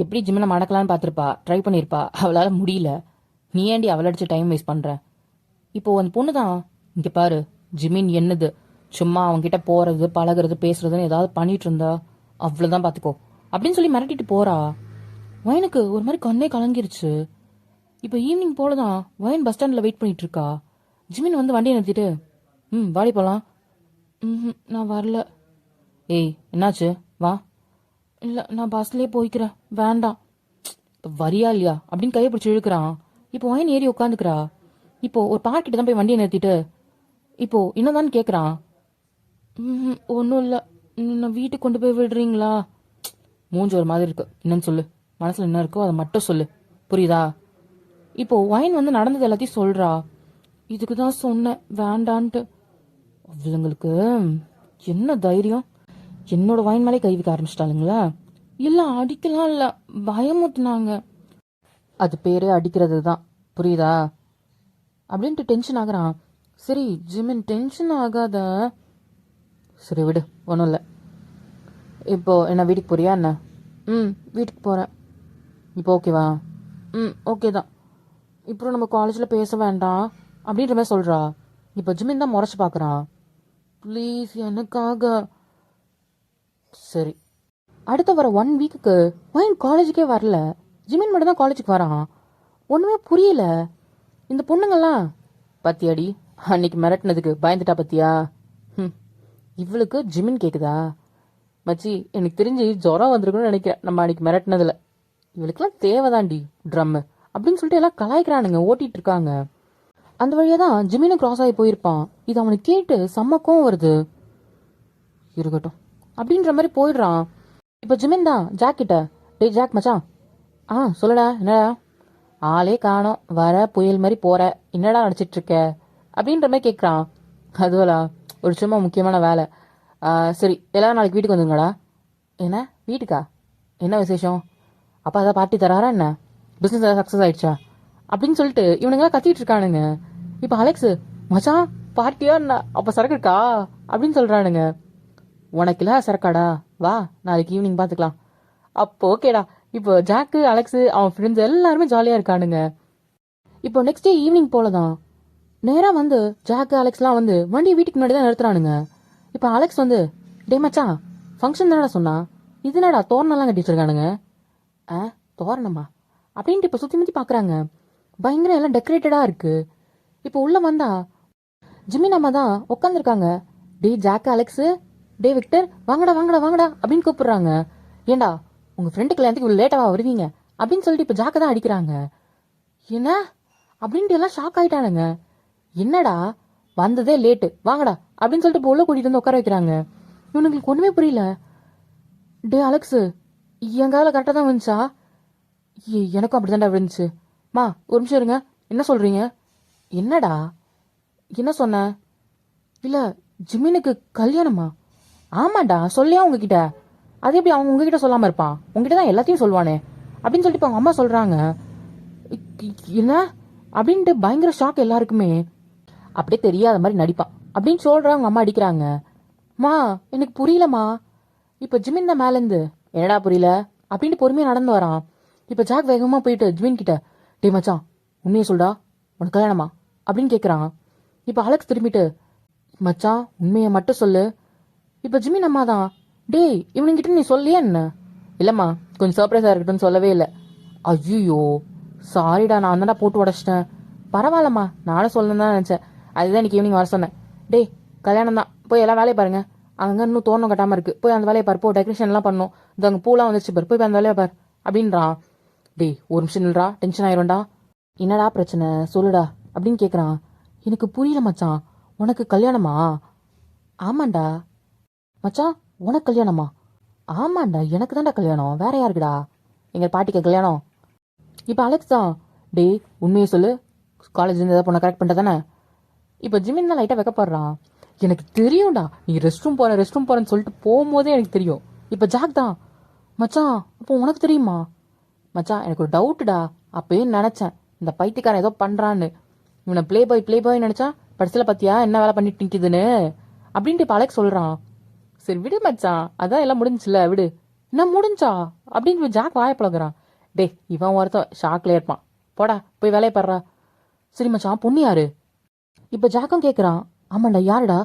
எப்படி ஜிமினை மடக்கலான்னு பாத்திருப்பா, ட்ரை பண்ணிருப்பா, அவளால முடியல. நீ ஏண்டி அவளை அடிச்சு டைம் வேஸ்ட் பண்ற? இப்போ அந்த பொண்ணுதான் இங்க பாரு, ஜிமின் என்னது சும்மா அவன்கிட்ட போறது பழகிறது பேசுறதுன்னு ஏதாவது பண்ணிட்டு இருந்தா அவ்வளவுதான் பாத்துக்கோ அப்படின்னு சொல்லி மிரட்டிட்டு போறா. வயனுக்கு ஒரு மாதிரி கண்ணே கலங்கிருச்சு. இப்போ ஈவினிங் போலதான் வயன் பஸ் ஸ்டாண்ட்ல வெயிட் பண்ணிட்டு இருக்கா. ஜிமின் வந்து வண்டியை நிறுத்திட்டு வாடி போலாம். நான் வரல. என்னாச்சு வா. இல்ல நான் பஸ்லயே போய்க்கிறேன், வேண்டாம். வரியா இல்லையா அப்படின்னு கையை பிடிச்சி இழுக்கிறான். இப்போ வயன் ஏறி உட்காந்துக்கிறா. இப்போ ஒரு பார்க்கிட்ட தான் போய் வண்டியை நிறுத்திட்டு இப்போ என்னதான் கேட்குறான். ஒன்றும் இல்லை, நான் வீட்டுக்கு கொண்டு போய் விடுறீங்களா? மூஞ்சி ஒரு மாதிரி இருக்கு. என்னன்னு சொல்லு, மனசுல என்ன இருக்கோ அதை மட்டும் சொல்லு, புரியுதா? இப்போ ஒயின் வந்து நடந்தது எல்லாத்தையும் சொல்றா. இதுக்கு தான் சொன்னேன் வேண்டான்ட்டு. அவங்களுக்கு என்ன தைரியம் என்னோட ஒயின் மேலே கை வைக்க ஆரம்பிச்சிட்டாளுங்களா? இல்ல அடிக்கலாம் இல்ல, பயமுத்துனாங்க. அது பேரே அடிக்கிறது தான், புரியுதா? அப்படின்ட்டு டென்ஷன் ஆகுறான். சரி ஜிமின் டென்ஷன் ஆகாத. சரி விடு, ஒன்றும் இல்லை. இப்போ என்ன வீட்டுக்கு போறியா என்ன? வீட்டுக்கு போகிறேன். இப்போ ஓகேவா? ஓகே தான். இப்போ நம்ம காலேஜில் பேச வேண்டாம் அப்படின்ற மாதிரி சொல்கிறா. இப்போ ஜிமின் தான் முறைச்சி பார்க்குறான். ப்ளீஸ் எனக்காக. சரி. அடுத்த வர 1 வீக்குக்கு ஒயின் காலேஜுக்கே வரல. ஜிமின் மட்டும் தான் காலேஜுக்கு வரான். ஒன்றுமே புரியல. இந்த பொண்ணுங்கள்லாம் பத்தியாடி அன்னைக்கு மிரட்டினதுக்கு பயந்துட்டா பத்தியா? இவளுக்கு ஜிமின் கேக்குதா? மச்சி எனக்கு தெரிஞ்சு ஜுரம் வந்திருக்குன்னு நினைக்கிறேன் நம்ம அன்னைக்கு மிரட்டினதுல. இவளுக்குலாம் தேவைதாண்டி ட்ரம்மு அப்படின்னு சொல்லிட்டு எல்லாம் கலாய்க்கிறானுங்க, ஓட்டிட்டு இருக்காங்க. அந்த வழியா தான் ஜிமினும் கிராஸ் ஆகி போயிருப்பான். இது அவனுக்கு கேட்டு செம்மக்கும் வருது. இருக்கட்டும் அப்படின்ற மாதிரி போயிடுறான். இப்போ ஜிமின் தான் ஜாக் கிட்ட, டேய் ஜாக் மச்சான், சொல்லுடா என்னடா, ஆளே காணோம், வர புயல் மாதிரி போற, என்னடா நடிச்சிட்டு இருக்க அப்படின்ற மாதிரி கேட்குறான். அதுவலா ஒரு சும்மா முக்கியமான வேலை. சரி எல்லாரும் நாளைக்கு வீட்டுக்கு வந்துருங்கடா. என்ன வீட்டுக்கா? என்ன விசேஷம்? அப்பா அதான் பார்ட்டி தராரா என்ன? பிஸ்னஸ் ஏதாவது சக்ஸஸ் ஆயிடுச்சா அப்படின்னு சொல்லிட்டு இவனுங்களாம் கத்திட்டு இருக்கானுங்க. இப்போ அலெக்ஸ் மச்சான் பார்ட்டியா என்ன, அப்போ சரக்கு இருக்கா அப்படின்னு சொல்றானுங்க. உனக்கு இல்ல சரக்காடா, வா நாளைக்கு ஈவினிங் பார்த்துக்கலாம். அப்போ ஓகேடா. இப்போ ஜாக்கு அலெக்ஸ் அவன் ஃப்ரெண்ட்ஸ் எல்லாருமே ஜாலியாக இருக்கானுங்க. இப்போ நெக்ஸ்ட் டே ஈவினிங் போலதான் நேராக வந்து ஜாக்கு அலெக்ஸ்லாம் வந்து வண்டியை வீட்டுக்கு முன்னாடி தான் நிறுத்துறானுங்க. இப்போ அலெக்ஸ் வந்து, டே மச்சான் ஃபங்க்ஷன் தானடா சொன்னா, இது என்னடா தோரணம்லாம் கட்டி வச்சிருக்கானுங்க? தோரணமா அப்படின்ட்டு இப்போ சுற்றி முற்றி பார்க்குறாங்க. பயங்கர எல்லாம் டெக்கரேட்டடாக இருக்கு. இப்போ உள்ள வந்தா ஜிமின் அம்மா தான் உட்காந்துருக்காங்க. டே ஜாக்கு அலெக்ஸு, டே விக்டர் வாங்கடா வாங்கடா வாங்கடா அப்படின்னு கூப்பிடுறாங்க. ஏண்டா உங்க ஃப்ரெண்டு கல்யாணத்துக்கு இவ்வளோ லேட்டாவா வருவீங்க அப்படின்னு சொல்லிட்டு இப்போ ஜாக்கை தான் அடிக்கிறாங்க. என்ன அப்படின்ட்டு எல்லாம் ஷாக் ஆயிட்டானுங்க. என்னடா வந்ததே லேட்டு வாங்கடா அப்படின்னு சொல்லிட்டு இப்போ உள்ள கூட்டிட்டு வந்து உட்கார வைக்கிறாங்க. இவனுங்களுக்கு ஒண்ணுமே புரியல. டே அலெக்ஸு என் கால கரெக்டாக தான் வந்துச்சா? எனக்கும் அப்படிதான்டா விழுந்துச்சு. மா ஒரு நிமிஷம் இருங்க, என்ன சொல்றீங்க? என்னடா என்ன சொன்ன? இல்ல ஜிமினுக்கு கல்யாணமா? ஆமாண்டா சொல்லியா உங்ககிட்ட? அது எப்படி அவன் உங்ககிட்ட சொல்லாம இருப்பான்? உங்ககிட்ட தான் எல்லாத்தையும் சொல்லுவானே அப்படின்னு சொல்லிட்டு அவங்க அம்மா சொல்றாங்க. என்ன அப்படின்ட்டு பயங்கர ஷாக் எல்லாருக்குமே. அப்படியே தெரியாத மாதிரி நடிப்பான் அப்படின்னு சொல்ற அவங்க அம்மா அடிக்கிறாங்க. மா எனக்கு புரியலம்மா. இப்ப ஜிமின் தான் மேலேருந்து என்னடா புரியல அப்படின்ட்டு பொறுமையா நடந்து வரான். இப்ப ஜாக் வேகமா போயிட்டு ஜிமின் கிட்ட, டே மச்சான் உண்மையை சொல்டா, உனக்கு கல்யாணமா அப்படின்னு கேட்குறான். இப்ப அலெக்ஸ் திரும்பிட்டு, மச்சான் உண்மையை மட்டும் சொல்லு. இப்ப ஜிமின் அம்மா தான், டேய் இவனுங்கிட்ட நீ சொல்லியா என்ன? இல்லம்மா கொஞ்சம் சர்ப்ரைஸா இருக்கட்டும்னு சொல்லவே இல்லை. ஐயோ சாரிடா, நான் தான்டா போட்டு உடச்சிட்டேன். பரவாயில்லம்மா நானும் சொல்லணும்னு தான் நினைச்சேன், அதுதான் இன்னைக்கு ஈவினிங் வர சொன்னேன். டேய் கல்யாணம் தான், போய் எல்லாம் வேலையை பாருங்க. அங்க இன்னும் தோரணம் கட்டாம இருக்கு, போய் அந்த வேலையை பாரு, போ டெக்கரேஷன் எல்லாம் பண்ணும், இது அங்கே பூலாம் வந்துச்சு பாரு, போய் அந்த வேலையை பாரு அப்படின்றான். டேய் ஒரு நிமிஷம் நில்றா, டென்ஷன் ஆயிரும்டா. என்னடா பிரச்சனை சொல்லுடா அப்படின்னு கேட்குறான். எனக்கு புரியல மச்சான், உனக்கு கல்யாணமா? ஆமாண்டா. மச்சான் உனக்கு கல்யாணமா? ஆமாண்டா எனக்கு தான்டா கல்யாணம், வேற யாருக்குடா? எங்க பாட்டிக்கு கல்யாணம். இப்போ அலெக்ஸ் தான், டே உண்மையை சொல்லு, காலேஜ் இருந்து ஏதாவது பொண்ணை கரெக்ட் பண்ணிட்ட தானே? இப்போ ஜிமின் தான் லைட்டாக வைக்கப்படுறான். எனக்கு தெரியும்டா நீ ரெஸ்ட் ரூம் போறேன்னு சொல்லிட்டு போகும்போதே எனக்கு தெரியும். இப்போ ஜாக் தான், மச்சான் அப்போ உனக்கு தெரியுமா? மச்சான் எனக்கு ஒரு டவுட்டுடா, அப்பயே நினைச்சேன் இந்த பைத்தியக்காரன் ஏதோ பண்றான்னு. இவனை பிளே பாய் நினைச்சா படத்தில் பத்தியா என்ன வேலை பண்ணிட்டு நிற்கிதுன்னு அப்படின்ட்டு இப்போ அலெக்ஸ் சொல்றான். சரி விடு மச்சான், அதான் எல்லாம் முடிஞ்சுல விடு. என்ன முடிஞ்சா அப்படின்னு ஜாக் வாய பழகுறான். டே இவன் ஒருத்தன் ஷாக்ல இருப்பான், போடா போய் வேலையை பாடுறா. சரி மச்சான் பொண்ணு யாரு? இப்போ ஜாக்கும் கேட்குறான். ஆமாண்டா யாருடா?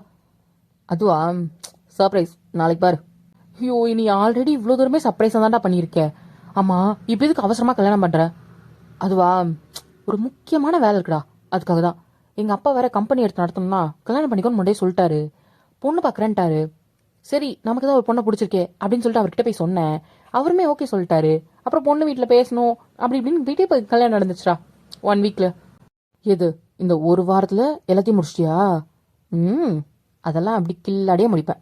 அதுவா சர்ப்ரைஸ், நாளைக்கு பாரு. ஐயோ நீ ஆல்ரெடி இவ்வளோ தூரமே சர்ப்ரைஸாக தான்டா பண்ணியிருக்க. ஆமா இப்போ எதுக்கு அவசரமாக கல்யாணம் பண்ணுற? அதுவா ஒரு முக்கியமான வேலை இருக்குடா, அதுக்காக தான். எங்கள் அப்பா வேற கம்பெனி எடுத்து நடத்தணும்னா கல்யாணம் பண்ணிக்கோன்னு முன்னாடியே சொல்லிட்டாரு, பொண்ணு பார்க்குறேன்ட்டாரு. சரி நமக்கு தான் ஒரு பொண்ணை பிடிச்சிருக்கே அப்படின்னு சொல்லிட்டு அவர்கிட்ட போய் சொன்னேன், அவருமே ஓகே சொல்லிட்டாரு. அப்புறம் பொண்ணு வீட்டில் பேசணும் அப்படி இப்படின்னு வீட்டே போய் கல்யாணம் நடந்துச்சுடா 1 வீக்ல. எது இந்த ஒரு வாரத்தில் எல்லாத்தையும் முடிச்சிட்டியா? ம், அதெல்லாம் அப்படி கில்லாடியே முடிப்பேன்.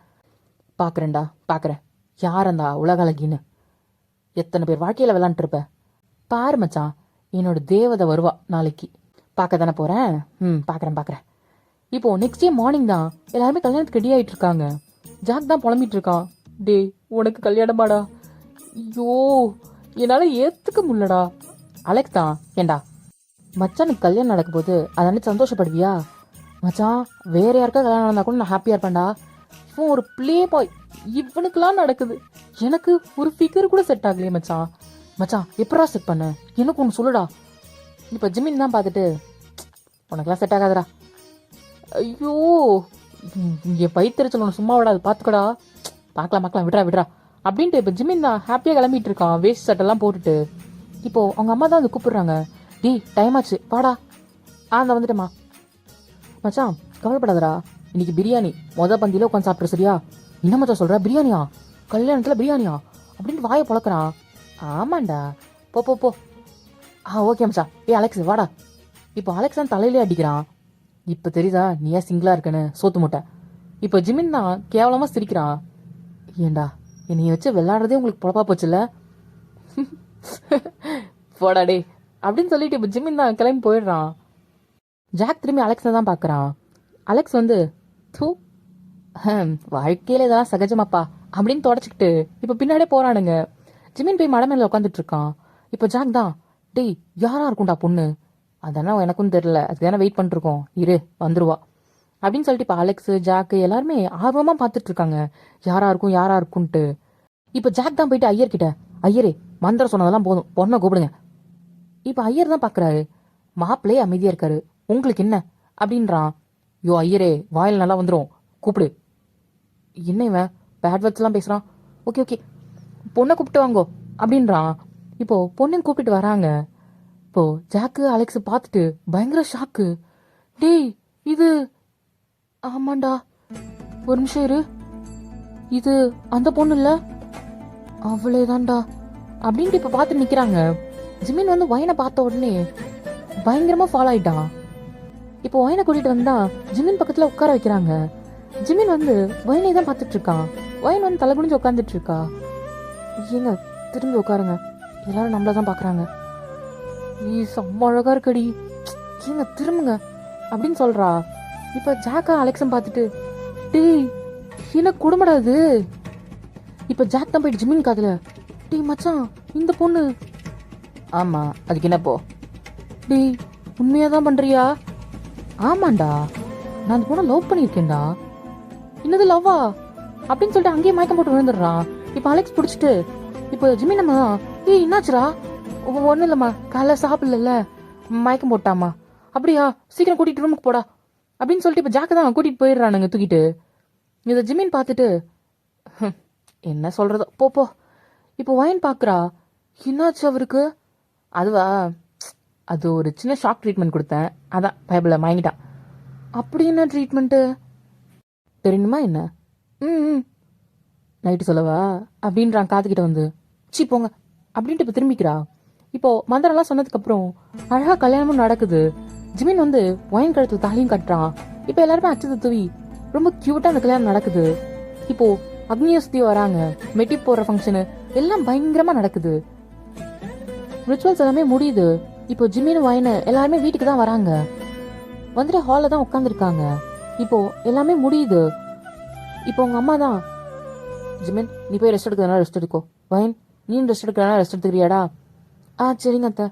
பார்க்குறேன்டா, பார்க்குறேன். யார் அந்த உலக அழகின்னு. எத்தனை பேர் வாழ்க்கையில் விளாண்டுருப்ப. பாரு மச்சான், என்னோட தேவதை வருவா நாளைக்கு. பார்க்க தானே போகிறேன். பார்க்குறேன் பார்க்குறேன். இப்போ நெக்ஸ்ட் டே மார்னிங் தான் எல்லாருமே கல்யாணத்துக்கு ரெடி ஆகிட்டு இருக்காங்க. ஜாக் தான் புலம்பிட்டு இருக்கான். டே, உனக்கு கல்யாணமாடா? ஐயோ, என்னால் ஏற்றுக்க முடியலடா. அலெக்ஸ் தான், ஏண்டா மச்சானுக்கு கல்யாணம் நடக்கும் போது அதை சந்தோஷப்படுவியா? மச்சான், வேற யாருக்கா கல்யாணம் நடந்தா கூட நான் ஹாப்பியாக இருப்பேன்டா. இவன் ஒரு ப்ளே பாய், இவனுக்கெல்லாம் நடக்குது. எனக்கு ஒரு ஃபிகர் கூட செட் ஆகலையே மச்சான். மச்சான், எப்படா செட் பண்ண? எனக்கு ஒன்று சொல்லுடா. இப்போ ஜிமின் தான் பார்த்துட்டு, உனக்கெல்லாம் செட் ஆகாதடா. ஐயோ, என் பைத்திருச்சல் ஒன்று சும்மா விடாது, பார்த்துக்கடா. பார்க்கலாம் விட்றா விட்றா அப்படின்ட்டு இப்போ ஜிமின் தான் ஹாப்பியாக கிளம்பிட்டு இருக்கான், வேஸ்ட் சட்டெல்லாம் போட்டுட்டு. இப்போ அவங்க அம்மா தான் வந்து கூப்பிடுறாங்க. டேய், டைம் ஆச்சு, வாடா. அந்த வந்துட்டேம்மா. மச்சான், கவலைப்படாதடா, இன்னைக்கு பிரியாணி பந்தியில் உட்காந்து சாப்பிட்ற, சரியா? என்ன மச்சான் சொல்கிற? பிரியாணியா? கல்யாணத்தில் பிரியாணியா அப்படின்ட்டு வாயை பழக்கிறான். ஆமாண்டா, போ போ போ. ஓகே மச்சான். அலெக்ஸ் வாடா. இப்போ அலெக்ஸ் தான் தலையிலே அடிக்கிறான். இப்போ தெரியுதா நீ ஏன் சிங்கிளாக இருக்கன்னு, சோத்து முட்டை. இப்போ ஜிமின் தான் கேவலமாக சிரிக்கிறான். ஏண்டா, என்னைய வச்சு விளையாடுறதே உங்களுக்கு பொழப்பா போச்சுல்ல? போடா டே அப்படின்னு சொல்லிட்டு இப்போ ஜிமின் தான் கிளம்பி போயிடுறான். ஜாக் திரும்பி அலெக்ஸை தான் பார்க்குறான். அலெக்ஸ் வந்து, தூ, வாழ்க்கையில் இதெல்லாம் சகஜமாப்பா அப்படின்னு தொடச்சிக்கிட்டு இப்போ பின்னாடியே போறானுங்க. ஜிமின் போய் மடை மேலே உட்காந்துட்டு இருக்கான். இப்போ ஜாக் தான், டேய், யாரா இருக்கும்டா பொண்ணு? அதெல்லாம் எனக்கும் தெரியல, அதுக்கு தானே வெயிட் பண்ணிருக்கோம், இரு வந்துருவா அப்படின்னு சொல்லிட்டு இப்போ அலெக்ஸ், ஜாக்கு எல்லாருமே ஆர்வமாக பார்த்துட்டு இருக்காங்க யாரா இருக்கும்ட்டு. இப்போ ஜாக் தான் போயிட்டு ஐயர்கிட்ட, ஐயரே, மந்திரம் சொன்னதெல்லாம் போதும், பொண்ணை கூப்பிடுங்க. இப்போ ஐயர் தான் பார்க்குறாரு. மாப்பிள்ளையே அமைதியாக இருக்காரு. உங்களுக்கு என்ன அப்படின்றான். யோ ஐயரே, வாயில் நல்லா வந்துடும், கூப்பிடு. என்ன இவன் பேட் வேர்ட்ஸ்லாம் பேசுகிறான். ஓகே ஓகே, பொண்ணை கூப்பிட்டு வாங்கோ அப்படின்றான். இப்போ பொண்ணுன்னு கூப்பிட்டு வராங்க. இப்போ ஜாக்கு அலெக்ஸ் பார்த்துட்டு பயங்கர ஷாக்கு. டேய், இது ஆமாண்டா, ஒரு நிமிஷம் இரு, இது அந்த பொண்ணு இல்ல, அவளேதான்டா அப்படின்ட்டு இப்போ பார்த்து நிற்கிறாங்க. ஜிமின் வந்து வயனை பார்த்த உடனே பயங்கரமா ஃபாலோ ஆயிட்டான். இப்போ வயனை கூட்டிட்டு வந்தா ஜிமின் பக்கத்துல உட்கார வைக்கிறாங்க. ஜிமின் வந்து வயனை தான் பார்த்துட்டு இருக்கான். வயன் வந்து தலை குனிஞ்சு உட்காந்துட்டு இருக்கா. ஏங்க, திரும்பி உட்காருங்க, எல்லாரும் நம்மள தான் பார்க்குறாங்க. செம்ம அழகா இருக்கடி, ஏங்க திரும்புங்க அப்படின்னு சொல்றா. இப்போ ஜாக்கா அலெக்ஸும் பார்த்துட்டு, டேய், என்ன குடும்படாது. இப்போ ஜாக் தான் போயிட்டு ஜிமின் காதுல, டேய் மச்சான், இந்த பொண்ணு. ஆமா, அதுக்கு என்னப்போ? டேய், உண்மையா தான் பண்றியா? ஆமாண்டா, நான் அந்த பொண்ணை லவ் பண்ணியிருக்கேன்டா. என்னது லவ்வா அப்படின்னு சொல்லிட்டு அங்கேயே மயக்கம் போட்டு விழுந்துடுறான். இப்போ அலெக்ஸ் பிடிச்சிட்டு, இப்போ ஜிமின் நம்ம தான், ஏய் என்னாச்சுரா? ஒன்றும் இல்லைம்மா, காலைல சாப்பிடல, மயக்கம் போட்டாமா. அப்படியா, சீக்கிரம் கூட்டிகிட்டு ரூமுக்கு போடா அப்படின்னு சொல்லிட்டு இப்போ ஜாக்கு தான் கூட்டிகிட்டு போயிடுறானுங்க தூக்கிட்டு. இதை ஜிமின் பார்த்துட்டு, என்ன சொல்கிறதோ, போ போ. இப்போ வயன் பார்க்குறா. என்னாச்சு அவருக்கு? அதுவா, அது ஒரு சின்ன ஷாக் ட்ரீட்மெண்ட் கொடுத்தேன், அதான் பைபிளில் மயங்கிட்டான். அப்படி என்ன ட்ரீட்மெண்ட்டு தெரியுமா என்ன? ம் நைட்டு சொல்லவா அப்படின்றான் காதுகிட்ட வந்து. சீ போங்க அப்படின்ட்டு இப்போ திரும்பிக்கிறா. இப்போ மந்திரம்லாம் சொன்னதுக்கப்புறம் அழகா கல்யாணமும் நடக்குது. ஜிமின் வந்து ஒயின் கழுத்து தாலியும் கட்டுறான். இப்போ எல்லாருமே அச்சது தூவி ரொம்ப கியூட்டா அந்த கல்யாணம் நடக்குது. இப்போ அக்னியை சுத்தி வராங்க, மெட்டி போடுற ஃபங்க்ஷனு எல்லாம் பயங்கரமா நடக்குது. ரிச்சுவல்ஸ் எல்லாமே முடியுது. இப்போ ஜிமின் ஒயின் எல்லாருமே வீட்டுக்கு தான் வராங்க. வந்துட்டு ஹாலில் தான் உட்காந்துருக்காங்க. இப்போ எல்லாமே முடியுது. இப்போ உங்க அம்மா தான், ஜிமின் நீ போய் ரெஸ்ட் எடுக்கிறதுனா ரெஸ்ட் எடுக்கோ, ஒயின் நீ ரெஸ்ட் எடுக்கிறனா ரெஸ்ட் எடுத்துக்கிறியாடா? சரிங்க அத்தை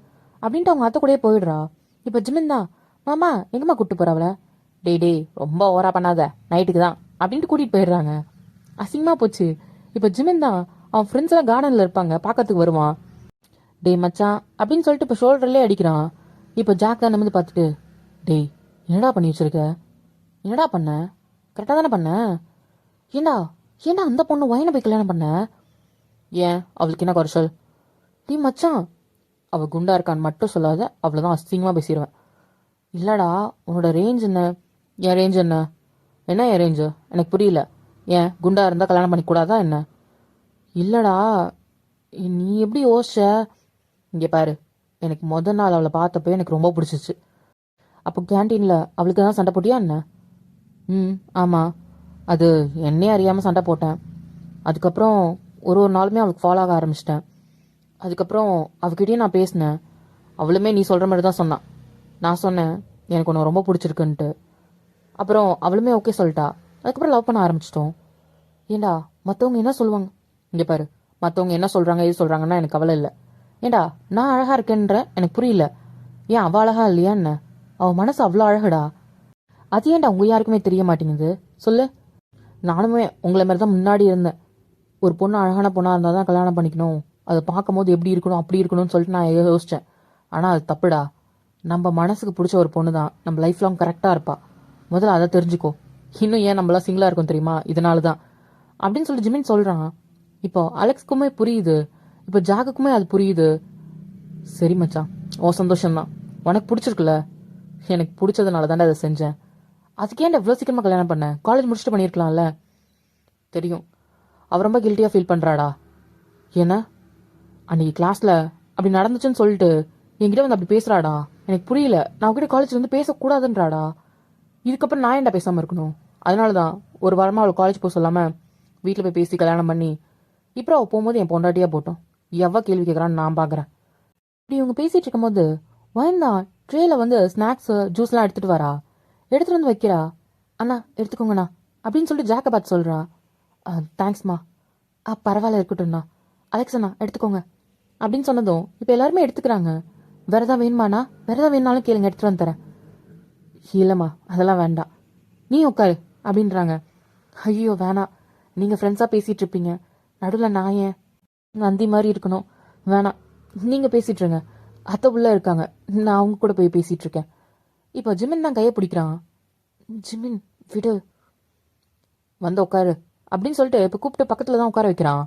அப்படின்ட்டு அவங்க அத்தை கூடயே போயிடுறா. இப்போ ஜிமின் தான், மாமா எங்கம்மா கூப்பிட்டு போற அவளை? டேய் ரொம்ப ஓவரா பண்ணாத, நைட்டுக்கு தான் அப்படின்ட்டு கூட்டிட்டு போயிடுறாங்க. அசிங்கமா போச்சு. இப்போ ஜிமின் தான் அவன் ஃப்ரெண்ட்ஸ் எல்லாம் கார்டன்ல இருப்பாங்க, பார்க்கறதுக்கு வருவான். டேய் மச்சான் அப்படின்னு சொல்லிட்டு இப்போ ஷோல்டர்லேயே அடிக்கிறான். இப்போ ஜாக் தான் நிமிந்து பார்த்துட்டு, டேய் என்னடா பண்ணி வச்சிருக்க? என்னடா பண்ண? கரெக்டாக தானே பண்ண? ஏண்டா ஏண்டா அந்த பொண்ணு வயனை போய் கல்யாணம் பண்ண? ஏன், அவளுக்கு என்ன குறைச்சல்? டீ மச்சான், அவள் குண்டா இருக்கான்னு மட்டும் சொல்லாத, அவ்வளோதான் அசிங்கமாக பேசிடுவேன். இல்லைடா, உன்னோட ரேஞ்ச் என்ன? என் ரேஞ்ச் என்ன? என்ன என் ரேஞ்சு? எனக்கு புரியல. ஏன், குண்டா இருந்தால் கல்யாணம் பண்ணிக்கூடாதா என்ன? இல்லைடா, நீ எப்படி யோசிச்ச? இங்கே பாரு, எனக்கு முதல் நாள் அவளை பார்த்தப்போ எனக்கு ரொம்ப பிடிச்சிச்சு. அப்போ கேன்டீனில் அவளுக்கு தான் சண்டை போட்டியா என்ன? ம், ஆமாம். அது என்னையே அறியாமல் சண்டை போட்டேன். அதுக்கப்புறம் ஒரு ஒரு நாளுமே அவளுக்கு ஃபாலோ ஆக ஆரம்பிச்சிட்டேன். அதுக்கப்புறம் அவகிட்டயே நான் பேசினேன். அவளுமே நீ சொல்கிற மாதிரி தான் சொன்னான். நான் சொன்னேன் எனக்கு உன்னை ரொம்ப பிடிச்சிருக்குன்ட்டு. அப்புறம் அவளுமே ஓகே சொல்லிட்டா. அதுக்கப்புறம் லவ் பண்ண ஆரம்பிச்சிட்டோம். ஏண்டா மற்றவங்க என்ன சொல்லுவாங்க? இங்கே பாரு, மற்றவங்க என்ன சொல்கிறாங்க எது சொல்கிறாங்கன்னா எனக்கு கவலை இல்லை. ஏண்டா நான் அழகாக இருக்கேன்ற எனக்கு புரியல. ஏன் அவள் அழகா இல்லையா என்ன? அவள் மனசு அவ்வளோ அழகுடா. அது ஏன்டா உங்க யாருக்குமே தெரிய மாட்டேங்குது சொல்லு? நானுமே உங்களை மாதிரி தான் முன்னாடி இருந்தேன். ஒரு பொண்ணு அழகான பொண்ணாக இருந்தால் தான் கல்யாணம் பண்ணிக்கணும், அதை பார்க்கும்போது எப்படி இருக்கணும் அப்படி இருக்கணும்னு சொல்லிட்டு நான் யோசித்தேன். ஆனால் அது தப்புடா. நம்ம மனசுக்கு பிடிச்ச ஒரு பொண்ணு தான் நம்ம லைஃப் லாங் கரெக்டாக இருப்பா. முதல்ல அதை தெரிஞ்சுக்கோ. இன்னும் ஏன் நம்மளாம் சிங்கிளாக இருக்கும் தெரியுமா? இதனால தான் அப்படின்னு சொல்லி ஜிமின் சொல்கிறான். இப்போ அலெக்ஸ்க்குமே புரியுது, இப்போ ஜாக்குக்குமே அது புரியுது. சரி மச்சான், ஓ சந்தோஷம்தான். உனக்கு பிடிச்சிருக்குல்ல? எனக்கு பிடிச்சதுனால தாண்டா அதை செஞ்சேன். அதுக்கு ஏன்டா இவ்வளோ சீக்கிரமாக கல்யாணம் பண்ணேன்? காலேஜ் முடிச்சுட்டு பண்ணியிருக்கலாம்ல. தெரியும் அவ ரொம்ப கில்ட்டியாக ஃபீல் பண்ணுறாடா. ஏன்னா அன்னைக்கு கிளாஸில் அப்படி நடந்துச்சுன்னு சொல்லிட்டு என்கிட்ட வந்து அப்படி பேசுகிறாடா. எனக்கு புரியல. நான் அவகிட்ட காலேஜில் வந்து பேசக்கூடாதுன்றாடா. இதுக்கப்புறம் நான் ஏன்டா பேசாமல் இருக்கணும்? அதனால தான் ஒரு வாரமாக அவள் காலேஜ் போக சொல்லாமல் வீட்டில் போய் பேசி கல்யாணம் பண்ணி இப்போ அவள் போகும்போது என் பொண்டாட்டியாக போட்டோம். எவ்வளோ கேள்வி கேட்குறான்னு நான் பார்க்குறேன். இப்படி இவங்க பேசிகிட்டு இருக்கும்போது வயந்தான் ட்ரேயில் வந்து ஸ்நாக்ஸு ஜூஸ்லாம் எடுத்துகிட்டு வரா. எடுத்துகிட்டு வந்து வைக்கிறா. அண்ணா எடுத்துக்கோங்கண்ணா அப்படின்னு சொல்லிட்டு ஜாக்கை பார்த்து சொல்கிறா. தேங்க்ஸ்மா. பரவாயில்ல இருக்கட்டும்ண்ணா. அலெக்ஸ் அண்ணா எடுத்துக்கோங்க அப்படின்னு சொன்னதும் இப்போ எல்லாருமே எடுத்துக்கிறாங்க. வேறு எதாவது வேணுமாண்ணா? வேறு எதாவது வேணுனாலும் கேளுங்க, எடுத்துகிட்டு வந்து தரேன். இல்லைம்மா அதெல்லாம் வேண்டாம், நீ உட்காரு அப்படின்றாங்க. ஐயோ வேணாம், நீங்கள் ஃப்ரெண்ட்ஸாக பேசிகிட்டு இருப்பீங்க, நடுவில் நான் ஏன் நந்தி மாதிரி இருக்கணும்? வேணாம், நீங்கள் பேசிகிட்ருங்க. அத்தை உள்ளே இருக்காங்க, நான் அவங்க கூட போய் பேசிகிட்ருக்கேன். இப்போ ஜிமின் தான் கையை பிடிக்கிறான். ஜிமின் விடு, வந்து உட்காரு அப்படின்னு சொல்லிட்டு இப்போ கூப்பிட்டு பக்கத்தில் தான் உட்கார வைக்கிறான்.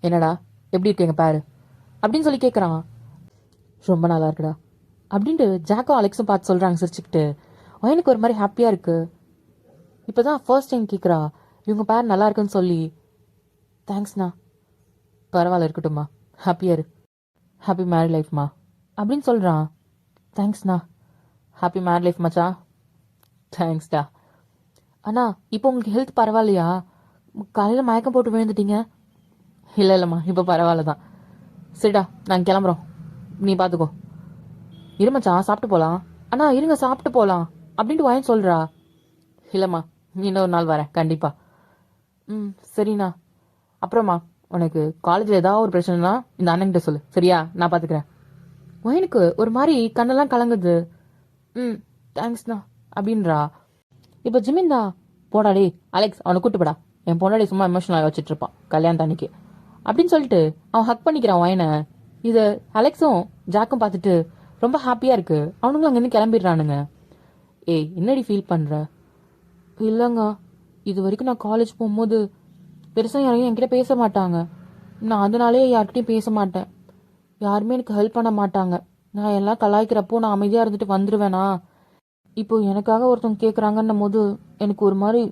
என்னடா எப்படி இருக்கீங்க பாரு அப்படின்னு சொல்லி கேட்குறான். ரொம்ப நல்லா இருக்குடா அப்படின்ட்டு ஜாக்கும் அலெக்ஸும் பார்த்து சொல்கிறாங்க சிரிச்சுக்கிட்டு. எனக்கு ஒரு மாதிரி ஹாப்பியாக இருக்குது. இப்போ தான் ஃபர்ஸ்ட் டைம் கேட்குறா இவங்க பேர் நல்லா இருக்குன்னு சொல்லி. தேங்க்ஸ்ண்ணா. பரவாயில்ல இருக்கட்டும்மா, ஹாப்பியாக இரு. ஹாப்பி மேரிட் லைஃப்மா அப்படின்னு சொல்கிறான். தேங்க்ஸ்ண்ணா. ஹாப்பி மேரிட் லைஃப் மச்சா. தேங்க்ஸ்டா. அண்ணா இப்போ உங்களுக்கு ஹெல்த் பரவாயில்லையா? காலையில் மயக்கம் போட்டு விழுந்துட்டீங்க. இல்லை இல்லைம்மா இப்போ பரவாயில்ல தான். சரிடா நாங்கள் கிளம்புறோம், நீ பார்த்துக்கோ. இருமச்சான் சாப்பிட்டு போகலாம். அண்ணா இருங்க சாப்பிட்டு போகலாம் அப்படின்ட்டு வாயன் சொல்கிறா. இல்லைம்மா இன்னொரு நாள் வரேன் கண்டிப்பாக. ம் சரிண்ணா. அப்புறமா உனக்கு காலேஜில் ஏதாவது ஒரு பிரச்சனைனா இந்த அண்ணன்கிட்ட சொல்லு சரியா? நான் பார்த்துக்கிறேன். வயனுக்கு ஒரு மாதிரி கண்ணெல்லாம் கலங்குது. ம் தேங்க்ஸ்ண்ணா அப்படின்றா. இப்போ ஜிமின் தான் போடாடே அலெக்ஸ் அவனை கூட்டுப்படா, என் பொண்ணாடி சும்மா எமோஷனலாக வச்சுட்டு இருப்பான் கல்யாணம் அன்னைக்கு அப்படின்னு சொல்லிட்டு அவன் ஹக் பண்ணிக்கிறான் வயனை. இது அலெக்ஸும் ஜாக்கும் பார்த்துட்டு ரொம்ப ஹாப்பியாக இருக்கு. அவனுங்களும் அங்கேருந்து கிளம்பிடுறானுங்க. ஏய் என்னடி ஃபீல் பண்ணுற? இல்லைங்க, இது வரைக்கும் நான் காலேஜ் போகும்போது பெருசாக யாரையும் என்கிட்ட பேச மாட்டாங்க. நான் அதனாலே யார்கிட்டையும் பேச மாட்டேன். யாருமே எனக்கு ஹெல்ப் பண்ண மாட்டாங்க. நான் எல்லாம் கலாய்க்கிறப்போ நான் அமைதியாக இருந்துட்டு வந்துடுவேனா. இப்போ எனக்காக ஒருத்தவங்க கேட்குறாங்கன்னும் போது எனக்கு ஒரு மாதிரி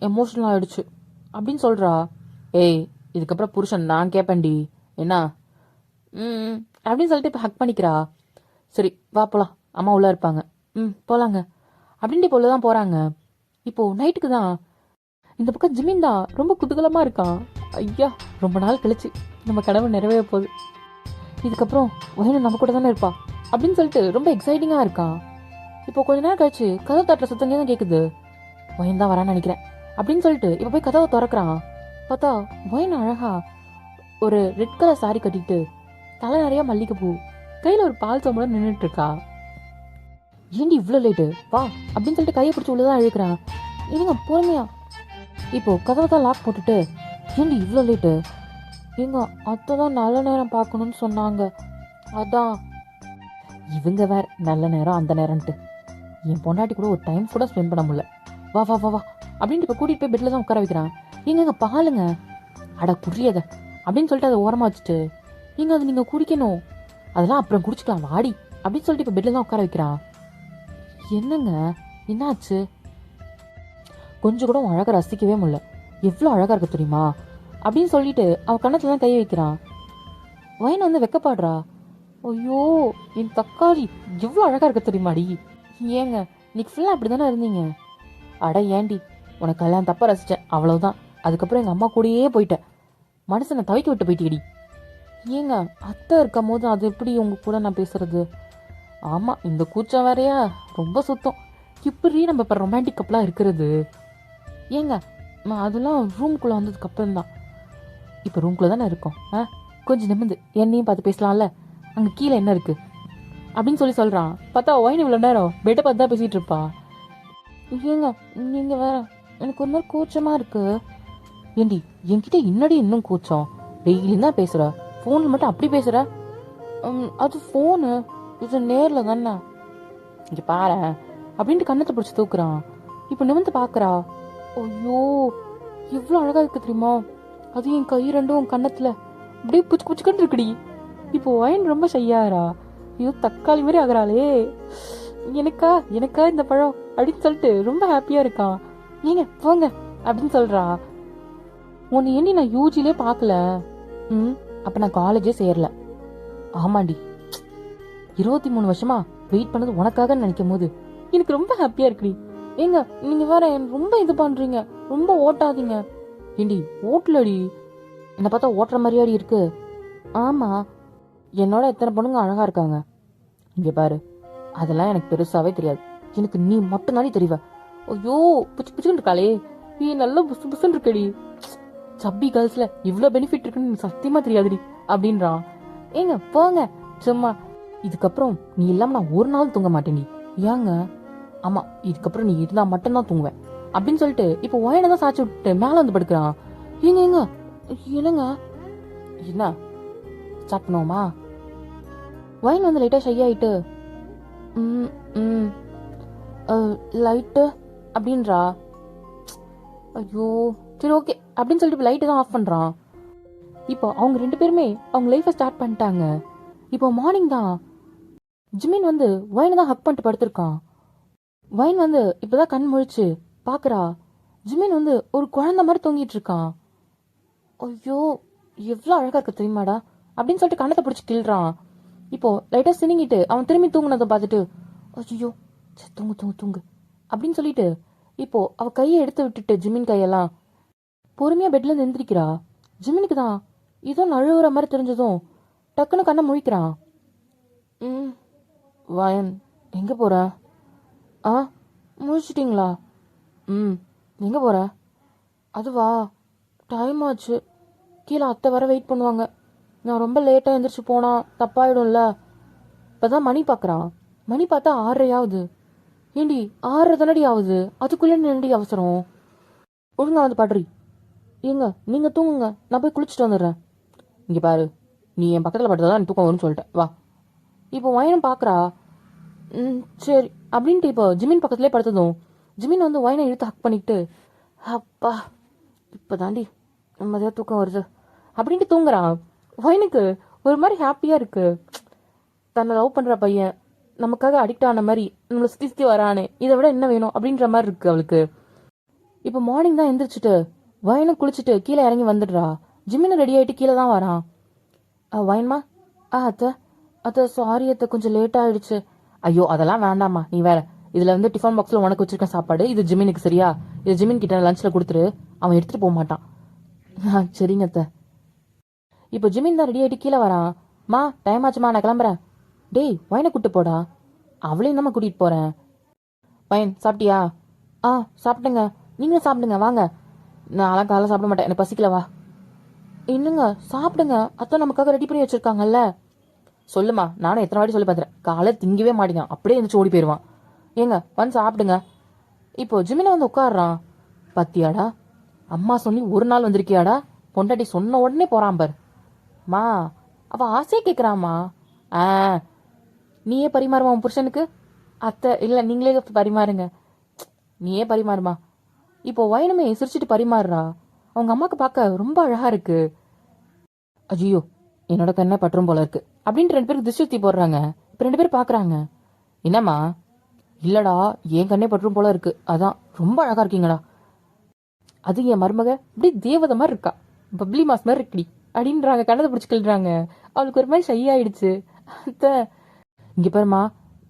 எமோஷனல் ஆகிடுச்சு அப்படின்னு சொல்கிறா. ஏய் இதுக்கப்புறம் புருஷன் நான் கேட்பேன்டி என்ன? ம் அப்படின்னு சொல்லிட்டு இப்போ ஹக் பண்ணிக்கிறா. சரி வா போகலாம், அம்மா உள்ளே இருப்பாங்க. ம் போகலாங்க அப்படின்ட்டு இப்போ தான் போகிறாங்க. இப்போது நைட்டுக்கு தான் இந்த பக்கம் ஜிமின் தான் ரொம்ப குதூகலமாக இருக்கான். ஐயா ரொம்ப நாள் கழிச்சு நம்ம கனவு நிறைவேற போகுது, இதுக்கப்புறம் வயனு நம்ம கூட தானே இருப்பா அப்படின்னு சொல்லிட்டு ரொம்ப எக்ஸைட்டிங்காக இருக்கான். இப்போ கொஞ்ச நேரம் கழிச்சு கதவு தட்டுற சத்தங்க தான் கேட்குது. வயன் தான் வரான்னு நினைக்கிறேன் அப்படின்னு சொல்லிட்டு இப்போ போய் கதவை திறக்கிறான். பார்த்தா வயன் அழகா ஒரு ரெட் கலர் சாரி கட்டிட்டு தலை நிறையா மல்லிகைப்பூ கையில் ஒரு பால் சோம்பளம் நின்றுட்டு இருக்கா. ஏண்டி இவ்வளோ லேட்டு வா அப்படின்னு சொல்லிட்டு கையை பிடிச்சி உள்ளதான் இழுக்கிறான். இருங்க பொறுமையா. இப்போ கதவை தான் லாக் போட்டுட்டு ஏண்டி இவ்வளோ லேட்டு? எங்க அத்தை தான் நல்ல நேரம் பார்க்கணும்னு சொன்னாங்க, அதான். இவங்க வேற நல்ல நேரம் அந்த நேரம்ட்டு என் பொண்டாட்டி கூட ஒரு டைம் கூட ஸ்பெண்ட் பண்ண முடியல. வா வா வா வா அப்படின்ட்டு இப்போ கூட்டிகிட்டு போய் பெட்டில் தான் உட்கார வைக்கிறான். எங்க பாலுங்க, அட குடியத அப்படின்னு சொல்லிட்டு அதை ஓரமாக வச்சுட்டு எங்க அது நீங்கள் குடிக்கணும், அதெல்லாம் அப்புறம் குடிச்சுக்கலாம் வாடி அப்படின்னு சொல்லிட்டு இப்போ பெட்டில் தான் உட்கார வைக்கிறான். என்னங்க என்னாச்சு? கொஞ்சம் கூட அழகாக ரசிக்கவே முடியல, எவ்வளோ அழகாக இருக்கு தெரியுமா அப்படின்னு சொல்லிட்டு அவன் கண்ணத்துல தான் கை வைக்கிறான். வயன் வந்து வெக்கப்பாடுறா. ஐயோ என் தக்காளி எவ்வளோ அழகாக இருக்க தெரியுமாடி. ஏங்க இன்னைக்கு ஃபுல்லாக அப்படி தானே இருந்தீங்க. அட ஏண்டி, உனக்கு கல்யாணம் தப்பாக ரசித்தேன் அவ்வளவுதான். அதுக்கப்புறம் எங்கள் அம்மா கூடயே போயிட்டேன். மனசை நான் தவிக்க விட்டு போயிட்டேடி. ஏங்க அத்தை இருக்கும் போது அது எப்படி உங்க கூட நான் பேசுறது? ஆமாம், இந்த கூச்சம் வேறையா ரொம்ப சுத்தம். இப்படி நம்ம இப்போ ரொமான்டிக் கப்பலாக இருக்கிறது. ஏங்க அதெல்லாம் ரூம்குள்ளே வந்ததுக்கு அப்புறம் தான். இப்போ ரூம்குள்ளே தானே இருக்கோம். கொஞ்சம் நிமிந்து என்னையும் பார்த்து பேசலாம்ல. அங்கே கீழே என்ன இருக்கு அப்படின்னு சொல்கிறான். பார்த்தா ஒயின் இவ்வளோ நேரம் பெட்டை பார்த்து தான் பேசிகிட்டு இருப்பா. ஏங்க நீங்கள் வேற, எனக்கு ஒரு மாதிரி கூச்சமாக இருக்கு. ஏண்டி என்கிட்ட இன்னடி இன்னும் கூச்சம்? டெய்லியும் தான் பேசுகிற, ஃபோனில் மட்டும் அப்படி பேசுகிற. அது ஃபோனு, இது நேரில் தானே. இங்கே பாரு அப்படின்ட்டு கண்ணத்தை பிடிச்சி தூக்குறான். இப்போ நிமிந்து பார்க்குறா. ஐயோ எவ்வளோ அழகாக இருக்கு தெரியுமா? அது என் கை ரெண்டும் கண்ணத்தில் அப்படியே புச்சு புச்சுக்கிட்டு இருக்குடி. இப்போ ஒயின் ரொம்ப ஷையாரா. ஐயோ தக்காளி மாதிரி ஆகுறாளே. எனக்கா எனக்கா இந்த பழம் அப்படின்னு சொல்லிட்டு ரொம்ப ஹாப்பியாக இருக்கான். ஏங்க போங்க அப்படின்னு சொல்கிறா. உன்னை ஏண்டி நான் யூஜிலே பார்க்கல. அப்போ நான் காலேஜே சேரல. ஆமாண்டி, 23 வருஷமா வெயிட் பண்ணது உனக்காக நினைக்கும் போது எனக்கு ரொம்ப ஹாப்பியாக இருக்குடி. ஏங்க நீங்கள் வேற ரொம்ப இது பண்ணுறீங்க, ரொம்ப ஓட்டாதீங்க. ஏண்டி ஓட்டலடி, என்னை பார்த்தா ஓட்டுற மாதிரியாடி இருக்கு. ஆமாம், என்னோட எத்தனை பொண்ணுங்க அழகாக இருக்காங்க. இங்கே பாரு, அதெல்லாம் எனக்கு பெருசாகவே தெரியாது. எனக்கு நீ மட்டும் தானே தெரியவ. ஐயோ புச்சு புச்சுன்னு இருக்காளே, நீ நல்லா புசு புசுன்னு இருக்கடி. சப்பி கேர்ள்ஸ்ல இவ்வளோ பெனிஃபிட் இருக்குன்னு எனக்கு சத்தியமா தெரியாதுடி அப்படின்றான். ஏங்க போங்க சும்மா. இதுக்கப்புறம் நீ இல்லாம நான் ஒரு நாள் தூங்க மாட்டேன்டி. ஏங்க? ஆமா, இதுக்கப்புறம் நீ இருந்தா மட்டும்தான் தூங்குவேன் அப்படின்னு சொல்லிட்டு இப்போ ஒயனை தான் சாச்சு விட்டு மேலே வந்து படுக்கிறான். ஏங்க ஏங்க என்னங்க என்ன ஸ்டார்ட் பண்ணுவோமா? ஒயின் வந்து லைட்டாக ஷை ஆயிட்டு லைட்டு அப்படின்றா. ஐயோ சரி ஓகே அப்படின்னு சொல்லிட்டு லைட்டு தான் ஆஃப் பண்ணுறான். இப்போ அவங்க 2 பேருமே அவங்க லைஃப்பை ஸ்டார்ட் பண்ணிட்டாங்க. இப்போ மார்னிங் தான் ஜிமின் வந்து ஒயினை தான் ஹக் பண்ணிட்டு படுத்திருக்கான். ஒயின் வந்து இப்போதான் கண் முழிச்சு பார்க்குறா. ஜிமின் வந்து ஒரு குழந்தை மாதிரி தூங்கிட்டு இருக்கான். ஐயோ எவ்வளோ அழகாக இருக்கு தெரியுமாடா அப்படின்னு சொல்லிட்டு கண்ணத்தை பிடிச்சி கிள்றான். இப்போ லைட்டாக சினிங்கிட்டு அவன் திரும்பி தூங்குனதை பார்த்துட்டு ஐயோ தூங்கு தூங்கு தூங்கு அப்படின்னு சொல்லிட்டு இப்போ அவ கையை எடுத்து விட்டுட்டு ஜிமின் கையெல்லாம் பொறுமையாக பெட்லேருந்து எந்திரிக்கிறா. ஜிமினுக்கு தான் ஏதோ நழுவுற மாதிரி தெரிஞ்சதும் டக்குன்னு கண்ணை முழிக்கிறான். வயன் எங்கே போற? முழிச்சிட்டிங்களா? எங்கே போற? அதுவா, டைம் ஆச்சு, கீழே அத்தை வர வெயிட் பண்ணுவாங்க. நான் ரொம்ப லேட்டாக எழுந்திரிச்சு போனால் தப்பாயிடும்ல. இப்போதான் மணி பார்க்குறான். மணி பார்த்தா 6:30 ஆகுது. ஏண்டி 6:30 தானடி ஆகுது, அதுக்குள்ளே என்னடி அவசரம்? ஒழுங்கா வந்து பாடுறி. ஏங்க நீங்கள் தூங்குங்க, நான் போய் குளிச்சுட்டு வந்துடுறேன். இங்கே பாரு, நீ என் பக்கத்தில் படுத்ததான் எனக்கு தூக்கம் வரும்னு சொல்லிட்டேன், வா. இப்போ ஒயனும் பார்க்குறா. சரி அப்படின்ட்டு இப்போ ஜிமின் பக்கத்துலேயே படுத்ததும் ஜிமின் வந்து ஒயனை இழுத்து ஹக் பண்ணிக்கிட்டு அப்பா இப்போ தாண்டி நிம்மதியாக தூக்கம் வருது அப்படின்ட்டு தூங்குறான். ஒயனுக்கு ஒரு மாதிரி ஹாப்பியாக இருக்கு. தன்னை லவ் பண்ணுற பையன் நமக்காக அடிக்ட் ஆன மாதிரி நம்மளை சுற்றி சுற்றி வரானே, இதை விட என்ன வேணும் அப்படின்ற மாதிரி இருக்கு அவளுக்கு. இப்போ மார்னிங் தான் எந்திரிச்சிட்டு வயனும் குளிச்சுட்டு கீழே இறங்கி வந்துடுறா. ஜிம்மின்னு ரெடி ஆகிட்டு கீழே தான் வரான். வயன்மா அத்தை அத்தை சாரி அத்தை, கொஞ்சம் லேட் ஆயிடுச்சு. ஐயோ அதெல்லாம் வேண்டாமா, நீ வேற. இதில் வந்து டிஃபன் பாக்ஸில் உனக்கு வச்சிருக்கேன் சாப்பாடு, இது ஜிமினுக்கு சரியா? இது ஜிமின் கிட்ட லஞ்சில் கொடுத்துரு, அவன் எடுத்துகிட்டு போக மாட்டான். சரிங்க அத்தை. இப்போ ஜிமின் தான் ரெடி ஆகிட்டு கீழே வரான். மா டைம் ஆச்சுமா, நான் கிளம்புறேன். டேய் வயனை கூப்பிட்டு போடா. அவளையும் தான் கூட்டிகிட்டு போகிறேன். வயன் சாப்பிட்டியா? சாப்பிட்டுங்க. நீங்களும் சாப்பிடுங்க வாங்க. நான் காலைல சாப்பிட மாட்டேன், எனக்கு பசிக்கல, வா. இன்னுங்க சாப்பிடுங்க, அத்தை நமக்காக ரெடி பண்ணி வச்சிருக்காங்கல்ல. சொல்லுமா, நானும் எத்தனை வாட்டி சொல்லி பார்த்துறேன், காலை திங்கவே மாட்டேங்கான், அப்படியே எழுந்திரிச்சு ஓடி போயிடுவான். ஏங்க வந்து சாப்பிடுங்க. இப்போ ஜிமினை வந்து உட்காடுறான். பத்தியாடா, அம்மா சொல்லி ஒரு நாள் வந்திருக்கியாடா, பொண்டாட்டி சொன்ன உடனே போறான் பார். மா அவ ஆசையே கேட்குறாம்மா. நீயே பரிமாறுமா உன் புருஷனுக்கு? அத்தை இல்லை நீங்களே பரிமாறுங்க. நீயே பரிமாறுமா. இப்போ வயனுமே சிரிச்சிட்டு பரிமாறுறா. அவங்க அம்மாவுக்கு பார்க்க ரொம்ப அழகா இருக்கு. அஜியோ என்னோட கண்ணை பற்றும் போல இருக்கு அப்படின்ட்டு 2 பேருக்கு திஷ்டி ஊத்தி போடுறாங்க. இப்போ 2 பேர் பார்க்குறாங்க. என்னம்மா? இல்லடா என் கண்ணே பற்றும் போல இருக்கு, அதான் ரொம்ப அழகா இருக்கீங்களா. அது என் மருமக இப்படி தேவதை மாதிரி இருக்கா, பப்ளி மாஸ் மாதிரி இருக்குடி அப்படின்றாங்க. கண்ணதை பிடிச்சி கிள்றாங்க. அவளுக்கு ஒரு மாதிரி ஷை ஆயிடுச்சு. அத்தை இங்கே பாருமா,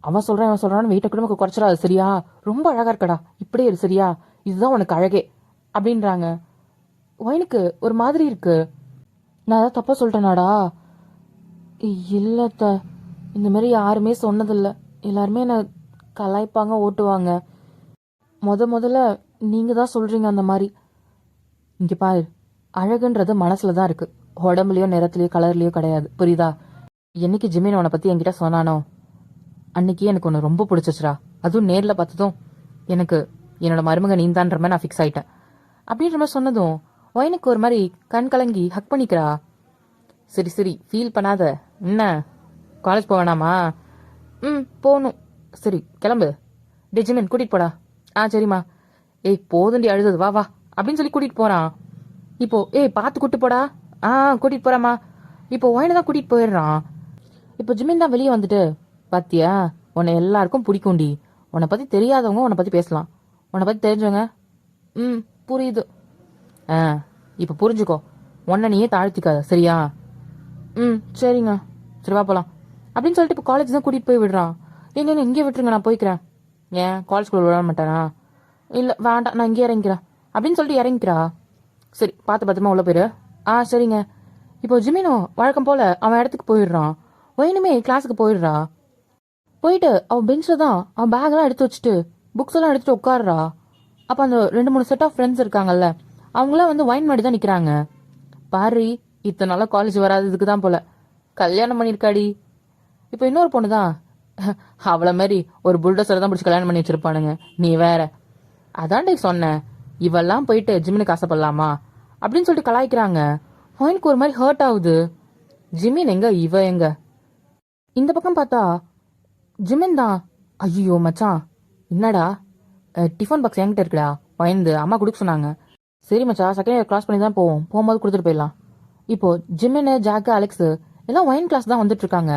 அவன் சொல்றான் அவன் சொல்றான்னு வெயிட்ட கூட நமக்கு குறைச்சிடாது சரியா? ரொம்ப அழகா இருக்கடா, இப்படியே இரு சரியா? இதுதான் உனக்கு அழகே அப்படின்றாங்க. ஒயினுக்கு ஒரு மாதிரி இருக்கு. நான் ஏதாவது தப்பா சொல்லிட்டேனாடா? இல்லத்த, இந்த மாதிரி யாருமே சொன்னதில்ல. எல்லாருமே என்னை கலாய்ப்பாங்க, ஓட்டுவாங்க. முதல்ல நீங்க தான் சொல்றீங்க அந்த மாதிரி. இங்க பாரு, அழகுன்றது மனசுல தான் இருக்கு, உடம்புலயோ நிறத்துலயோ கலர்லயோ கிடையாது, புரியுதா? என்னைக்கு ஜிமின் உன்னை பத்தி என்கிட்ட சொன்னானோ அன்னைக்கு எனக்கு ஒன்று ரொம்ப பிடிச்சிச்சுடா. அதுவும் நேர்ல பார்த்ததும் எனக்கு என்னோட மருமக நீந்தான்ற மாதிரி நான் ஃபிக்ஸ் ஆயிட்டேன் அப்படின்ற மாதிரி சொன்னதும் ஒயனுக்கு ஒரு மாதிரி கண் கலங்கி ஹக் பண்ணிக்கிறா. சரி சரி, ஃபீல் பண்ணாத. என்ன காலேஜ் போவேணாமா? போகணும். சரி கிளம்பு. டே ஜிமின் கூட்டிட்டு போடா. சரிம்மா. ஏய் போதுண்டி அழுதது, வா வா அப்படின்னு சொல்லி கூட்டிட்டு போறான். இப்போ பார்த்து கூட்டு போடா. கூட்டிட்டு போறாமா. இப்போ ஒயனை தான் கூட்டிட்டு போயிடுறான். இப்போ ஜிமின் தான் வெளியே வந்துட்டு, பாத்தியா உன்னை எல்லாருக்கும் பிடிக்கும்டி, உன்னை பத்தி தெரியாதவங்க உன்னை பத்தி பேசலாம், உன்னை பத்தி தெரிஞ்சவங்க புரியுது. இப்போ புரிஞ்சுக்கோ, உன்னை நீயே தாழ்த்திக்காத சரியா? சரிங்க. சரி வா போலாம் அப்படின்னு சொல்லிட்டு இப்போ காலேஜ் தான் கூட்டிட்டு போய் விடுறான். எங்க இங்கே விட்டுருங்க, நான் போய்க்கிறேன். ஏன் காலேஜ்குள்ள விட மாட்டானா? இல்லை வேண்டாம், நான் இங்கே இறங்கிக்கிறேன் அப்படின்னு சொல்லிட்டு இறங்கிக்கிறா. சரி பார்த்து பத்திரமா உள்ள போயிரு. சரிங்க. இப்போ ஜிமினும் வழக்கம் போல அவன் இடத்துக்கு போயிடுறான். ஒயினுமே கிளாஸுக்கு போயிடுறா. போயிட்டு அவன் பெஞ்சில் தான் அவன் பேக்லாம் எடுத்து வச்சுட்டு புக்ஸ் எல்லாம் எடுத்துட்டு உட்காடுறா. அப்போ அந்த 2-3 செட் ஆஃப் ஃப்ரெண்ட்ஸ் இருக்காங்கல்ல, அவங்களாம் வந்து ஒயின் மாதிரி தான் நிற்கிறாங்க. பாரு, இத்தனை நாளாக காலேஜ் வராததுக்கு தான் போல கல்யாணம் பண்ணியிருக்காடி. இப்போ இன்னொரு பொண்ணு தான், அவளை மாதிரி ஒரு புல்டோசரை தான் பிடிச்சி கல்யாணம் பண்ணி வச்சிருப்பானுங்க. நீ வேற. அதான்டே சொன்னேன், இவெல்லாம் போயிட்டு ஜிமினுக்கு ஆசைப்படலாமா அப்படின்னு சொல்லிட்டு கலாய்க்கிறாங்க. ஒயினுக்கு ஒரு மாதிரி ஹர்ட் ஆகுது. ஜிமின் எங்க, இவ எங்க? இந்த பக்கம் பார்த்தா ஜிமின் தான். ஐயோ மச்சான், என்னடா டிஃபன் பாக்ஸ் என்கிட்ட இருக்குடா, பயந்து அம்மா கொடுக்க சொன்னாங்க. சரி மச்சா, செகண்ட் இயர் கிளாஸ் பண்ணி தான் போவோம், போகும்போது கொடுத்துட்டு போயிடலாம். இப்போ ஜிமின், ஜாக்கு, அலெக்ஸ் எல்லாம் ஒயின் கிளாஸ் தான் வந்துட்டு இருக்காங்க.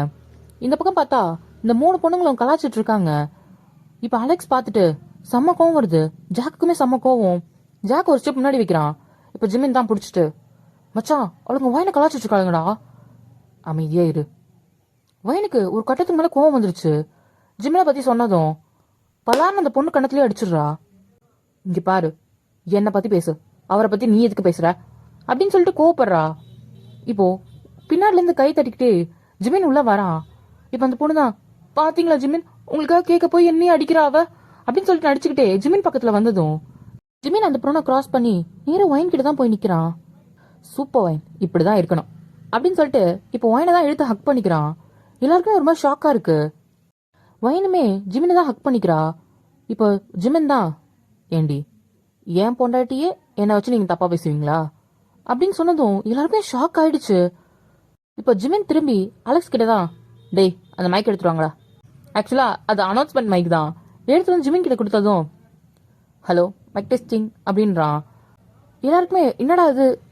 இந்த பக்கம் பார்த்தா இந்த 3 பொண்ணுங்களும் கலாச்சிட்டு இருக்காங்க. இப்போ அலெக்ஸ் பார்த்துட்டு செம்ம கோவம் வருது. ஜாக்குக்குமே செம்ம கோவம். ஜாக் ஒரு ஸ்டெப் முன்னாடி வைக்கிறான். இப்போ ஜிமின் தான் பிடிச்சிட்டு, மச்சான் அவளுங்க ஒயினை கலாச்சிட்டு இருக்காளுங்கடா. அமைதியா இரு. ஒயினுக்கு ஒரு கட்டத்துக்கு மேல கோவம் வந்துருச்சு. ஜிமினை பத்தி சொன்னதும் பலான்னு அந்த பொண்ணு கண்ணத்துலயே அடிச்சிடுறா. இங்க பாரு, என்னை பத்தி பேசு, அவரை பத்தி நீ எதுக்கு பேசுற அப்படின்னு சொல்லிட்டு கோவப்படுறா. இப்போ பின்னாடில இருந்து கை தட்டிக்கிட்டே ஜிமின் உள்ள வரான். இப்போ அந்த பொண்ணு தான், பாத்தீங்களா ஜிமின், உங்களுக்காக கேட்க போய் என்னையே அடிக்கிறா அவ அப்படின்னு சொல்லிட்டு அடிச்சுக்கிட்டே ஜிமின் பக்கத்துல வந்ததும் ஜிமின் அந்த பொண்ணை கிராஸ் பண்ணி நேர ஒயின் கிட்ட தான் போய் நிக்கிறான். சூப்பர் ஒயின், இப்படிதான் இருக்கணும் அப்படின்னு சொல்லிட்டு இப்போ ஒயினை தான் இழுத்து ஹக் பண்ணிக்கிறான். எல்லாருக்குமே ஒரு மாதிரி ஷாக்கா இருக்கு. ஒயினுமே ஜிமினை தான் ஹக் பண்ணிக்கிறா. இப்போ ஜிமின் தான், ஏண்டி ஏன் பொண்டாட்டியே என்னை வச்சு நீங்க தப்பா பேசுவீங்களா அப்படின்னு சொன்னதும் எல்லாருக்குமே ஷாக் ஆயிடுச்சு. இப்போ ஜிமின் திரும்பி அலெக்ஸ் கிட்ட தான், டேய் அந்த மைக் எடுத்துருவாங்களா. ஆக்சுவலா அது அனௌன்ஸ்மெண்ட் மைக் தான். எடுத்து வந்து ஜிமின் கிட்ட கொடுத்ததும், ஹலோ மைக் டெஸ்டிங் அப்படின்றான். எல்லாருக்குமே என்னடா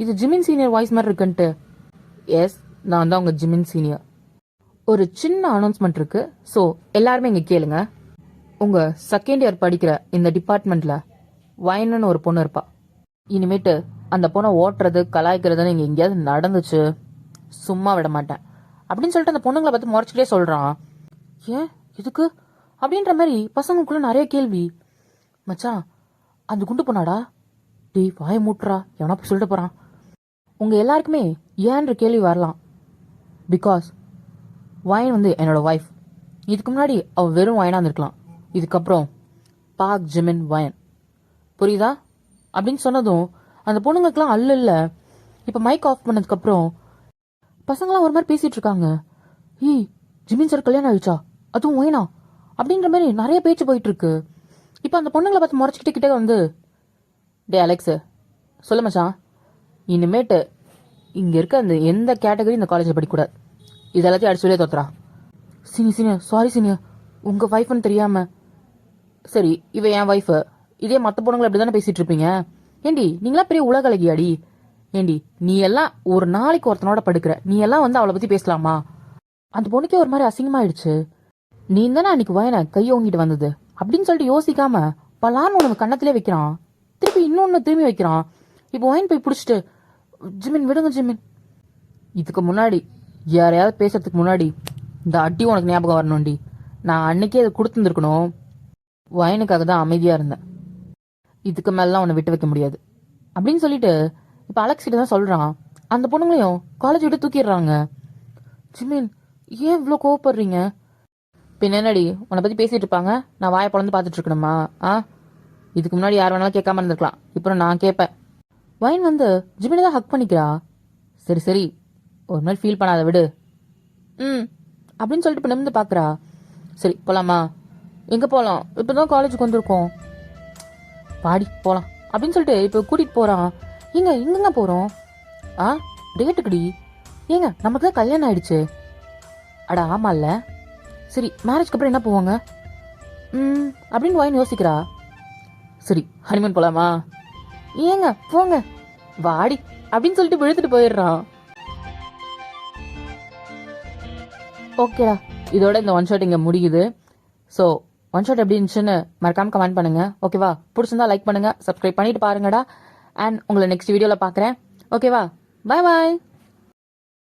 இது ஜிமின் சீனியர் வாய்ஸ் மாதிரி இருக்குன்ட்டு. எஸ், நான் தான் உங்க ஜிமின் சீனியர். ஒரு சின்ன அனௌன்ஸ்மெண்ட் இருக்கு, ஸோ எல்லாருமே இங்க கேளுங்க. உங்க செகண்ட் இயர் படிக்கிற இந்த டிபார்ட்மெண்ட்ல வயன்னு ஒரு பொண்ணு இருப்பா. இனிமேட்டு அந்த பொண்ணை ஓட்டுறது கலாய்க்கிறதுன்னு இங்க எங்கேயாவது நடந்துச்சு, சும்மா விட மாட்டேன் அப்படின்னு சொல்லிட்டு அந்த பொண்ணுங்களை பார்த்து முறைச்சிட்டே சொல்றான். ஏன் இதுக்கு அப்படின்ற மாதிரி பசங்களுக்குள்ள நிறைய கேள்வி. மச்சான் அந்த குண்டு பொண்ணாடா, டேய் வாய மூட்டுறா, எவனா போய் சொல்லிட்டு போறான். உங்க எல்லாருக்குமே ஏன்ற கேள்வி வரலாம். பிகாஸ் வயன் வந்து என்னோட ஒய்ஃப். இதுக்கு முன்னாடி அவள் வெறும் வயனா இருந்திருக்கலாம், இதுக்கப்புறம் பாக் ஜிமின் வயன், புரியுதா அப்படின்னு சொன்னதும் அந்த பொண்ணுங்களுக்குலாம் அல்ல இல்ல. இப்போ மைக் ஆஃப் பண்ணதுக்கு அப்புறம் பசங்களாம் ஒரு மாதிரி பேசிட்டு இருக்காங்க. ஜிமின் சார் கல்யாணம் ஆயிடுச்சா, அதுவும் வயனா அப்படின்ற மாதிரி நிறைய பேச்சு போயிட்டு இருக்கு. இப்போ அந்த பொண்ணுங்களை பார்த்து முறைச்சிக்கிட்டே கிட்டே வந்து, டே அலெக்ஸ் சொல்லு மச்சான், இனிமேட்டு இங்க இருக்க அந்த எந்த கேட்டகரி இந்த காலேஜில் படிக்கக்கூடாது, இது எல்லாத்தையும் அடிச்சு வெளியே தோத்துறா. சீனியர் சாரி சீனியர், உங்க ஒய்ஃப்னு தெரியாம. சரி இவ என் ஒய்ஃபு, இதே மற்ற பொண்ணுங்களை அப்படி தானே பேசிட்டு இருப்பீங்க. ஏண்டி நீங்களா பெரிய உலக அழகியாடி. ஏண்டி நீ எல்லாம் ஒரு நாளைக்கு ஒருத்தனோட படுக்கிற, நீ எல்லாம் வந்து அவளை பத்தி பேசலாமா? அந்த பொண்ணுக்கே ஒரு மாதிரி அசிங்கமாயிடுச்சு. நீ தானே அன்னைக்கு வயனை கையோங்கிட்டு வந்தது அப்படின்னு சொல்லிட்டு யோசிக்காம பலான்னு உனக்கு கண்ணத்திலே வைக்கிறான். திருப்பி இன்னொன்னு திரும்பி வைக்கிறான். இப்போ வயன் போய் பிடிச்சிட்டு, ஜிமின் விடுங்க ஜிமின், இதுக்கு முன்னாடி யாரையாவது பேசுறதுக்கு முன்னாடி இந்த அடி உனக்கு ஞாபகம் வரணும்டி. நான் அன்னைக்கே அதை கொடுத்துருந்துருக்கணும். வயனுக்காக தான் அமைதியாக இருந்தேன். இதுக்கு மேலாம் உன்னை விட்டு வைக்க முடியாது அப்படின்னு சொல்லிட்டு இப்போ அலெக்ஸ் கிட்ட தான் சொல்கிறான். அந்த பொண்ணுங்களையும் காலேஜ் விட்டு தூக்கிடுறாங்க. ஜிமின், ஏன் இவ்வளோ கோவப்படுறீங்க? பின்ன என்னடி, உன்னை பற்றி பேசிட்டு இருப்பாங்க, நான் வாயை பொழந்து பார்த்துட்டு இருக்கணுமா? இதுக்கு முன்னாடி யார் வேணாலும் கேட்காம இருந்திருக்கலாம், இப்போ நான் கேட்பேன். வயன் வந்து ஜிமினை தான் ஹக் பண்ணிக்கிறா. சரி சரி, ஒரு நாள் ஃபீல் பண்ணாத விடு. அப்படின்னு சொல்லிட்டு இப்போ நிமிந்து பார்க்குறா. சரி போகலாமா? எங்கே போகலாம்? இப்போ தான் காலேஜுக்கு வந்திருக்கோம். பாடி போகலாம் அப்படின்னு சொல்லிட்டு இப்போ கூட்டிகிட்டு போகிறான். எங்கெங்க போகிறோம்? டேட்டுக்குடி. ஏங்க நமக்கு தான் கல்யாணம் ஆயிடுச்சு. அடா ஆமாம்ல. சரி மேரேஜ்க்கு அப்புறம் என்ன போவாங்க? அப்படின்னு வயன் யோசிக்கிறா. சரி ஹனிமூன் போகலாமா? ஏங்க போங்க வாடி அப்படின்னு சொல்லிட்டு விழுத்துட்டு போயிடுறான். ஓகேடா, இதோட இந்த ஒன் ஷாட் இங்கே முடியுது. ஸோ ஒன் ஷாட் எப்படி இருந்துச்சுன்னு மறக்காம கமெண்ட் பண்ணுங்க. ஓகேவா? பிடிச்சிருந்தா லைக் பண்ணுங்க, சப்ஸ்கிரைப் பண்ணிட்டு பாருங்கடா. அண்ட் உங்களை நெக்ஸ்ட் வீடியோவில் பார்க்குறேன். ஓகேவா? பாய் பாய்.